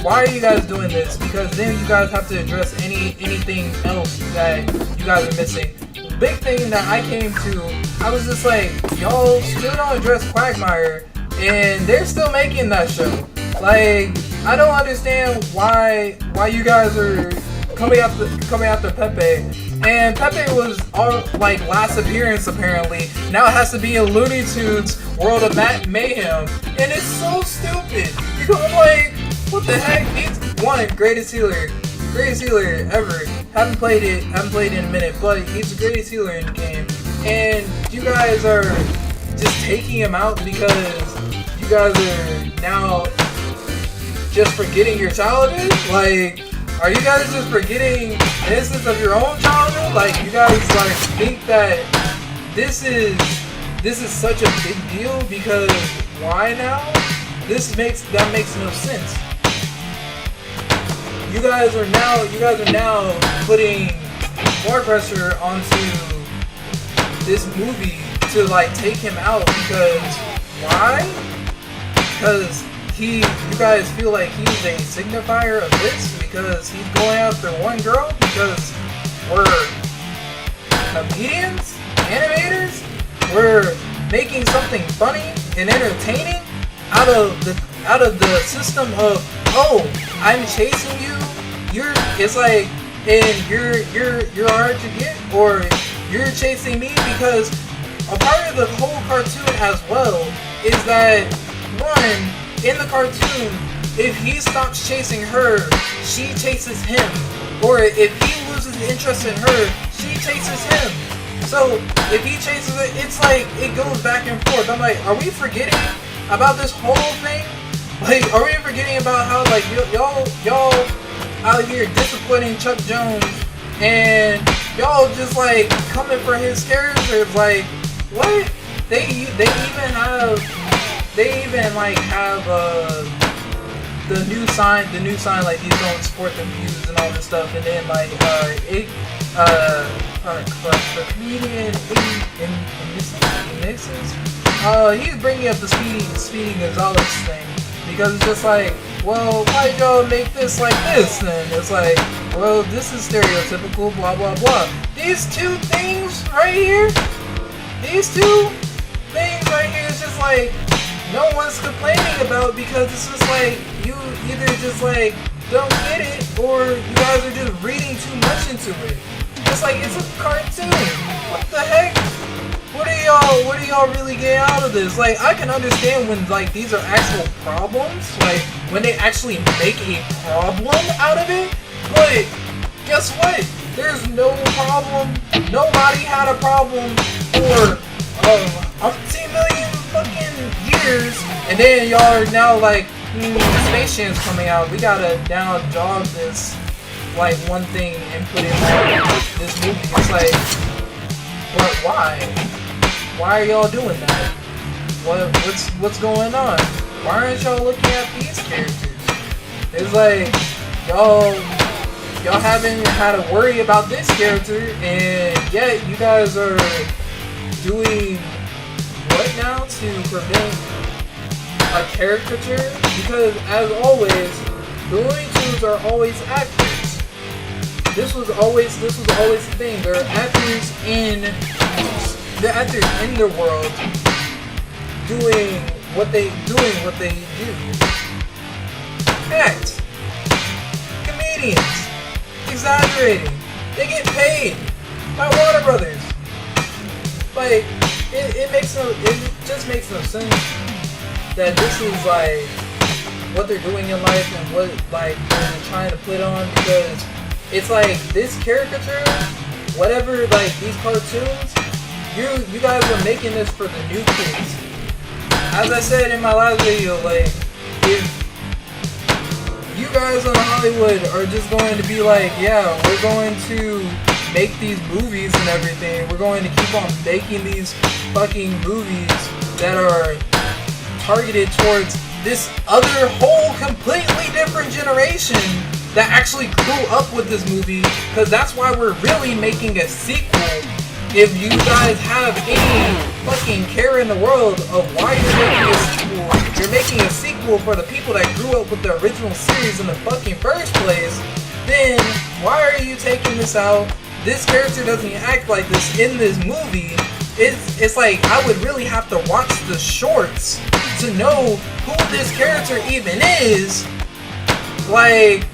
S1: why are you guys doing this? Because then you guys have to address anything else that you guys are missing. The big thing that I came to, I was just like, y'all still don't address Quagmire, and they're still making that show. Like, I don't understand why you guys are coming after Pepe. And Pepe was all like last appearance apparently. Now it has to be in Looney Tunes World of Mayhem, and it's so stupid because I'm like, what the heck? He's one greatest healer ever. Haven't played it in a minute, but he's the greatest healer in the game. And you guys are just taking him out because you guys are now just forgetting your childhood? Like, are you guys just forgetting the instance of your own childhood? Like, you guys like think that this is such a big deal because why now? That makes no sense. You guys are now putting more pressure onto this movie to like take him out because why? Because you guys feel like he's a signifier of this because he's going after one girl because we're comedians, animators, we're making something funny and entertaining out of the system of, oh, I'm chasing you, it's like, and you're hard to get, or you're chasing me, because a part of the whole cartoon as well is that, one, in the cartoon, if he stops chasing her, she chases him. Or if he loses interest in her, she chases him. So if he chases her, it's like it goes back and forth. I'm like, are we forgetting about this whole thing? Like, are we forgetting about how like y'all out here disciplining Chuck Jones and y'all just like coming for his characters? Like, what? They even have the new sign like these don't support the views and all this stuff, and then like the comedian he's bringing up the Speedy Gonzalez thing because it's just like, well, why y'all make this like this? And it's like, well, this is stereotypical, blah blah blah. These two things right here, is just like no one's complaining about, because it's just like you either just like don't get it or you guys are just reading too much into it. It's like, it's a cartoon. What the heck? What do y'all really get out of this? Like, I can understand when like these are actual problems, like when they actually make a problem out of it, but guess what? There's no problem. Nobody had a problem for 15 million fucking years, and then y'all are now like, Space Jam's coming out, we gotta now jog this like one thing and put it on this movie. It's like, but why? Why are y'all doing that? What's going on? Why aren't y'all looking at these characters? It's like y'all haven't had to worry about this character, and yet you guys are doing what now to prevent a caricature? Because as always, the Looney Tunes are always actors. This was always the thing. They're actors in their world, doing what they do. Act. Comedians. Exaggerating. They get paid by Warner Brothers. Like, it just makes no sense that this is like what they're doing in life and what like they're trying to put on, because it's like this caricature, whatever, like these cartoons, you guys are making this for the new kids. As I said in my last video, like, if you guys in Hollywood are just going to be like, yeah, we're going to make these movies and everything, we're going to keep on making these fucking movies that are targeted towards this other whole completely different generation that actually grew up with this movie, because that's why we're really making a sequel. If you guys have any fucking care in the world of why you're making a sequel for the people that grew up with the original series in the fucking first place, then why are you taking this out? This character doesn't act like this in this movie. It's like, I would really have to watch the shorts to know who this character even is. Like,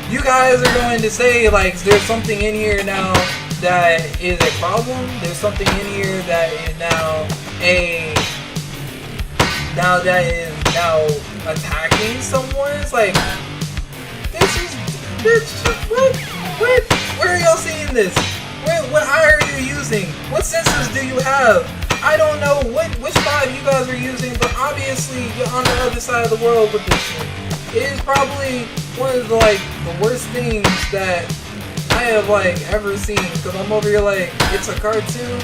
S1: you guys are going to say like there's something in here now that is a problem. There's something in here that is now attacking someone. It's like, what? Where are y'all seeing this? What eye are you using? What senses do you have? I don't know which vibe you guys are using, but obviously you're on the other side of the world with this shit. It is probably one of the worst things that I have like ever seen, because I'm over here like, it's a cartoon,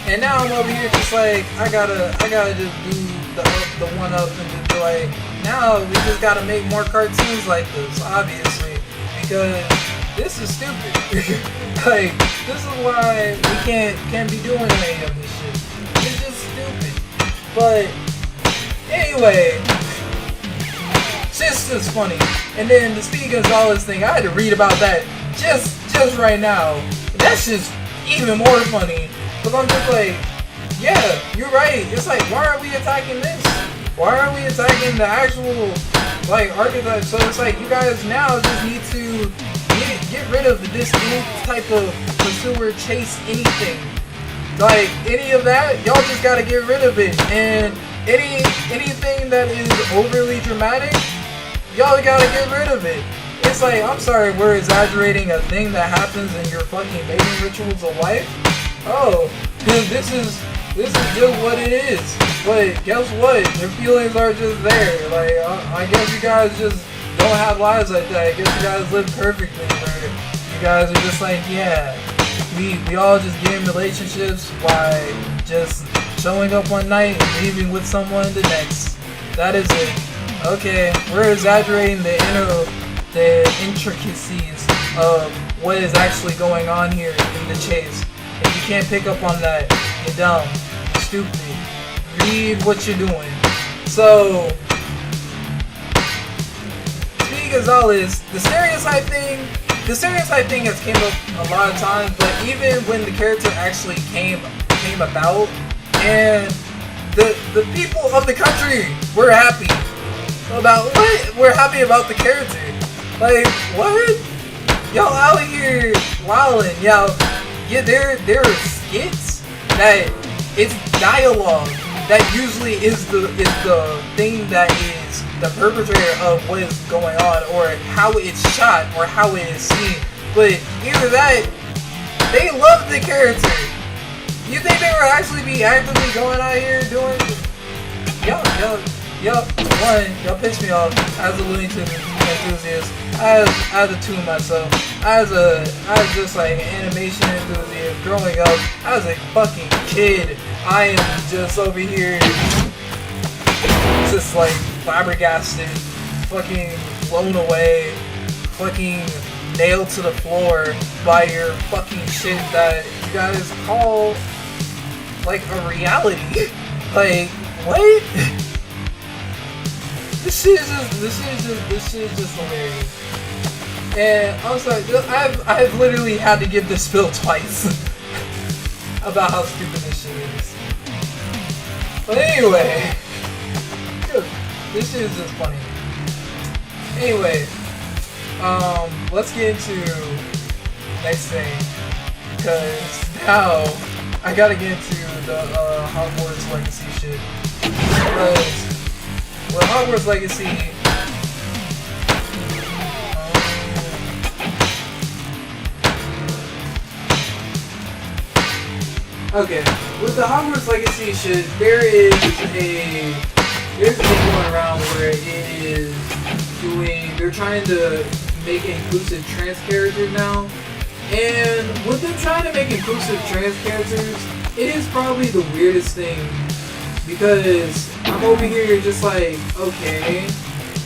S1: and now I'm over here just like, I gotta just do the one up and just be like, now we just gotta make more cartoons like this, obviously, because this is stupid. Like, this is why we can't be doing any of this shit. It's just stupid. But anyway, Just as funny. And then the Speedy Gonzalez thing, I had to read about that just right now. That's just even more funny. Because I'm just like, yeah, you're right. It's like, why are we attacking this? Why are we attacking the actual, like, archetype? So it's like, you guys now just need to get rid of this any type of pursuer, chase, anything. Like, any of that, y'all just gotta get rid of it. And anything that is overly dramatic, y'all gotta get rid of it. It's like, I'm sorry, we're exaggerating a thing that happens in your fucking mating rituals of life. Oh, this is just what it is. But guess what? Your feelings are just there. Like, I guess you guys just don't have lives like that. I guess you guys live perfectly. Where you guys are just like, yeah, we all just get in relationships by just showing up one night and leaving with someone the next. That is it. Okay, we're exaggerating the intricacies of what is actually going on here in the chase. If you can't pick up on that, you're dumb, you're stupid. Read what you're doing. So, Speedy Gonzalez, the stereotype thing has came up a lot of times, but even when the character actually came about, and the people of the country were happy about what? We're happy about the character. Like, what? Y'all out here wildin', y'all. Yeah, there are skits that it's dialogue that usually is the thing that is the perpetrator of what is going on, or how it's shot, or how it is seen. But either that, they love the character. You think they would actually be actively going out here doing? Y'all piss me off as a Looney Tunes enthusiast, as a toon myself, as just like an animation enthusiast growing up, as a fucking kid. I am just over here, just like flabbergasted, fucking blown away, fucking nailed to the floor by your fucking shit that you guys call like a reality. Like, what? This shit is just hilarious. And I'm sorry, I've literally had to give this spill twice about how stupid this shit is. But anyway, this shit is just funny. Anyway, let's get into next thing, because now I gotta get into the Hogwarts Legacy shit. Because with Hogwarts Legacy, okay, with the Hogwarts Legacy shit, there's a thing going around where it is they're trying to make inclusive trans characters now. And with them trying to make inclusive trans characters, it is probably the weirdest thing, because I'm over here just like, okay,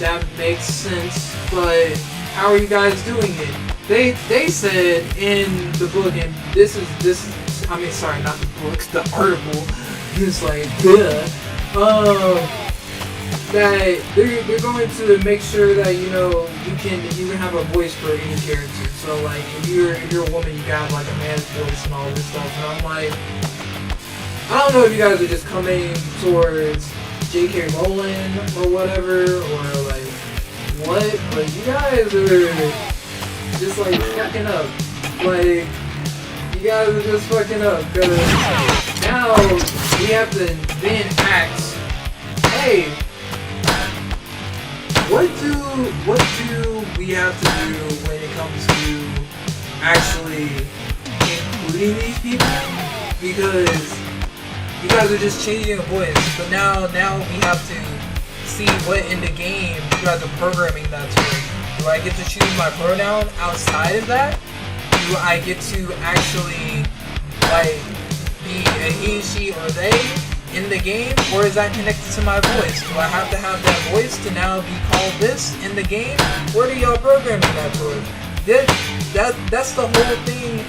S1: that makes sense, but how are you guys doing it? They said in the book, and sorry, not the book, the article, it's like, that they're going to make sure that, you know, you can have a voice for any character. So like, if you're a woman, you got like a man's voice and all this stuff. And I'm like, I don't know if you guys are just coming towards J.K. Rowling or whatever, or like what, but you guys are just like fucking up. Like, you guys are just fucking up, because now we have to then ask, hey, what do we have to do when it comes to actually including these people? Because you guys are just changing a voice, but now we have to see what in the game you guys are programming that to. Do I get to choose my pronoun outside of that? Do I get to actually like be a he, she, or they in the game, or is that connected to my voice? Do I have to have that voice to now be called this in the game? Where do y'all programming that towards? That's the whole thing.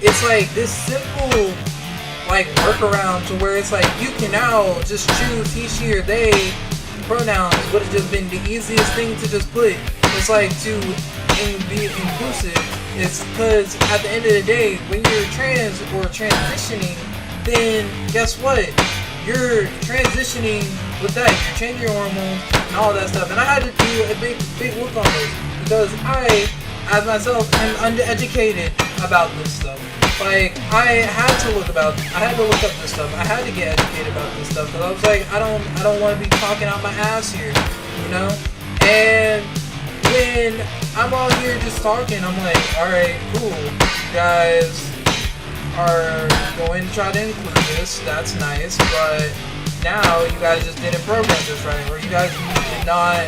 S1: It's like this simple like workaround to where it's like you can now just choose he, she, or they pronouns would have just been the easiest thing to just put. It's like to be inclusive. It's because at the end of the day, when you're trans or transitioning, then guess what? You're transitioning with that. You're changing your hormones and all that stuff. And I had to do a big look on this because I, as myself, am undereducated about this stuff. Like, I had to look up this stuff. I had to get educated about this stuff because I was like, I don't want to be talking out my ass here, you know? And when I'm all here just talking, I'm like, alright, cool. You guys are going to try to include this. That's nice. But now you guys just didn't program this right. Or you guys did not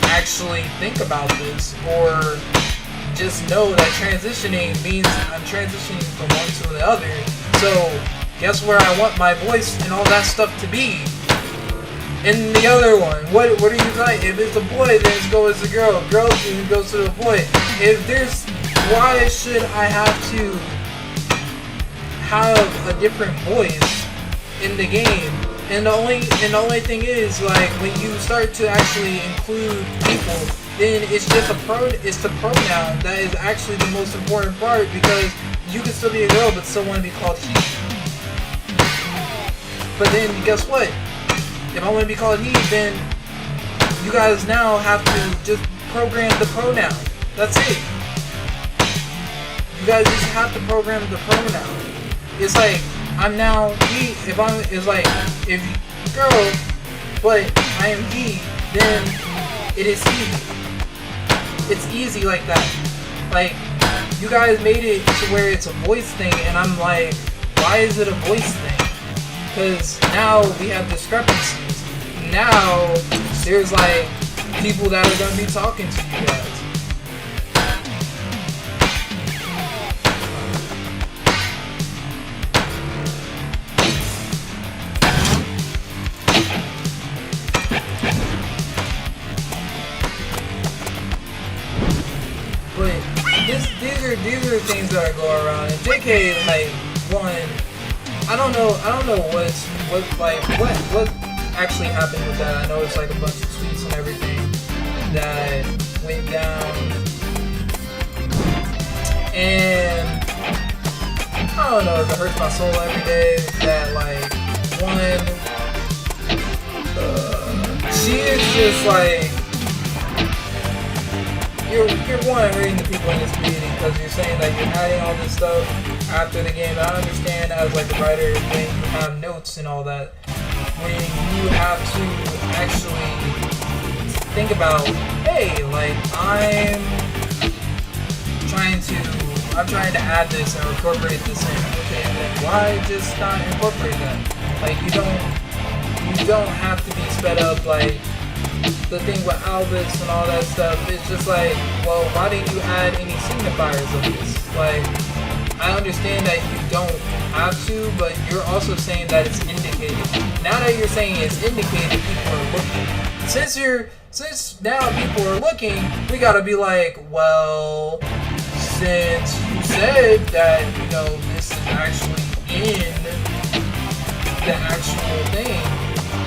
S1: actually think about this. Or just know that transitioning means I'm transitioning from one to the other. So guess where I want my voice and all that stuff to be? In the other one. What are you like? If it's a boy, then it goes to the girl. Girl then goes to the boy. If there's, why should I have to have a different voice in the game? And the only thing is, like, when you start to actually include people, then it's just it's the pronoun that is actually the most important part, because you can still be a girl but still want to be called he. But then guess what? If I want to be called he, then you guys now have to just program the pronoun. That's it. You guys just have to program the pronoun. It's like, I'm now he. It's like, if girl, but I am he, then it is he. It's easy like that. Like, you guys made it to where it's a voice thing, and I'm like, why is it a voice thing? Because now we have discrepancies. Now there's like people that are gonna be talking to you guys. But these are things that go around. And JK, like, one, I don't know what actually happened with that. I know it's like a bunch of tweets and everything that went down, and I don't know if it hurts my soul every day that, like, one, she is just like, you're one hurting the people in this community because you're saying that you're adding all this stuff after the game. I understand as like a writer when you have notes and all that, when you have to actually think about, hey, like, I'm trying to add this and incorporate this in. Okay, then why just not incorporate that? Like, you don't have to be sped up like the thing with Albus and all that stuff. It's just like, well, why didn't you add any signifiers of this? Like, I understand that you don't have to, but you're also saying that it's indicated. Now that you're saying it's indicated, people are looking. Since now people are looking, we gotta be like, well, since you said that, you know, this is actually in the actual thing.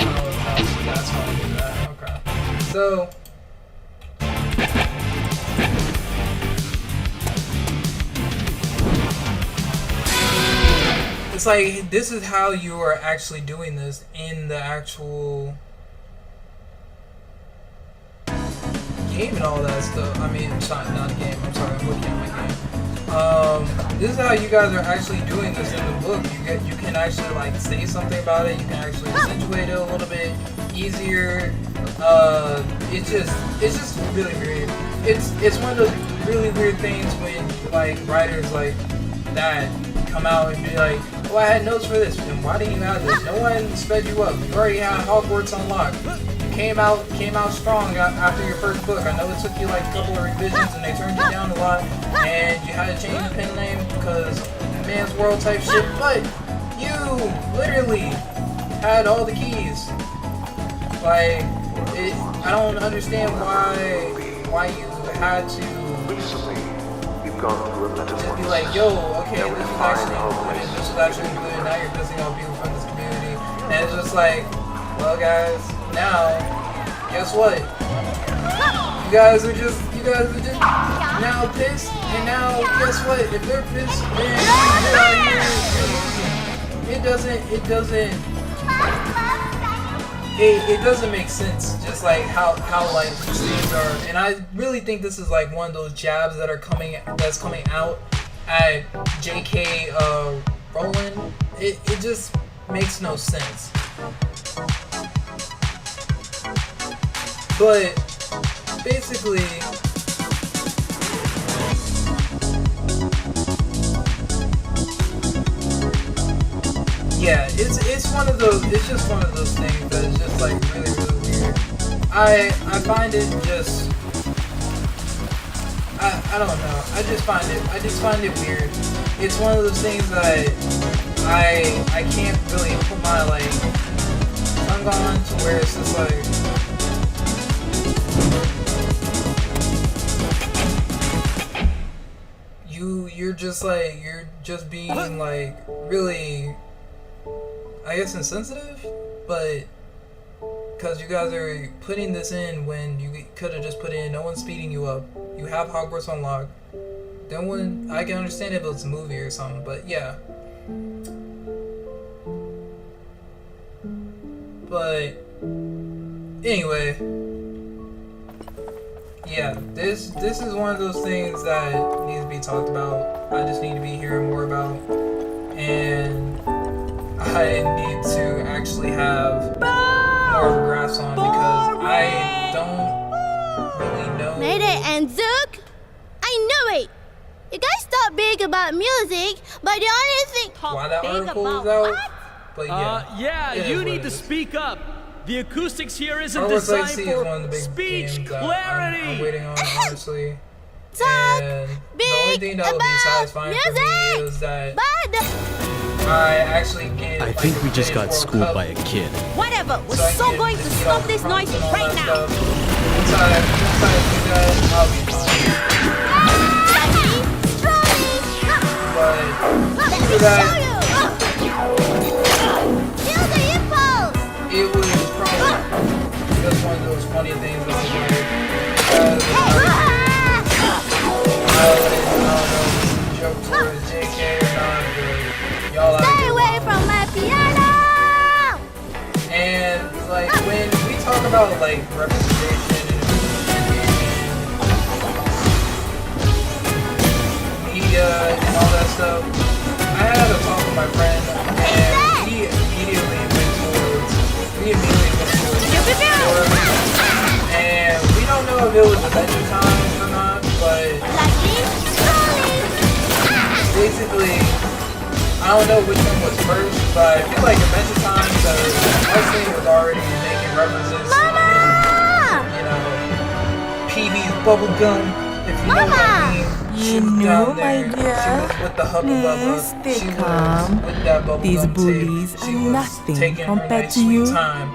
S1: Oh, that's how I do that. Okay. So, it's like, this is how you are actually doing this in the actual game and all that stuff. I mean, it's not a game. I'm sorry, I'm looking at my game. This is how you guys are actually doing this in the book. You can actually, like, say something about it. You can actually accentuate it a little bit easier. It's just really weird. It's one of those really weird things when, like, writers like that come out and be like, oh, I had notes for this. Then why didn't you have this? No one sped you up. You already had Hogwarts unlocked. You came out strong after your first book. I know it took you like a couple of revisions and they turned you down a lot, and you had to change the pen name because man's world type shit. But you literally had all the keys. Like, I don't understand why you had to just be like, yo, okay, this is actually included, this is actually included, now you're pissing off people from this community. And it's just like, well, guys, now guess what? You guys are just now pissed, and now guess what? If they're pissed, then it doesn't make sense. Just like how like things are, and I really think this is like one of those jabs that's coming out at J.K. Rowling. It just makes no sense. But basically, yeah, it's one of those. It's just one of those things that is just like really weird. I find it just. I don't know. I just find it weird. It's one of those things that I can't really put my like tongue on to where it's just like. You're just being like really, I guess, insensitive, but because you guys are putting this in when you could have just put in no one's speeding you up. You have Hogwarts on lock. Then when I can understand if it's a movie or something, but yeah. But anyway. Yeah, this is one of those things that needs to be talked about. I just need to be hearing more about, and I need to actually have more of a grasp on because I don't really know.
S2: Mayday and Zook, I knew it. You guys thought big about music, but the only thing.
S1: Why that article was out? But
S5: yeah, you need to speak up. The acoustics here isn't
S1: Hogwarts
S5: designed
S1: Legacy
S5: for
S1: is one of the big
S5: speech
S1: games
S5: clarity.
S1: I'm waiting on, honestly.
S2: Talk
S1: And
S2: big
S1: the only thing that would be
S2: about
S1: satisfying for me
S2: music,
S1: is that
S2: but
S1: I actually get.
S5: I
S1: like,
S5: think we
S1: the
S5: just got
S1: World
S5: schooled
S1: Cup,
S5: by a kid.
S4: Whatever, we're
S1: so I
S4: so
S1: can
S4: going to
S1: just get
S4: stop
S1: all the
S4: this
S1: prompts
S4: noise
S1: and all
S4: right
S1: that
S4: now.
S1: stuff. Once I do that, I'll be fine. But
S2: let me
S1: for that,
S2: show you. Feel the impulse.
S1: it was probably just one of those funny things that was like, I don't know if it's a joke towards JK or not, but y'all
S2: Stay
S1: like
S2: away from my piano.
S1: And like when we talk about like representation and media and all that stuff, I had a talk with my friend and we immediately went towards and we don't know if it was Adventure Time or not, but basically I don't know which one was first, but I feel like Adventure Time because Wesley was already making references to, you know, PB's bubblegum, if you know what I mean.
S6: You know, my
S1: She
S6: dear,
S1: was with the Hubba Bubba.
S6: please stay
S1: She was
S6: calm.
S1: with that bubblegum
S6: These
S1: tape.
S6: bullies
S1: She
S6: are
S1: was
S6: nothing
S1: taking her
S6: compared
S1: nice
S6: to
S1: sweet
S6: you.
S1: time.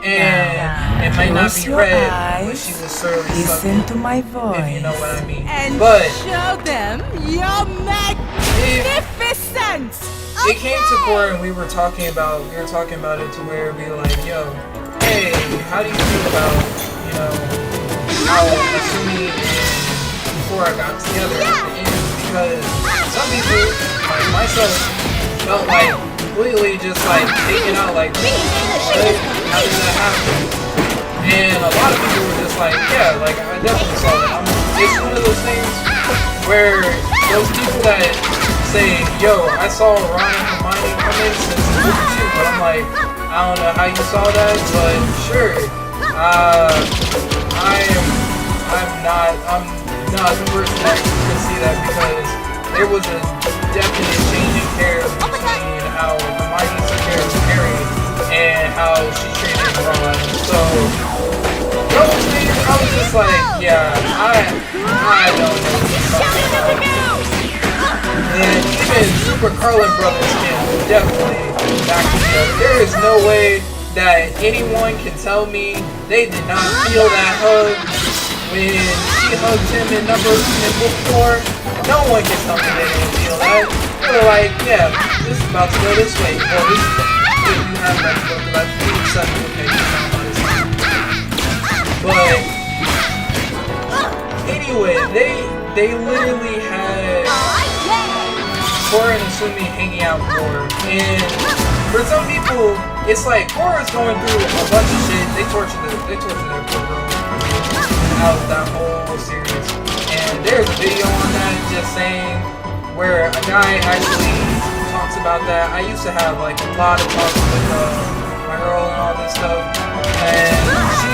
S1: And it might not
S6: Close
S1: be
S6: your
S1: red, but
S6: eyes,
S1: she was surely
S6: listen
S1: sucking,
S6: to my
S1: if you know
S6: voice,
S1: what I mean.
S6: and
S1: But
S6: show them your magnificence.
S1: it came to core and we were talking about it to where we were like, yo, hey, how do you feel about, you know, how Asumi and Korra got together at the end? Because some people, like myself, felt like completely just like taken out, like, how did that happen? And a lot of people were just like, yeah, like I definitely saw that. It's one of those things where those people that say, yo, I saw Ron and Hermione come in since movie 2, but I'm like, I don't know how you saw that, but sure. I'm not the person that can see that because there was a definite change in character between how Hermione took care of Harry and how she treated Ron. So those things, I was just like, yeah, I don't know. And even Super Carlin Brothers can definitely back me up. There is no way that anyone can tell me they did not feel that hug when she hugged him in book 4. No one can tell me they didn't feel that. They're like, yeah, this is about to go this way. Well, this is if you have that book, like 7 pages on this. But anyway, they literally had Korra and Asumi hanging out more, and for some people, it's like Korra's going through a bunch of shit. They tortured their poor girl out of that whole series, and there's a video on that just saying where a guy actually talks about that. I used to have like a lot of talks with my girl and all this stuff, and she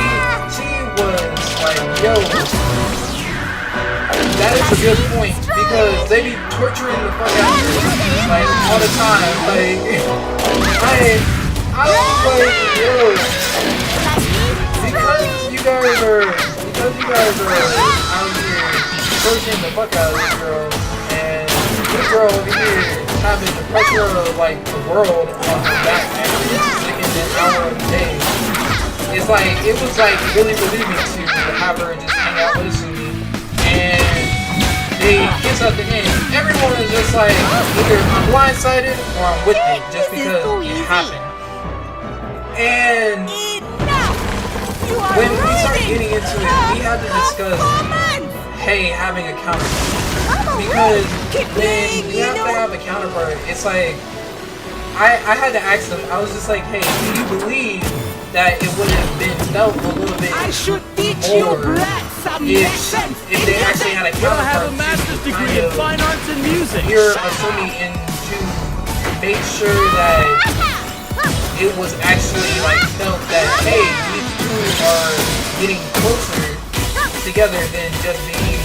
S1: was like, yo, that is a good point, because they be torturing the fuck out of you, like, all the time, like, I was like, yo, because you guys are out here torturing the fuck out of this girl, and this girl over here having the pressure of, like, the world on her back, and she's taking an hour a day. It's like, it was like really relieving to have her just hang out with Asumi, and they kiss at the end. Everyone is just like, either I'm blindsided or I'm with it, just because it happened. And when we started getting into it, we had to discuss, hey, having a counterpart. Because when you have to have a counterpart, it's like, I had to ask them, I was just like, hey, do you believe that it would have been felt a little bit more if they actually had a counterpart?
S5: I have a master's degree in fine arts and music.
S1: You're assuming and to make sure that it was actually like felt that, hey, these two are getting closer together than just being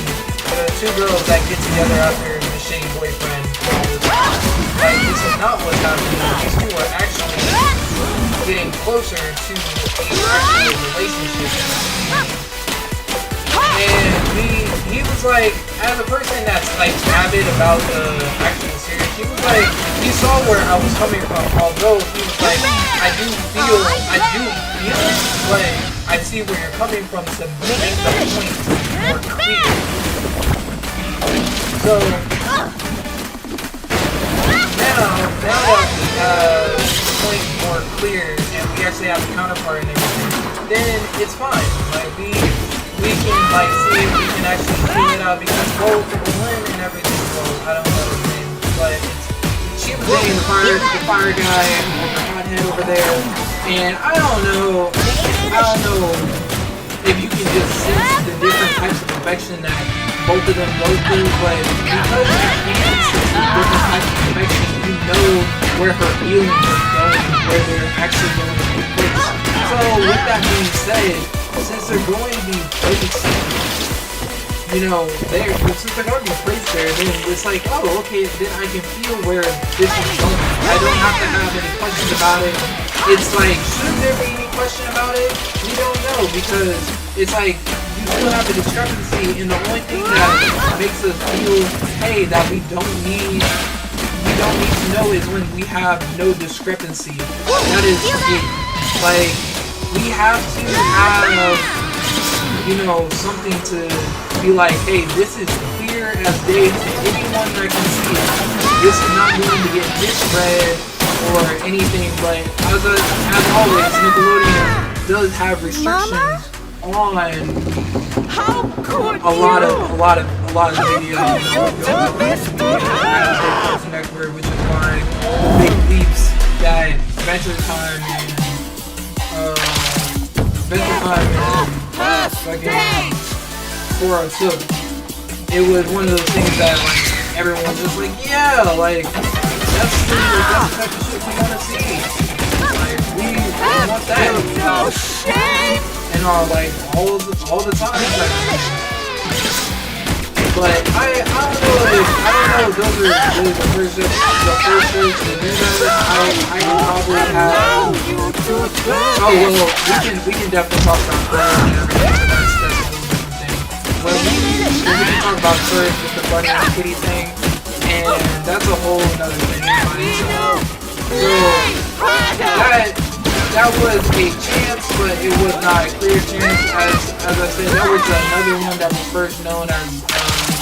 S1: two girls that get together after the shitty boyfriend. Like, this is not what's happening. These two are actually getting closer to a actual relationship. And he was like, as a person that's like avid about the actual series, he was like, he saw where I was coming from, although he was like, I do feel like I see where you're coming from to make the point more clear. So now that we have the point more clear and we actually have a counterpart and everything, then it's fine. Like we can like see if we can actually figure it out, because both Lynn and everything, well, I don't know his name, but she was dating the fire guy with the hot head over there, and I don't know if you can just sense the different types of affection that both of them go through, but because you can sense the different types of affection, you know where her feelings are going, where they're actually going to be placed. So with that being said, since they're going to be placed, since they're going to be placed there, then it's like, oh, okay, then I can feel where this is going. I don't have to have any questions about it. It's like, should there be any question about it? We don't know, because it's like, you still have a discrepancy, and the only thing that makes us feel, hey, that we don't need to know is when we have no discrepancy. That is it. Like, we have to have, something to be like, hey, this is clear as day to anyone that can see it. This is not going to get misread or anything, but as always, Nickelodeon does have restrictions on a lot of the videos. Network, which is why the big leaps that Adventure Time and fucking Korra took. It was one of those things that like everyone was just like, yeah, like that's the type of shit we want to see. Like we want that. No shame. And all the time. But I don't know if those are really the first shows to do that. I can probably have. Oh well, we can definitely talk about that and everything. That's a little different thing. But we can talk about first with the bunny and kitty thing, and that's a whole another thing. So that was a chance, but it was not a clear chance. As I said, that was another one that was first known as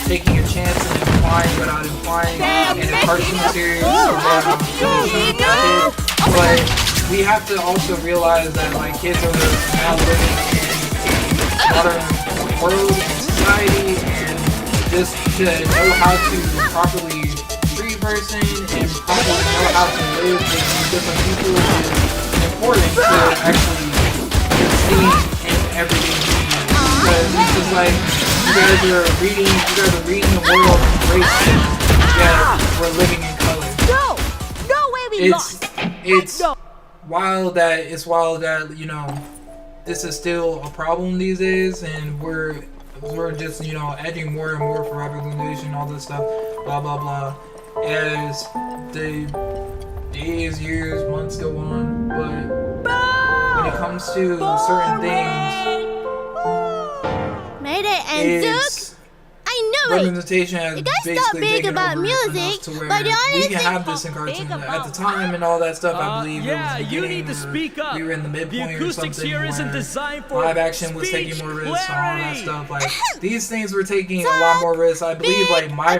S1: taking a chance and implying without implying in a cartoon series. But we have to also realize that like kids are now living in modern world and society, and just to know how to properly treat a person and properly know how to live with these different people is important to actually see in everyday media. Because it's just like you guys are reading the world in race, yet we're living in color.
S4: No way we lost.
S1: It's wild that you know this is still a problem these days, and we're just edging more and more for representation, all this stuff, blah blah blah, as the days, years, months go on. But when it comes to certain things,
S2: Mayday and Duke. I knew it.
S1: representation has
S2: You guys
S1: basically
S2: thought big
S1: taken
S2: about
S1: over
S2: music,
S1: enough to where
S2: but the only
S1: we can
S2: thing
S1: have this in cartoon at the time and all that stuff. I believe
S5: Yeah,
S1: it was
S5: you
S1: beginning,
S5: need to
S1: or
S5: speak up.
S1: we were in the midpoint
S5: The
S1: or
S5: acoustics
S1: something
S5: here isn't
S1: where
S5: designed for
S1: live action was
S5: speech
S1: taking more risks and all that
S5: clarity.
S1: stuff. Like these things were taking a lot more risks. I believe like my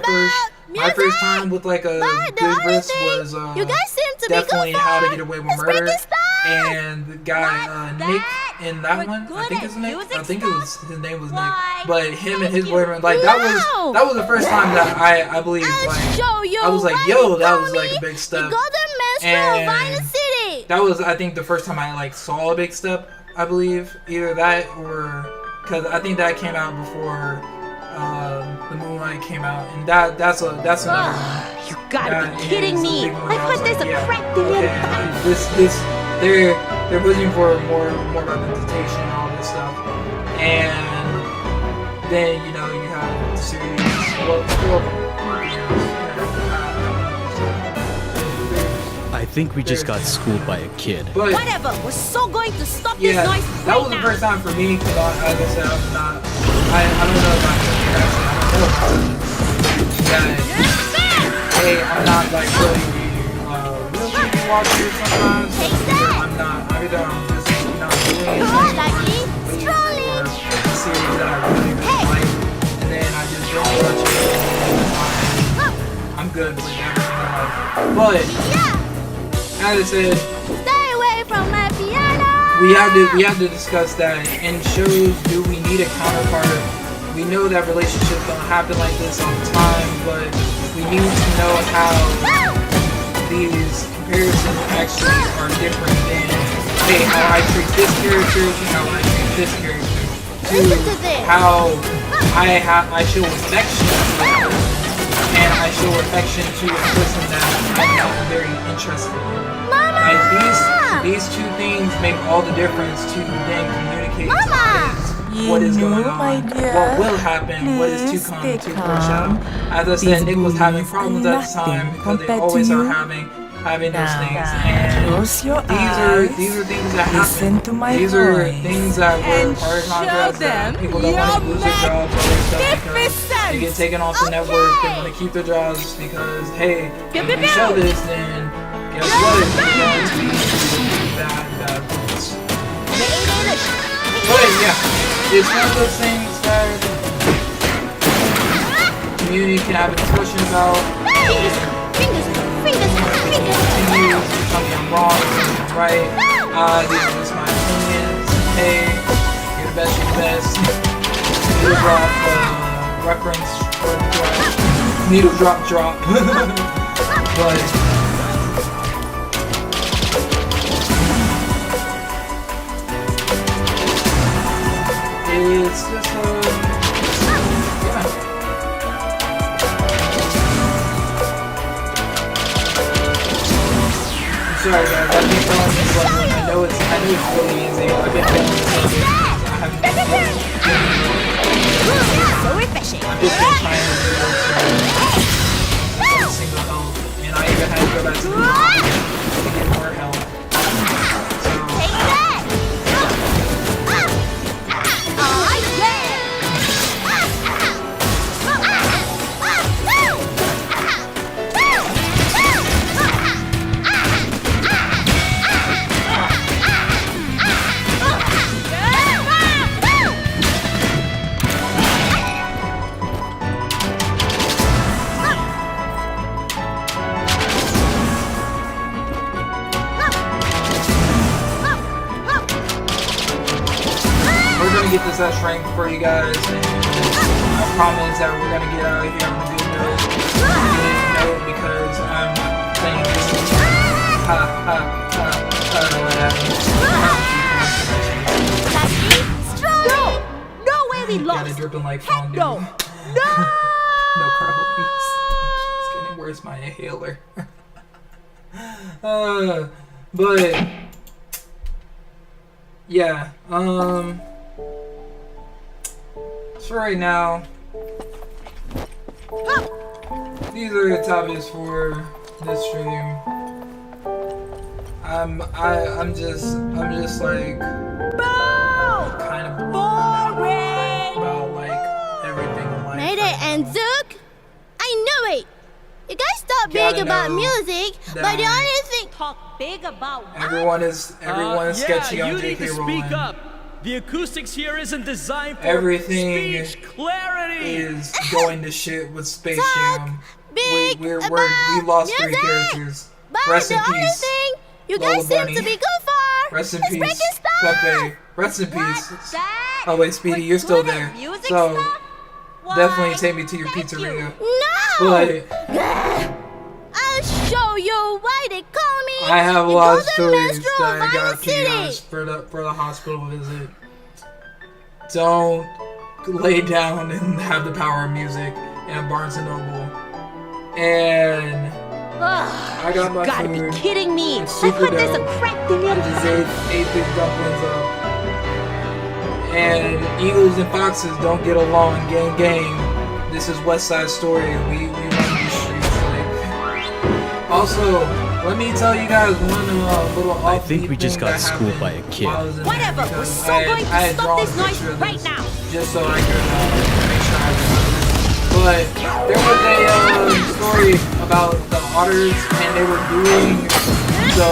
S1: first time with like a
S2: But the
S1: good
S2: only
S1: risk
S2: thing
S1: was
S2: you guys seem to
S1: definitely
S2: be
S1: How to Get Away with
S2: It's
S1: Murder,
S2: freaking stuff.
S1: and the guy Nick in that
S4: We're
S1: one. I
S4: good
S1: think
S4: at
S1: his name.
S4: music
S1: I think it was his name was
S4: Why,
S1: Nick. But him and his
S4: thank you.
S1: boyfriend, like that was the first time that I believe like
S2: Show you
S1: I was like,
S2: right
S1: yo, that
S2: for
S1: was like
S2: me,
S1: a big
S2: The
S1: step.
S2: Golden Minstrel
S1: And
S2: of Violent City.
S1: That was, I think, the first time I like saw a big step. I believe either that or because I think that came out before the Moonlight came out, and that's another one.
S4: You gotta
S1: That
S4: be kidding
S1: is a
S4: me.
S1: big one.
S4: I
S1: was
S4: heard there's
S1: like,
S4: a
S1: yeah,
S4: cracked in
S1: okay,
S4: it.
S1: this they're pushing for more representation and all this stuff, and then you have the series.
S5: I think we just got schooled by a kid.
S1: But
S4: Whatever. We're so going to stop this
S1: yeah,
S4: noise
S1: that
S4: right
S1: was the
S4: now.
S1: first time for me because, like I said, I'm not. I don't know about you actually. I don't know about you. Yeah. Hey, I'm not like really TV watcher sometimes.
S2: Take that.
S1: I'm not. Either I'm just not doing
S2: Come on,
S1: anything,
S2: Lucky.
S1: or
S2: Strolling.
S1: a series that I really like, and then I just don't watch it. And I'm good with everything else. But
S2: Yeah.
S1: as I said,
S2: Stay away from my piano.
S1: we have to discuss that. In shows, do we need a counterpart? We know that relationships don't happen like this all the time, but we need to know how these comparisons actually are different than, hey, how I treat this character to how I treat this character,
S2: Listen to this.
S1: to how I show affection to a person, and I show affection to a person that I'm not very interested in. And these two things make all the difference to then communicate to audience what is going
S6: my
S1: on,
S6: dear,
S1: what will happen, what is
S6: please
S1: to come,
S6: stay
S1: to
S6: calm.
S1: foreshadow. As I said,
S6: These
S1: Nick was having
S6: bullies
S1: problems
S6: are
S1: at the time
S6: nothing
S1: because they
S6: compared to
S1: always are
S6: you.
S1: having those
S6: Now,
S1: things, and
S6: close your
S1: these
S6: eyes.
S1: are things that
S6: Listen
S1: happen.
S6: to my
S1: These are
S6: voice.
S1: things that were
S6: And
S1: part of
S6: show
S1: contracts that
S6: them
S1: people don't want to
S6: your
S1: lose their jobs or their stuff because
S6: magnificence.
S1: they get taken off the network. They want to keep their jobs because, hey, if we show this, then guess what? It's going to be bad points. But yeah, it's one of those things that the community can have a discussion about.
S2: Fingers.
S1: Continue to tell me I'm wrong, tell me I'm right. These are just my opinions. Hey, you're the best, you're the best. Needle drop, reference, needle drop. But it's just yeah. Sorry guys, I've been telling this one. I know it's really easy. I've been telling this one. I haven't been doing
S4: So refreshing.
S1: I've just been trying to do this every single health, and I even had to go back to the to get more health. So
S2: Take that.
S4: Oh, yeah.
S1: promise that strength for you guys. And I promise that we're gonna get out of here on a good note. Because I'm playing this game. Ha ha ha ha.
S4: No way we lost.
S1: Kinda dripping like
S4: Heck
S1: fondue.
S4: no.
S1: No Carl, please. It's getting worse, my inhaler. But yeah, so right now, these are the topics for this stream. I'm just like kind of boring about like everything in life.
S2: Mayday and Zook? I knew it! You guys talk big about music, but the only thing...
S4: Talk big about what?
S1: Everyone is sketchy on
S5: you
S1: JK
S5: need to
S1: Rowling.
S5: speak up. The acoustics here isn't designed for
S1: Everything
S5: speech clarity.
S1: is going to shit with Space
S2: Talk
S1: Jam.
S2: big
S1: We
S2: about
S1: lost 3
S2: music,
S1: characters.
S2: but
S1: Rest
S2: the
S1: in
S2: only
S1: peace.
S2: thing you
S1: Lola
S2: guys seem
S1: Bunny.
S2: to be good for
S1: Rest in
S2: is
S1: peace,
S2: breaking stuff!
S1: Pepe. Rest in peace.
S4: That?
S1: Oh wait, Speedy,
S4: We're
S1: you're still
S4: good at
S1: there.
S4: music
S1: So
S4: stuff? Why,
S1: definitely take me to your
S4: thank
S1: pizzeria.
S2: No!
S1: But
S2: I'll show you why they call me
S1: I have a
S2: the
S1: lot of
S2: Golden
S1: stories
S2: Minstrel
S1: that I
S2: of
S1: got
S2: Violent
S1: to you
S2: City.
S1: guys for the hospital visit. Don't lay down and have the power of music in a Barnes and Noble. And
S4: Ugh,
S1: I got my
S4: gotta
S1: food.
S4: be kidding me.
S1: It's
S4: I
S1: super
S4: heard there's a
S1: dope.
S4: crack in
S1: I
S4: it.
S1: just ate big dumplings up. And eagles and foxes don't get along, gang gang. This is West Side Story. We run these streets. Like. Also, let me tell you guys one little
S5: I think
S1: offbeat
S5: we just
S1: thing
S5: got
S1: that
S5: schooled by
S1: happened
S5: a kid.
S1: while I was in
S4: Whatever,
S1: there,
S4: we're
S1: because
S4: so
S1: I
S4: going to
S1: had
S4: stop
S1: drawn
S4: this
S1: a
S4: noise
S1: picture of
S4: right
S1: this
S4: now.
S1: Just so I could make sure I remember. But there was a story about the otters, and they were doing the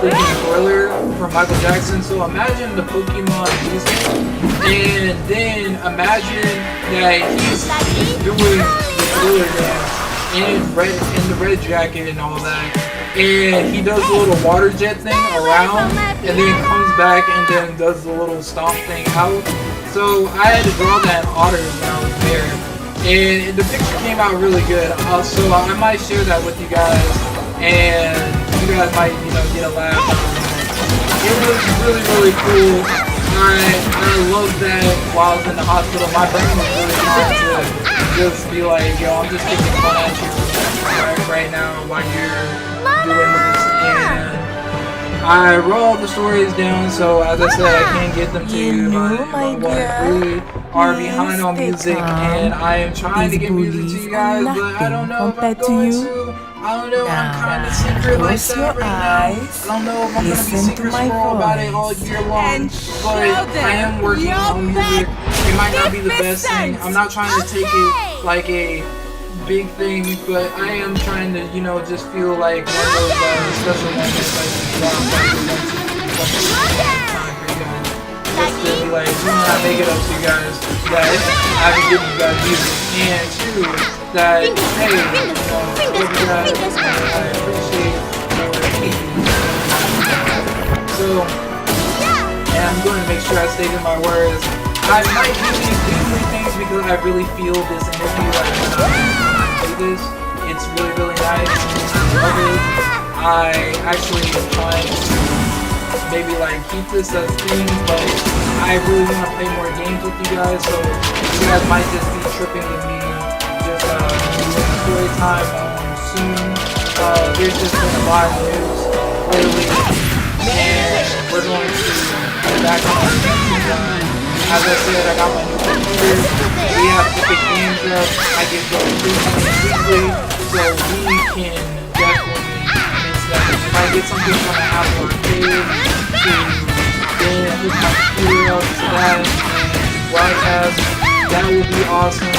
S1: freaking Thriller from Michael Jackson. So imagine the Pokemon music, and then imagine that he's doing the Thriller dance in the red jacket and all that. And he does the little water jet thing around, and then comes back and then does the little stomp thing out. So I had to draw that otter when I was there, and the picture came out really good. So I might share that with you guys, and you guys might, get a laugh out of it. It was really, really cool. I love that while I was in the hospital. My brain was really trying to just be like, yo, I'm just taking fun at you right now while you're doing this. And I wrote all the stories down, so as I said, I can't get them to you.
S6: my dear.
S1: We are
S6: Please
S1: behind on
S6: stay
S1: music,
S6: calm.
S1: and I am trying to
S6: These
S1: get music to
S6: bullies
S1: you guys,
S6: are
S1: but I don't know if I'm
S6: nothing compared to
S1: going
S6: you.
S1: to. I don't know, I'm
S6: Now,
S1: kind of secret like
S6: close
S1: that
S6: your
S1: right now.
S6: eyes,
S1: I don't know if I'm going to be
S6: listen to
S1: secret
S6: my
S1: squirrel about it all
S6: voice,
S1: year long,
S6: and
S1: but
S6: show
S1: I am working on music. It might not be the best thing. I'm not trying to take it like a big thing, but I am trying to, just feel like one of those special moments like time for you guys. Just to be like, I make it up to you guys that I've been giving you guys music, and two, that, hey, love you guys, I appreciate your opinions. So, and I'm going to make sure I stated my words. I might do these weekly things because I really feel this interview like when I play this. It's really, really nice. I love it. I actually am trying to maybe keep this as things, but I really want to play more games with you guys, so you guys might just be tripping with me. Just doing story time soon. There's just been a lot of news lately, and we're going to get back on our feet. As I said, I got my new computer. We have Epic Games up. I get those weekly, so we can definitely mix that. If I get something from an Apple Arcade, then hook my computer up to that and broadcast, that would be awesome.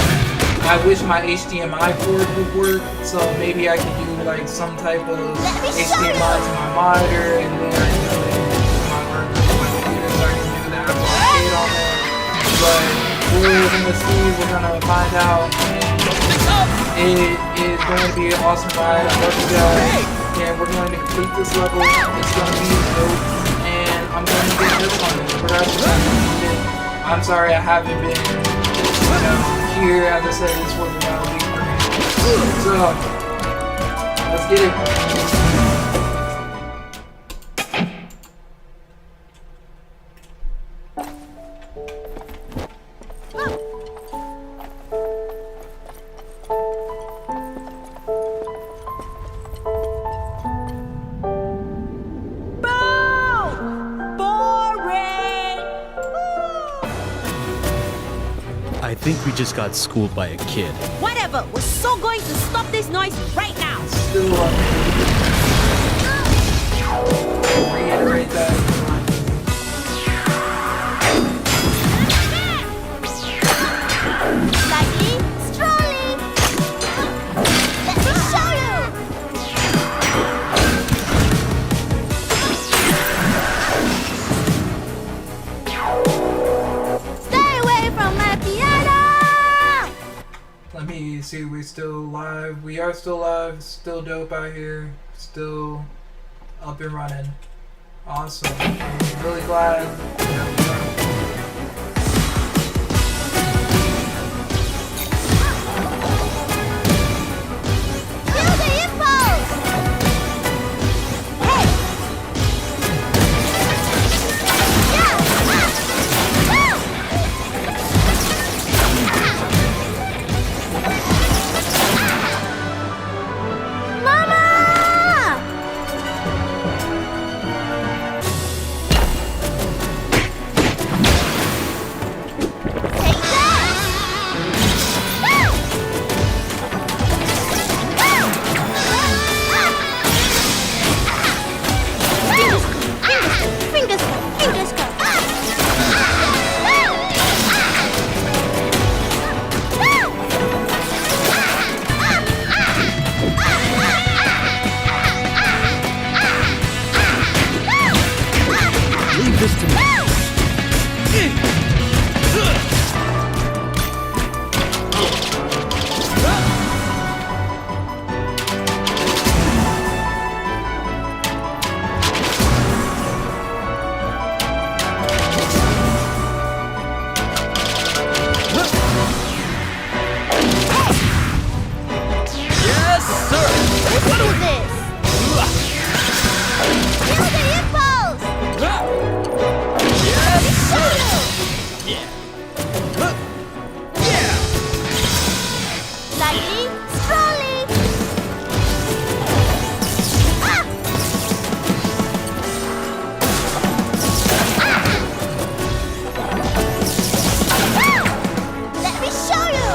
S1: I wish my HDMI cord would work, so maybe I could do some type of HDMI to my monitor, and then I can do it to my computer, so I can do the Apple Arcade on there. But we're gonna see, we're gonna find out, and it is going to be an awesome ride. I love you guys, and we're going to complete this level. It's gonna be dope, and I'm going to get this on it. I'm sorry I haven't been, here. As I said, this wasn't a week for me. So, let's get it.
S5: I think we just got schooled by a kid.
S4: Whatever, we're so going to stop this noise right now.
S1: Still reiterate that.
S2: Slightly, strolling. Let me show you. Stay away from my piano.
S1: Let me see, we still live. We are still live. Still dope out here. Still up and running. Awesome. I'm really glad.
S2: Feel the impulse. Hey. Yeah. Mama! Take that! Fingers crossed, fingers
S5: Leave this to me. Yes, sir.
S2: What is this? Feel the impulse!
S5: Yes, sir.
S2: Lightly, strolling. Let me show you.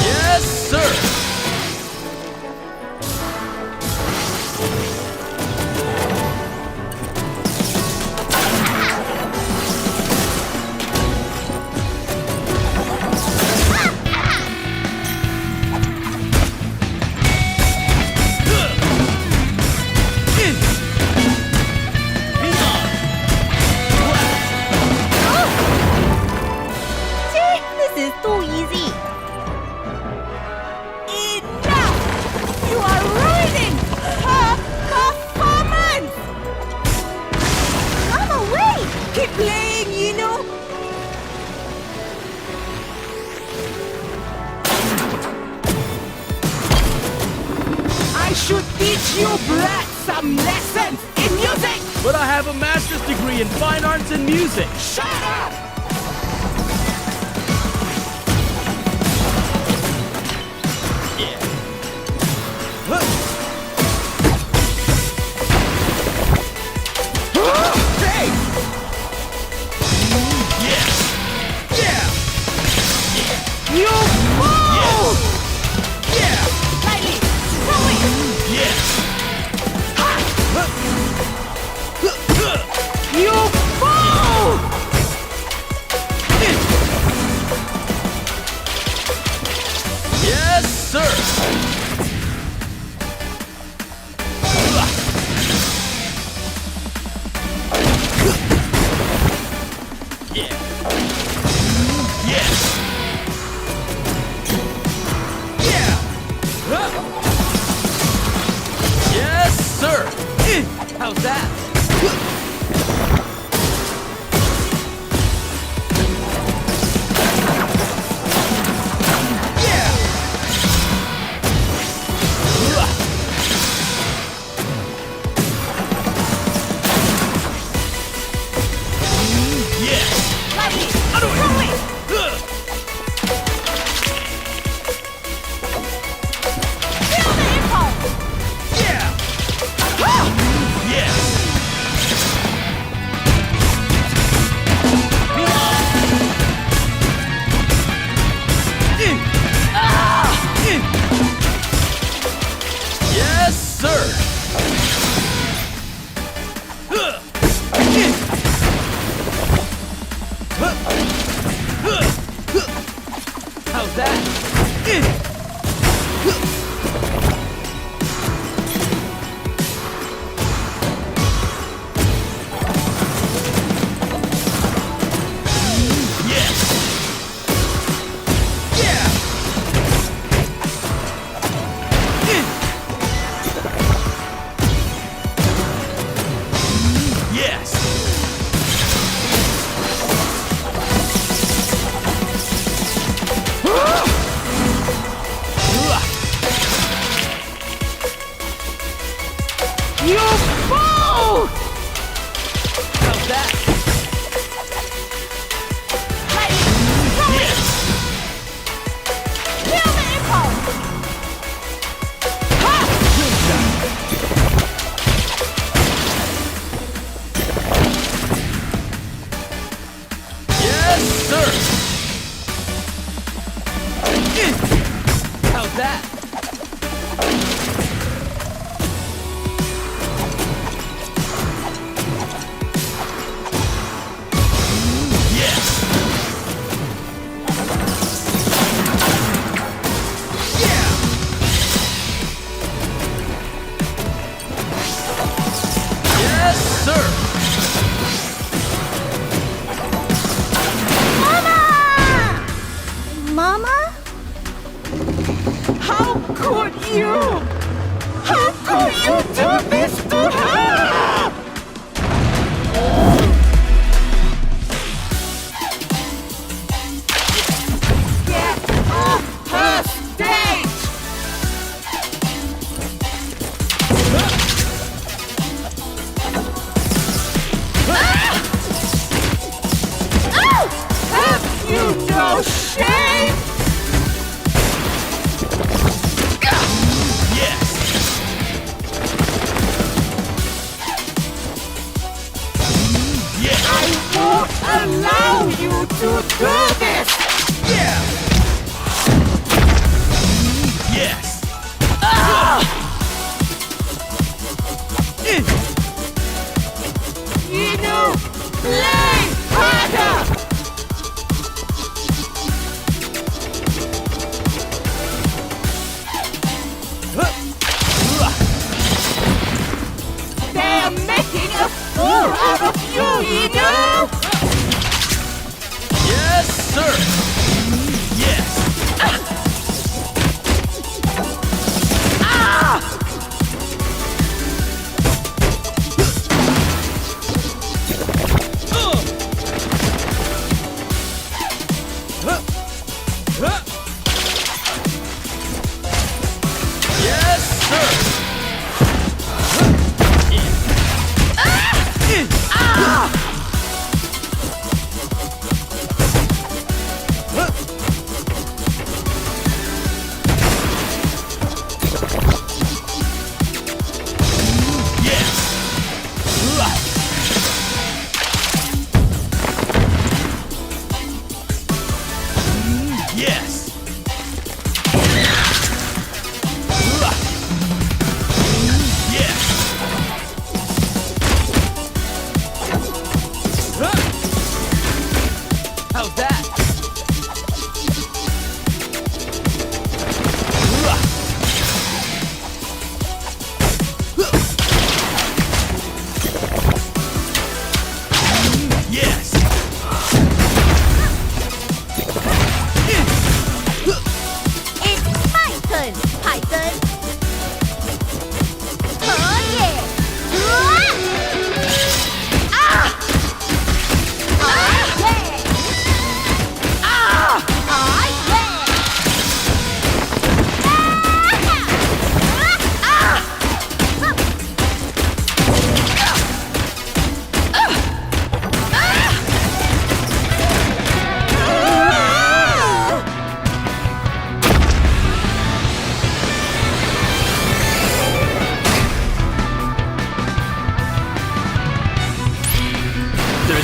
S5: Yes, sir.
S4: This is too easy. Enough! You are ruining her performance! Come away! Keep playing, you know? I should teach you brats some lessons in music!
S5: But I have a master's degree in fine arts and music.
S4: Shut up!
S5: Hey! Yeah! How's that?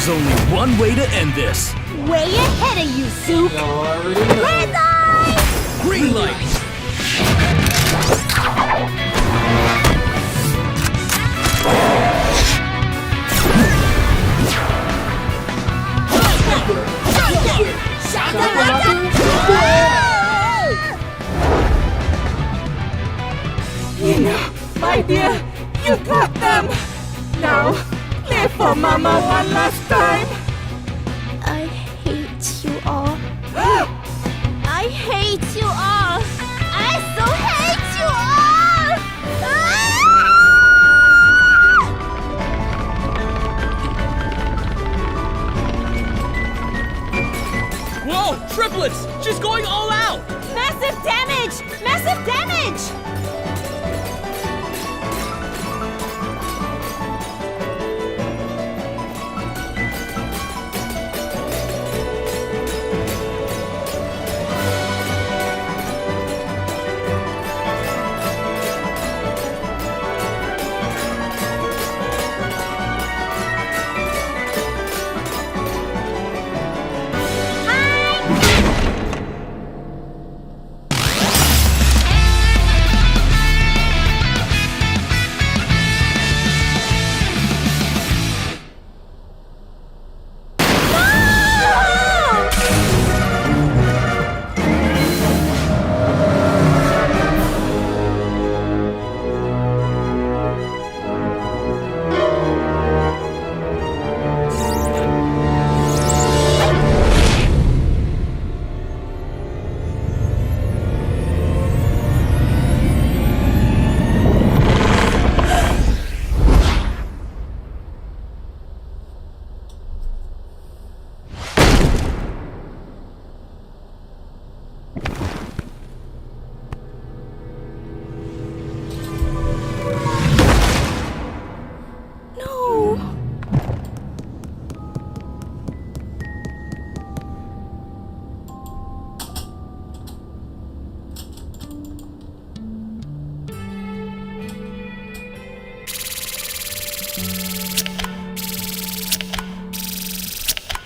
S5: There's only one way to end this.
S4: Way ahead of you, Soup.
S1: Y'all already know.
S4: Red light!
S5: Green light.
S6: My dear, you got them! Now, play for Mama one last time!
S2: I hate you all.
S4: I hate you all! I so hate you all!
S5: Whoa, triplets! She's going all out!
S4: Massive damage! Massive damage!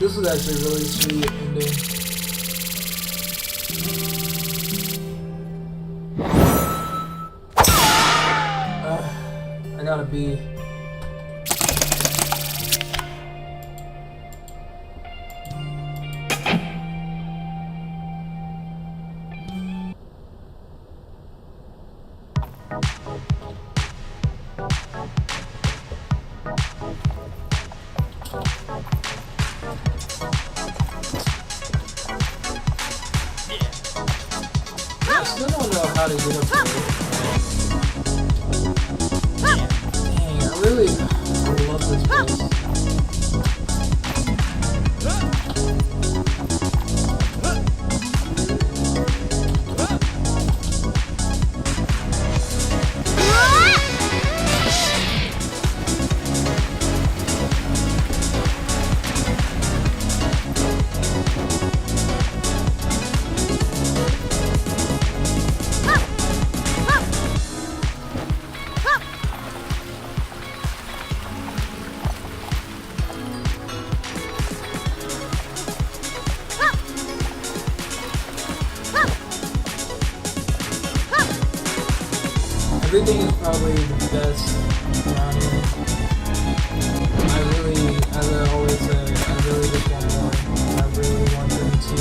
S1: This was actually a really sweet ending. I gotta be. I still don't know how to get up there. Dang, I love this place. Everything is probably the best around here. As I always say, I really just want more. I really want them to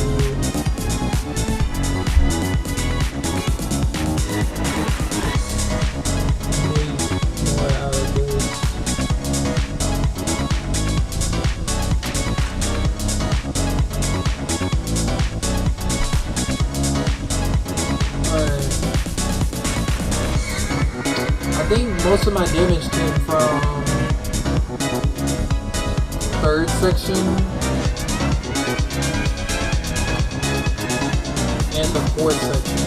S1: make more out of this. I think most of my damage came from third section and the fourth section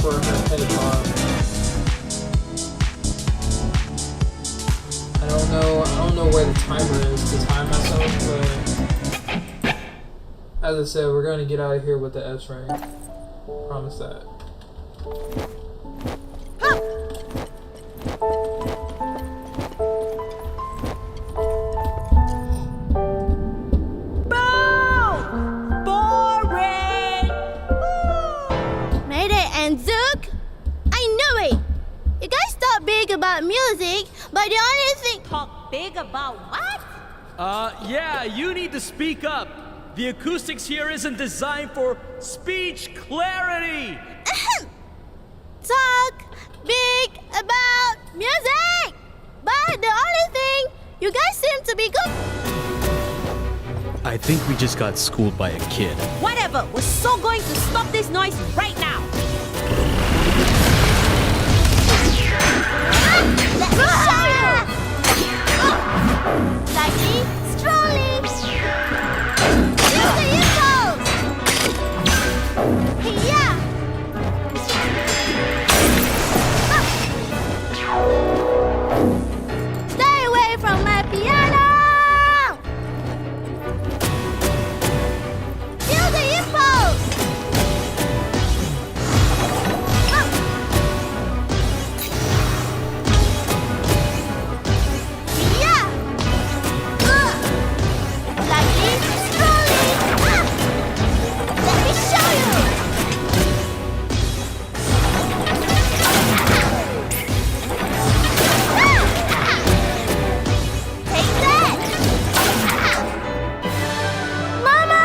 S1: for her head bomb. I don't know where the timer is to time myself, but as I said, we're gonna get out of here with the S rank. Promise that.
S2: about music, but the only thing...
S4: Talk big about what?
S5: Yeah, you need to speak up. The acoustics here isn't designed for speech clarity.
S2: Talk big about music, but the only thing you guys seem to be good...
S5: I think we just got schooled by a kid.
S4: Whatever, we're so going to stop this noise right now.
S2: Let me show you! Lightly, strongly. Use the impulse. Yeah. Stay away from my piano. Use the impulse. Yeah. Lightly, strongly. Let me show you. Take that. Mama!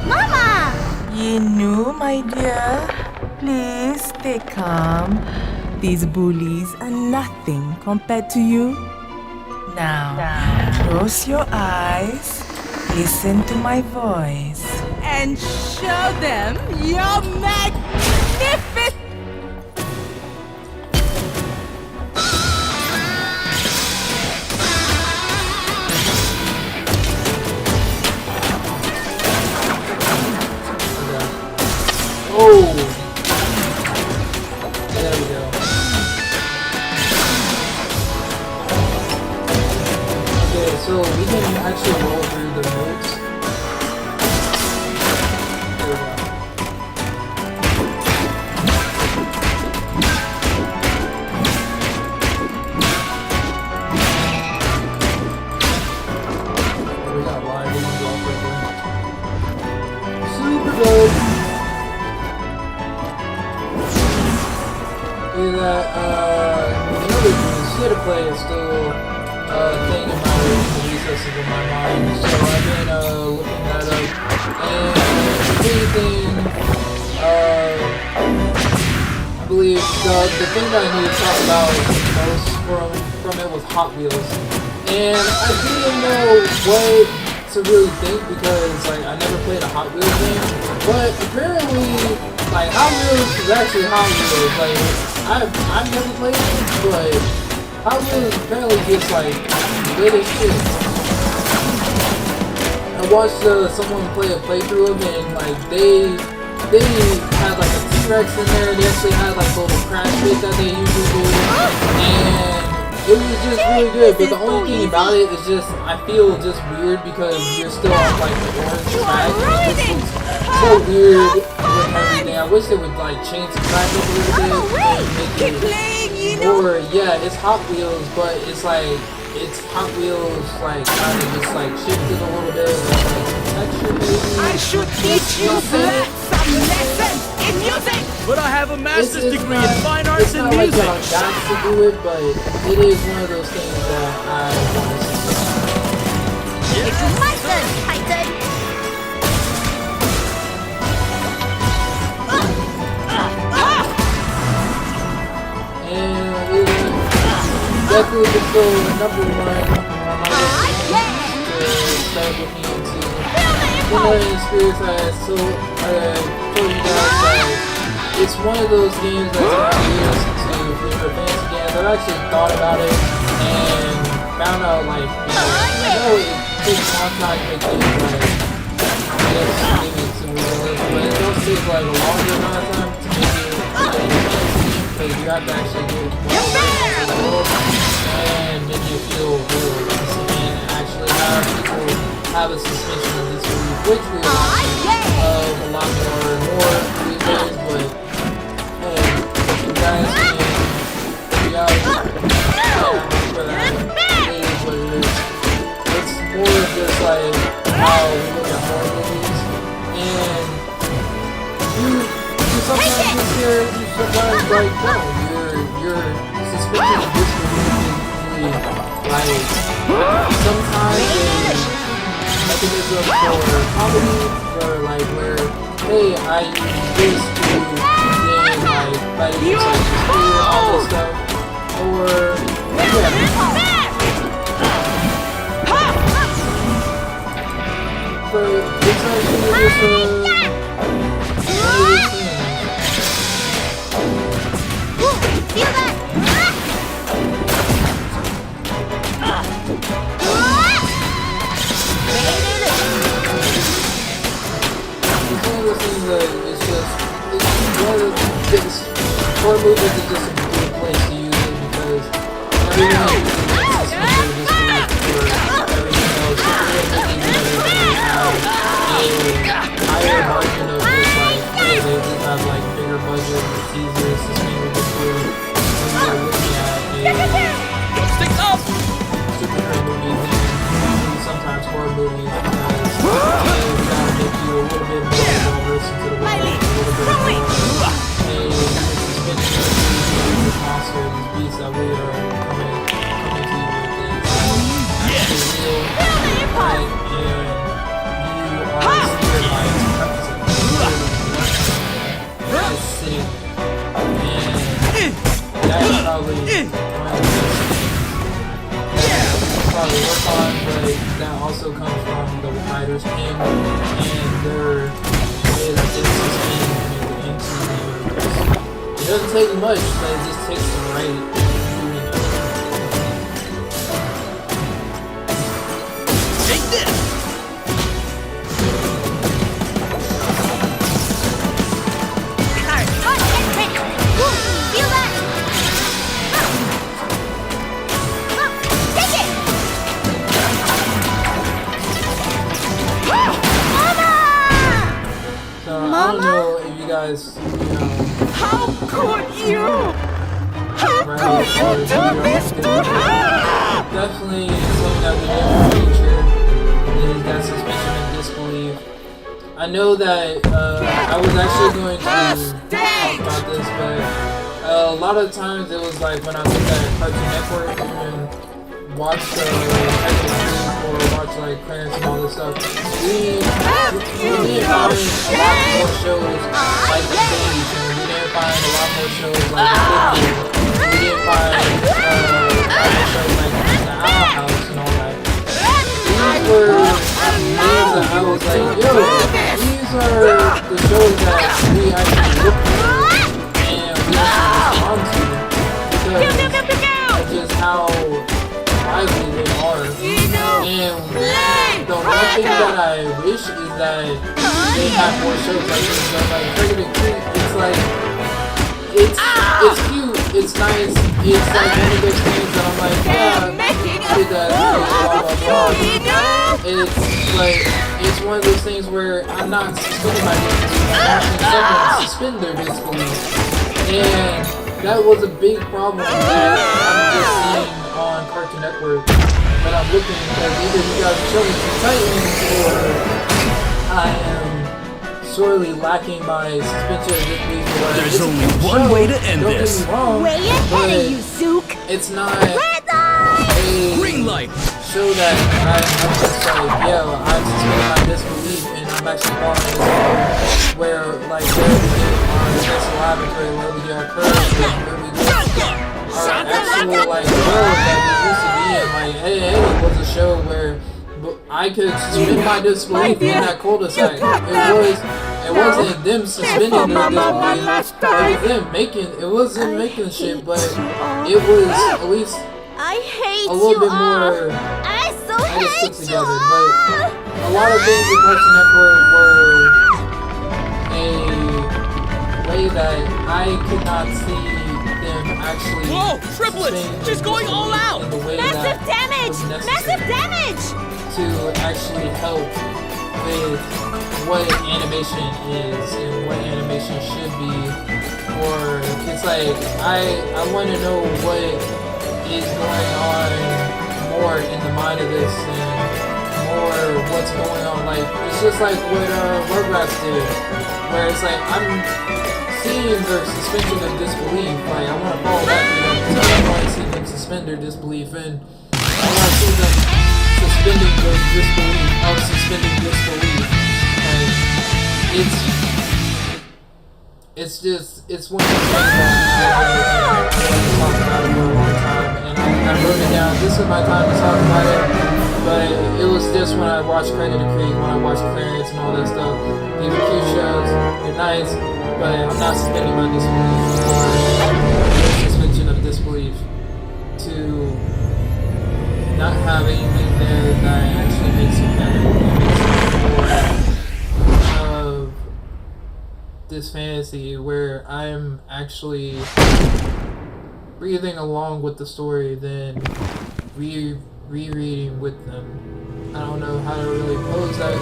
S2: Mama!
S6: Yinu, my dear, please stay calm. These bullies are nothing compared to you. Now, close your eyes, listen to my voice, and show them your magnificent...
S1: Oh! There we go. Okay, so we can actually roll through the notes. There we go. We got live, we can go off right there. Super dope! Is that, another shit to play is still a thing in my recesses of my mind, so I've been, looking that up, and anything, I believe the thing that I need to talk about most from it was Hot Wheels, and I didn't know what to really think because, like, I never played a Hot Wheels game, but apparently, like, Hot Wheels is actually Hot Wheels, like, I've never played it, but Hot Wheels apparently gets like lit as shit. I watched someone play a playthrough of it, and like they had like a T-Rex in there. They actually had like a little crash bit that they usually do, and it was just really good. But the only thing about it is just I feel just weird because you're still on like the orange track. It just looks so weird with everything. I wish they would like change the track up a little bit and make it more, yeah, it's Hot Wheels, but it's like it's Hot Wheels like kind of just like shifted a little bit, like texture maybe.
S5: I should teach you some lessons in music! But I have a master's degree in fine arts and music!
S1: It's not like that I got to do it, but it is one of those things that I want to see.
S2: It's my turn, Titan.
S1: And it definitely was still number one on my list to start looking into. One of the experience I told you guys that it's one of those games that's going to be listened to for your fantasy games. I've actually thought about it and found out like, you know, I know it takes a long time to make games like this, maybe to realize, but it does take like a longer amount of time to make it because you have to actually do it and make it feel real and actually have people have a suspension of disbelief, which we of a lot more these days, but hey, you guys can figure out for that. It is what it is. It's more just like how we look at horror movies and you sometimes just hear you sometimes like, no, your suspension of disbelief like sometimes a mechanism for comedy, or like where, hey, I use this to then like use like to steal all this stuff, or yeah. But it's actually just one of those things.
S2: Feel that?
S1: It's one of those things that it's just, it's one of the things, horror movies is just a good place to use it because everyone is suspended this week for everything else. Superhero movies have a higher margin of just like, hey, they just have like bigger budget, teasers, suspended this week. When you're looking at
S5: Stick up!
S1: superhero movies and sometimes horror movies because hey, we gotta make you a little bit more well-versed into the world, a little bit more. Hey, you're suspended this monster, these beasts that we are coming to you with is real, right? And you are scared by its presence. It's sitting, and that's probably one of the best things probably work on, but that also comes from the writer's pen and their way that they suspend into the universe. It doesn't take much, but it just takes the right doing it.
S5: Take this!
S2: Feel that? Take it!
S1: So I don't know if you guys,
S6: How could you? How
S1: right,
S6: could you
S1: or
S6: do this to her?
S1: definitely something that we did feature is that suspension of disbelief. I know that I was actually going to talk about this, but a lot of times it was like when I looked at Cartoon Network and watched or watched like Clarence and all this stuff, we didn't find a lot more shows like The Daily Show. We didn't find a lot more shows like The we didn't find a lot more shows like The Owl House and all that. These were things that I was like, yo, these are the shows that we actually look for and we actually respond to because of just how lively they are. And the one thing that I wish is that they have more shows like this. So like Pregnant Cute, it's like it's cute, it's nice, it's like one of those things that I'm like, yeah, did that, blah blah blah. It's like it's one of those things where I'm not suspending my disbelief, I'm watching someone suspend their disbelief, and that was a big problem that I'm just seeing on Cartoon Network. But I'm looking because either you guys are showing some Titans or I am sorely lacking my suspension of disbelief.
S5: There's only one way to end
S1: don't
S5: this.
S1: Get me wrong,
S2: Way ahead of you, Zook.
S1: it's not
S2: Red light!
S1: a
S5: Green light!
S1: show that I'm just like, yo, I'm suspending my disbelief and I'm actually following this show where like where we get our special laboratory, where we get our courage, where we get our actual like world that we used to be in. Like, hey, it was a show where I could suspend my disbelief in that cul-de-sac. It wasn't them suspending their disbelief. It was them making. It wasn't making shit, but it was at least
S2: I hate
S1: a little
S2: you
S1: bit
S2: all.
S1: more.
S2: I so
S1: I just put
S2: hate you
S1: together,
S2: all.
S1: but a lot of things in Cartoon Network were a way that I could not see them actually.
S5: Whoa, triplets!
S1: suspend
S5: She's going all out!
S1: in the way
S2: Massive
S1: that
S2: damage!
S1: was
S2: Massive
S1: necessary
S2: damage!
S1: to actually help with what animation is and what animation should be. Or it's like I want to know what is going on more in the mind of this and more what's going on. Like it's just like what Rugrats did, where it's like I'm scenes are suspension of disbelief. Like, I want to follow back to them. So I want to see them suspend their disbelief, and I want to see them suspending their disbelief. I was suspending disbelief. Like, it's one of the things that I've been talking about it for a long time, and I wrote it down. This is my time to talk about it, but it was just when I watched Credit Creek, when I watched Clarence and all that stuff. These are cute shows, they're nice, but I'm not suspending my disbelief, or suspension of disbelief, to not have anything there that actually makes it better. It makes it more of this fantasy where I'm actually breathing along with the story than rereading with them. I don't know how to really pose that.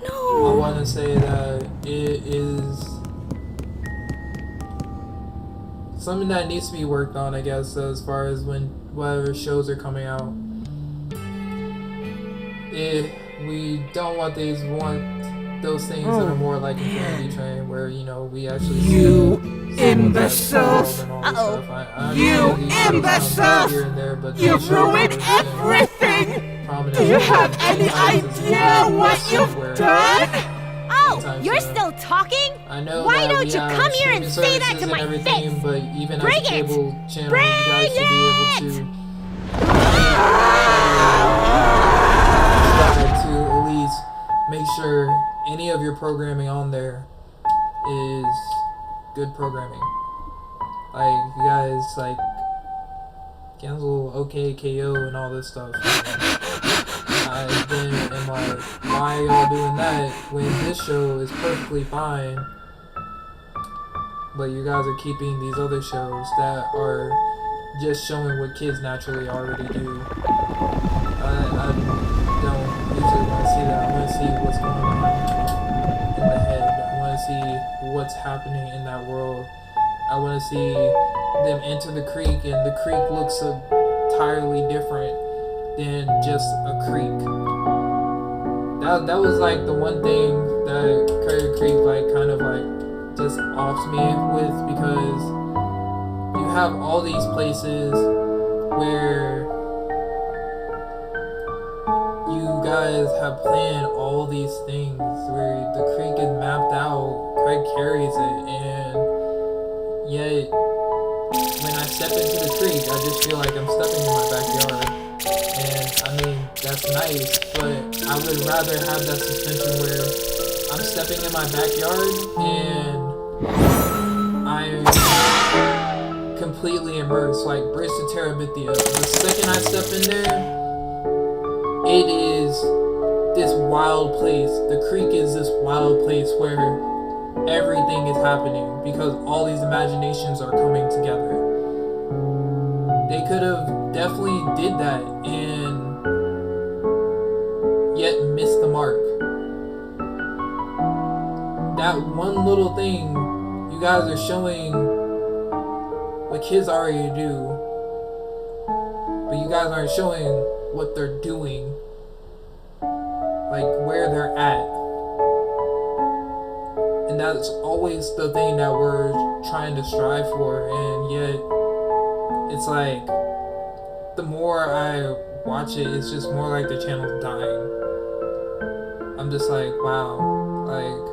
S1: No. I want to say that it is something that needs to be worked on, I guess, as far as when whatever shows are coming out. If we don't want these, we want those things that are more like Infinity Train, where, you know, we actually see
S6: You imbeciles! You imbeciles! You ruined everything! Do you have any idea what you've done?
S4: Oh, you're still talking?
S1: I know.
S4: Why don't you come here and say that to my face?
S1: But even
S4: Bring
S1: as a
S4: it!
S1: cable channel,
S4: Bring
S1: you guys should be able to try to at least make sure any of your programming on there is good programming. Like, you guys, like, cancel OKKO and all this stuff. I've been in like, why are y'all doing that when this show is perfectly fine, but you guys are keeping these other shows that are just showing what kids naturally already do. I don't usually want to see that. I want to see what's going on in the head. I want to see what's happening in that world. I want to see them enter the creek, and the creek looks entirely different than just a creek. That was like the one thing that Crater Creek like kind of like just offs me with, because you have all these places where you guys have planned all these things, where the creek is mapped out, Craig carries it, and yet when I step into the creek, I just feel like I'm stepping in my backyard. And I mean, that's nice, but I would rather have that suspension where I'm stepping in my backyard and I'm completely immersed, like Bridge to Terabithia. The second I step in there, it is this wild place. The creek is this wild place where everything is happening because all these imaginations are coming together. They could have definitely did that and yet missed the mark. That one little thing, you guys are showing what kids already do, but you guys aren't showing what they're doing, like where they're at. And that's always the thing that we're trying to strive for, and yet it's like the more I watch it, it's just more like the channel's dying. I'm just like, wow, like,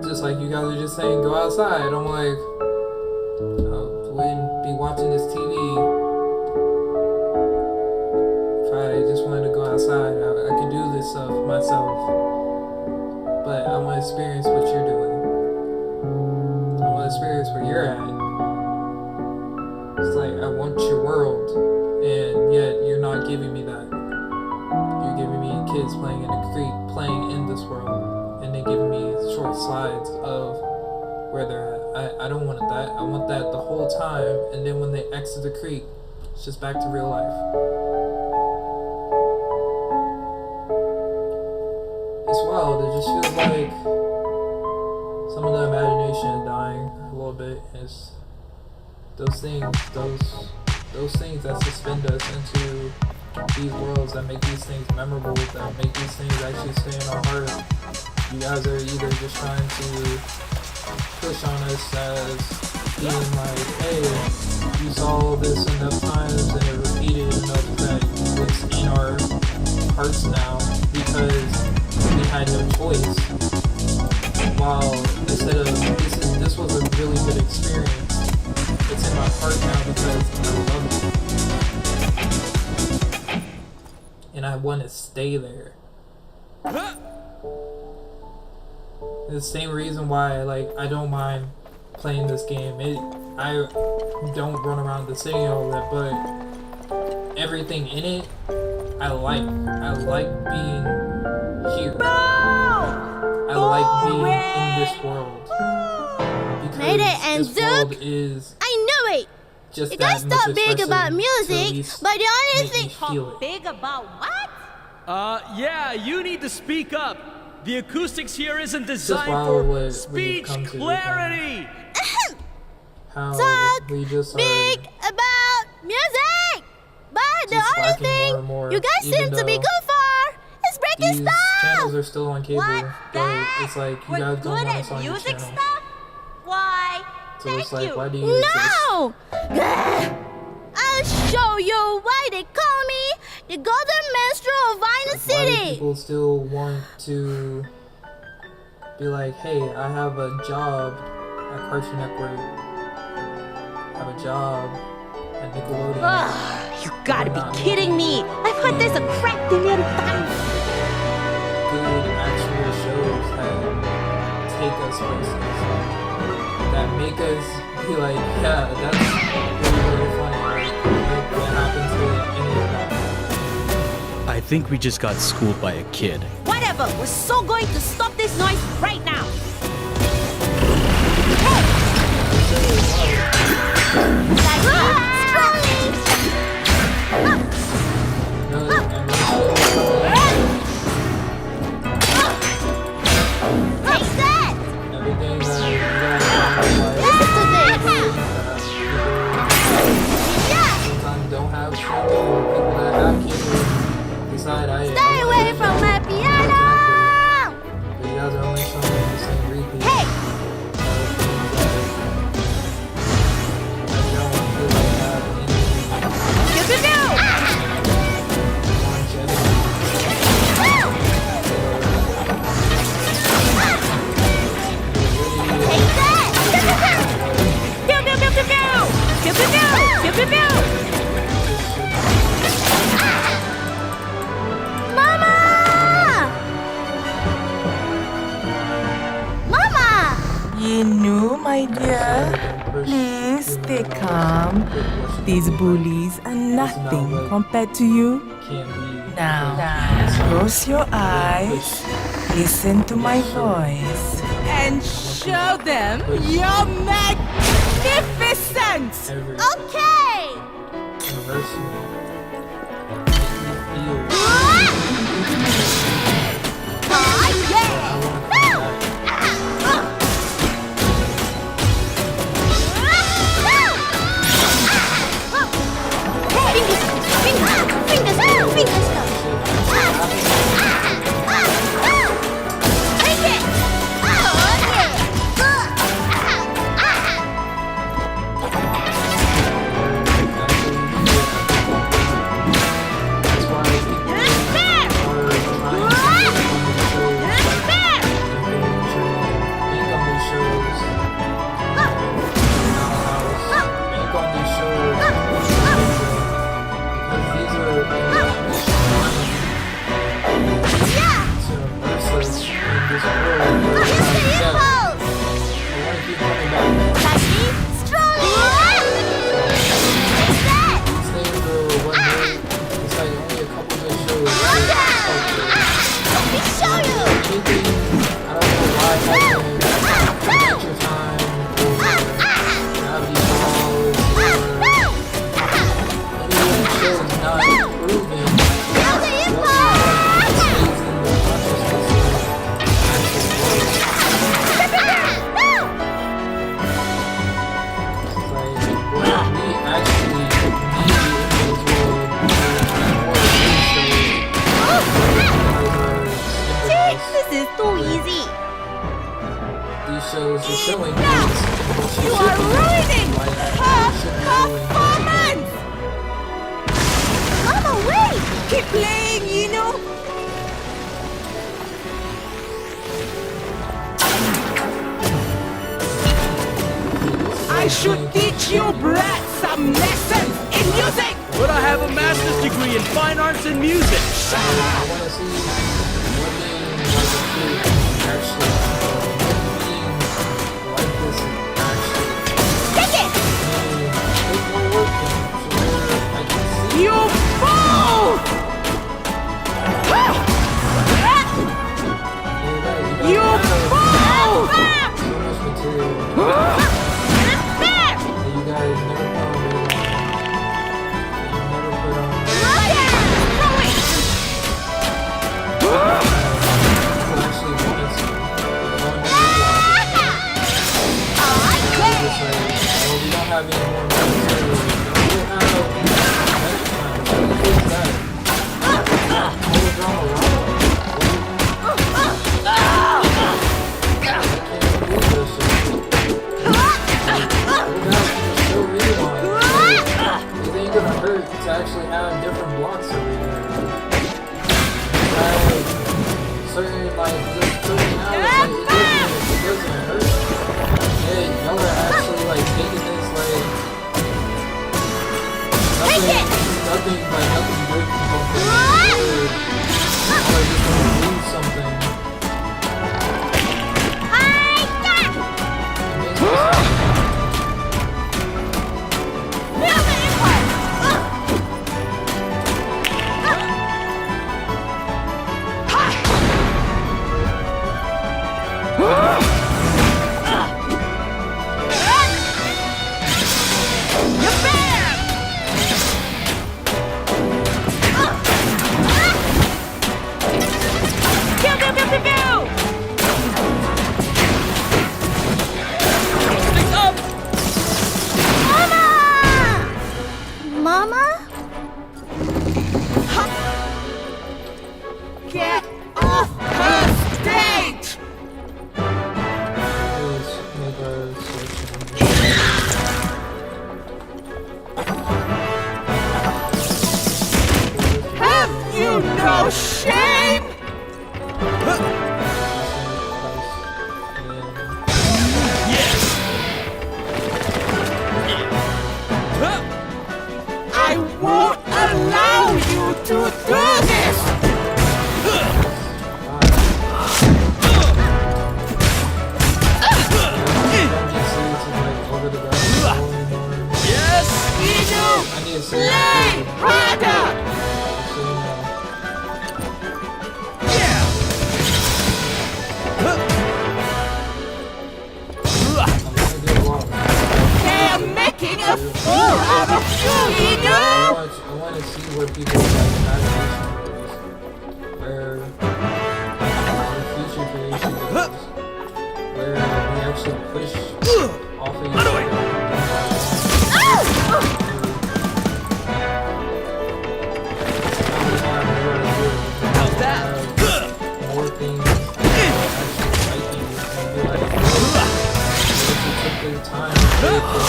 S1: just like you guys are just saying, go outside. I'm like, I wouldn't be watching this TV if I just wanted to go outside. I could do this stuff myself, but I want to experience what you're doing. I want to experience where you're at. It's like, I want your world, and yet you're not giving me that. You're giving me kids playing in the creek, playing in this world, and then giving me short slides of where they're at. I don't want that. I want that the whole time, and then when they exit the creek, it's just back to real life. It's wild. It just feels like some of the imagination is dying a little bit. It's those things that suspend us into these worlds, that make these things memorable, that make these things actually stay in our heart you guys are either just trying to push on us as being like, hey, you saw this enough times and it repeated enough that it's in our hearts now because we had no choice. While instead of this was a really good experience, it's in my heart now because I love it. And I want to stay there. The same reason why I don't mind playing this game. I don't run around the city all that, but everything in it I like. I like being here. I like being in this world. Because
S2: Mayday and
S1: this world
S2: Duke,
S1: is
S2: I knew it.
S1: just
S2: You
S1: that
S2: guys
S1: much
S2: talk big
S1: expressive
S2: about
S1: to at
S2: music,
S1: least
S2: but the only
S1: make me
S2: thing.
S1: feel it.
S4: Big about what?
S5: Yeah, you need to speak up. The acoustics here isn't designed
S1: wild
S5: for
S1: when you
S5: speech
S1: come to the
S5: clarity.
S1: How
S2: Talk
S1: we just are
S2: big about music, but the
S1: just
S2: only
S1: lacking
S2: thing
S1: more and more,
S2: you guys
S1: even
S2: seem to be
S1: though
S2: good for is breaking
S1: these
S2: stuff.
S1: channels are still on cable,
S4: What?
S1: but
S4: That?
S1: it's like you
S4: We're
S1: guys don't
S4: good
S1: want us
S4: at
S1: on your
S4: music
S1: channel.
S4: stuff? Why?
S1: So
S4: Thank
S1: it's like,
S4: you.
S1: why do you exist?
S2: No! I'll show you why they call me the Golden Minstrel of Vina
S1: Why do
S2: City.
S1: people still want to be like, hey, I have a job at Cartoon Network, I have a job at Nickelodeon.
S4: Ugh, you gotta be kidding me. I've heard there's a crack million times.
S1: Good actual shows that take us places, that make us be like, yeah, that's really, really funny. Like, what happens to any of that?
S5: I think we just got schooled by a kid.
S4: Whatever, we're so going to stop this noise right now.
S1: Everything that you guys sometimes don't have cable, or people that have cable decide
S2: Stay away from my piano!
S1: But you guys are only showing me the same repeat.
S2: Hey!
S1: I don't feel like have any
S6: You know, my dear, please stay calm. These bullies are nothing compared to you.
S1: can't be.
S6: Now, close your eyes, listen to my voice, and show them you're magnificent!
S1: Every
S2: Okay!
S1: anniversary. Feel.
S2: Oh, yeah!
S1: I want to come back. That's why people are trying to on these shows. Bank on these shows. Because these are to immerse us in this world. I want to keep coming back. These things are what it's like only a couple good shows. Anything, I don't know why it hasn't Adventure Time or Gravity Falls or any of these shows not improving. What we want stays in the consciousness of actual world. It's like what we actually need in this world are more of these shows.
S4: This is too easy.
S1: these shows are showing
S2: Enough!
S1: is what
S2: You
S1: should
S2: are
S1: be
S2: ruining
S1: like,
S2: her
S1: should be doing.
S2: performance! Mama, wait! Keep playing, you know? I should teach you brats some lessons in music!
S5: But I have a master's degree in fine arts and music.
S1: I want to see what being like a kid actually, being like this actually.
S2: Take it!
S1: Take more work in, so I can see.
S2: You fool! You fool!
S1: So much material that you guys never put on video. That you never put on. People actually want to see. Just like, well, we don't have any more material. We don't have next time. So who is that? Melodrama Rock? To actually have different blocks every day. Certain like just putting out it doesn't hurt. Yeah, y'all are actually like taking this like nothing good can come from it. Y'all are just gonna lose something. It makes me sad.
S2: Mama? Get off her stage!
S1: Let's make our search.
S2: Have you no shame? I won't allow you to do this!
S5: Yes!
S1: I need to see
S2: Play harder! They're making a fool out of you, you know?
S1: I want to see where people's like imagination goes, where future creation goes, where we actually push off of each other.
S5: How's that?
S1: More things actually like you and be like, if you took the time to create those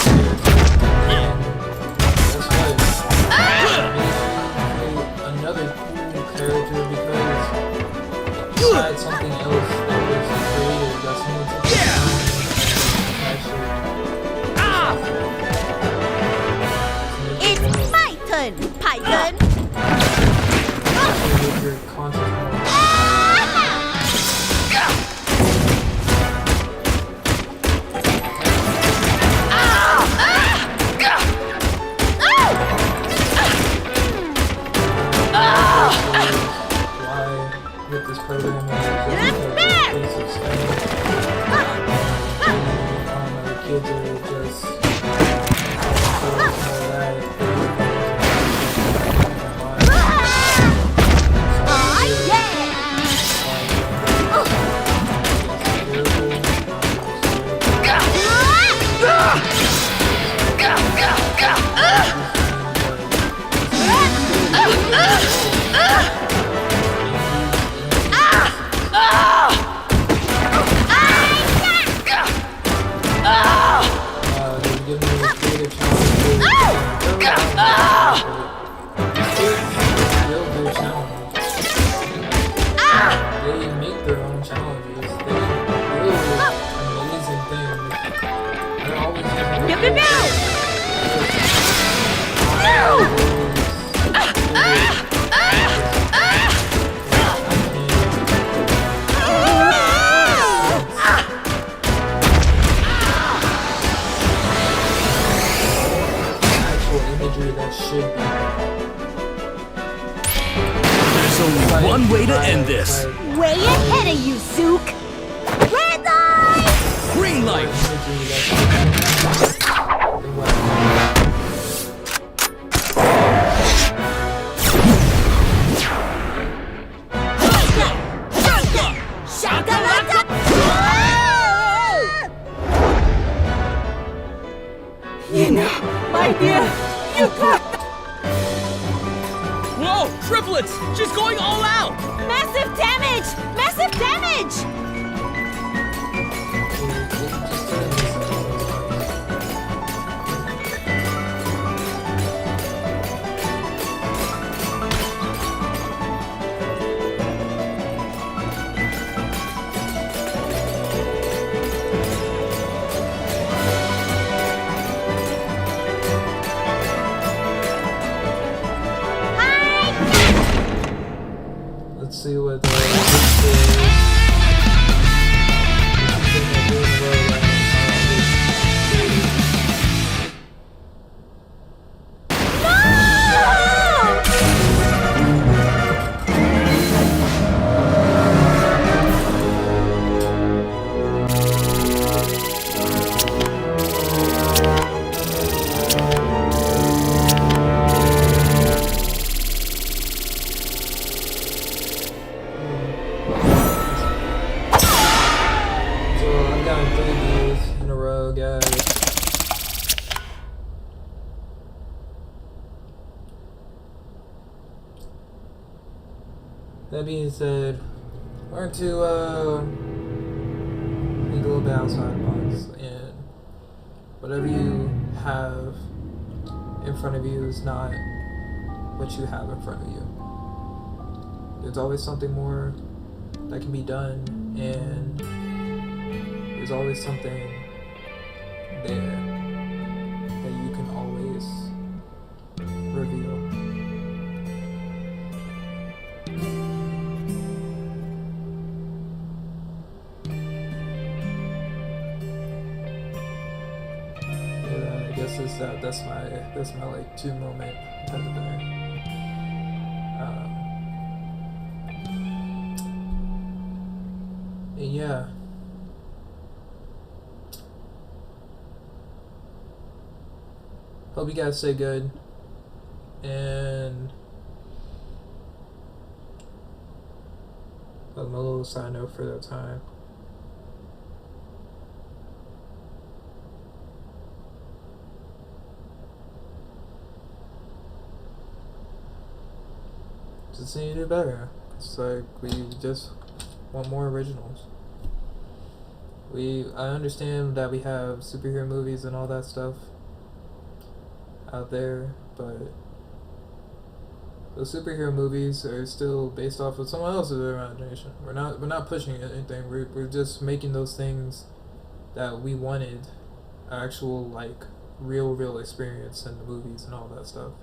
S1: characters, and that's what made another cool character because you had something else that was created that someone took the time to actually
S4: It's my turn, Python.
S1: make your content more. Why with this program kids are just
S4: pew, pew!
S1: Actual imagery that should be.
S5: There's only one way to end this.
S4: Way ahead of you, Zook! Red light!
S5: Green light!
S4: Shakalaka!
S6: You know, my dear, you got
S5: Whoa! Triplets! She's going all out!
S4: Massive damage! Massive damage!
S1: Let's see what this is. That being said, learn to think a little bit outside the box, and whatever you have in front of you is not what you have in front of you. There's always something more that can be done, and there's always something there that you can always reveal. Yeah, I guess that's my like 2 moment type of thing. And yeah. Hope you guys stay good, and a little side note for that time. Just need to do better. It's like we just want more originals. I understand that we have superhero movies and all that stuff out there, but those superhero movies are still based off of someone else's imagination. We're not pushing anything. We're just making those things that we wanted actual like real experience in the movies and all that stuff.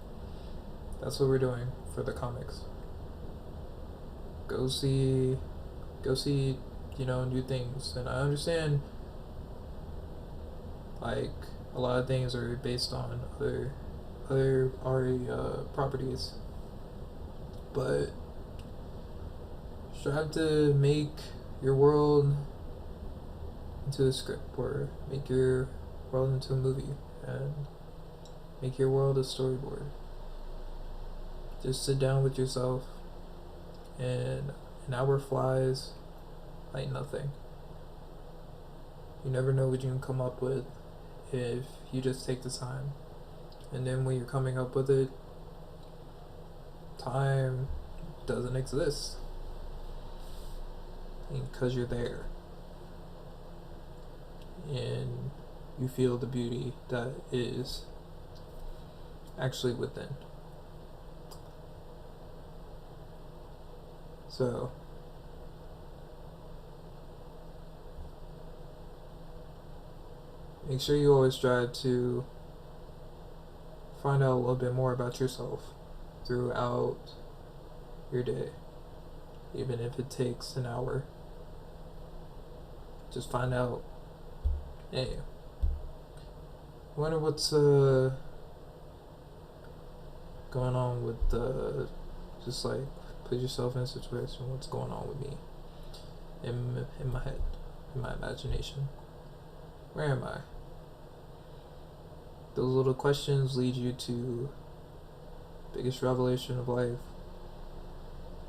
S1: That's what we're doing for the comics. Go see, new things. And I understand like a lot of things are based on other already properties, but strive to make your world into a script, or make your world into a movie, and make your world a storyboard. Just sit down with yourself, and an hour flies like nothing. You never know what you can come up with if you just take the time. And then when you're coming up with it, time doesn't exist, because you're there and you feel the beauty that is actually within. So make sure you always try to find out a little bit more about yourself throughout your day, even if it takes an hour. Just find out, hey, I wonder what's going on with just like put yourself in a situation, what's going on with me in my head, in my imagination. Where am I? Those little questions lead you to biggest revelation of life.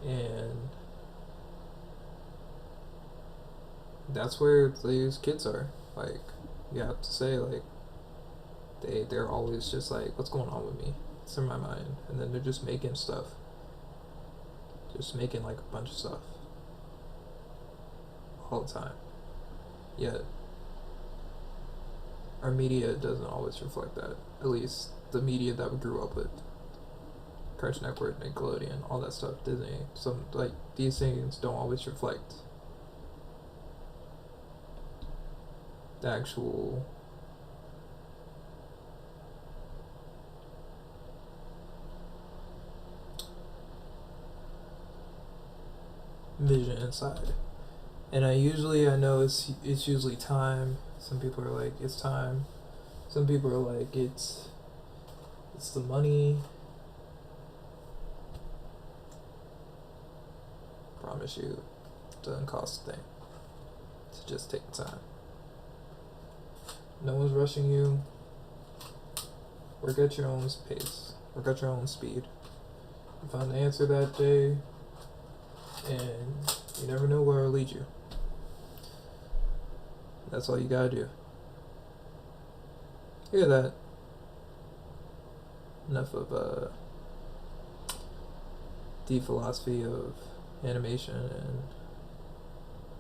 S1: And that's where these kids are. Like, you have to say, like, they're always just like, what's going on with me? It's in my mind. And then they're just making stuff. Just making like a bunch of stuff. All the time. Yet our media doesn't always reflect that. At least the media that we grew up with. Cartoon Network, Nickelodeon, all that stuff, Disney. Some like these things don't always reflect the actual vision inside. And I know it's usually time. Some people are like, it's time. Some people are like, it's the money. Promise you, it doesn't cost a thing to just take time. No one's rushing you. Work at your own pace. Work at your own speed. You find the answer that day, and you never know where it'll lead you. That's all you gotta do. Hear that? Enough of deep philosophy of animation and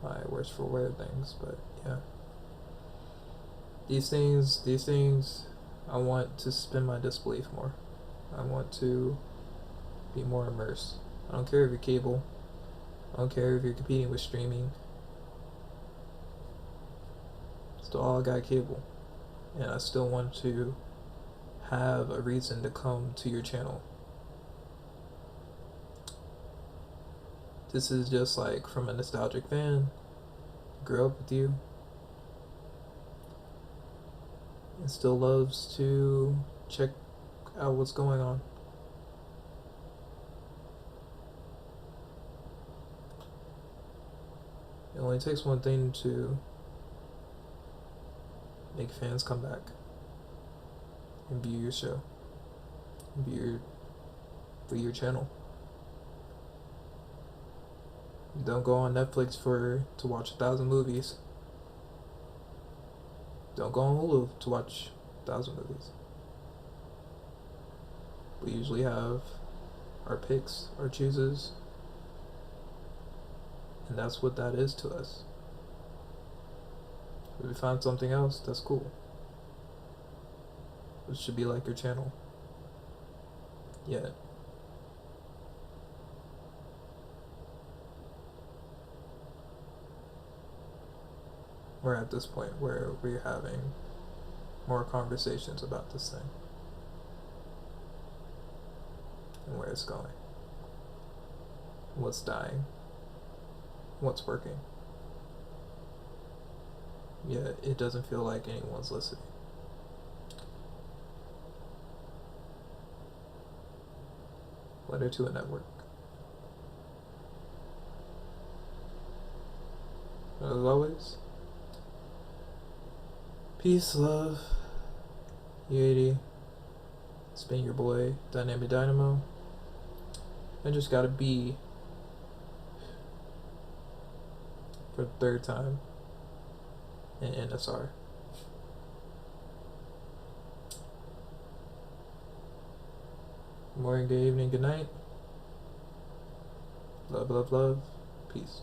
S1: my words for weird things, but yeah. These things, I want to suspend my disbelief more. I want to be more immersed. I don't care if you're cable. I don't care if you're competing with streaming. Still all got cable. And I still want to have a reason to come to your channel. This is just like from a nostalgic fan. Grew up with you. And still loves to check out what's going on. It only takes one thing to make fans come back and view your show, view your channel. You don't go on Netflix to watch 1,000 movies. Don't go on Hulu to watch 1,000 movies. We usually have our picks, our chooses, and that's what that is to us. If we find something else, that's cool. It should be like your channel. Yeah. We're at this point where we're having more conversations about this thing and where it's going, what's dying, what's working. Yet it doesn't feel like anyone's listening. Letter to a network. As always, peace, love, unity. It's been your boy, DynamicDinomo. I just gotta be for the third time in NSR. Morning, good evening, good night. Love, love, love. Peace.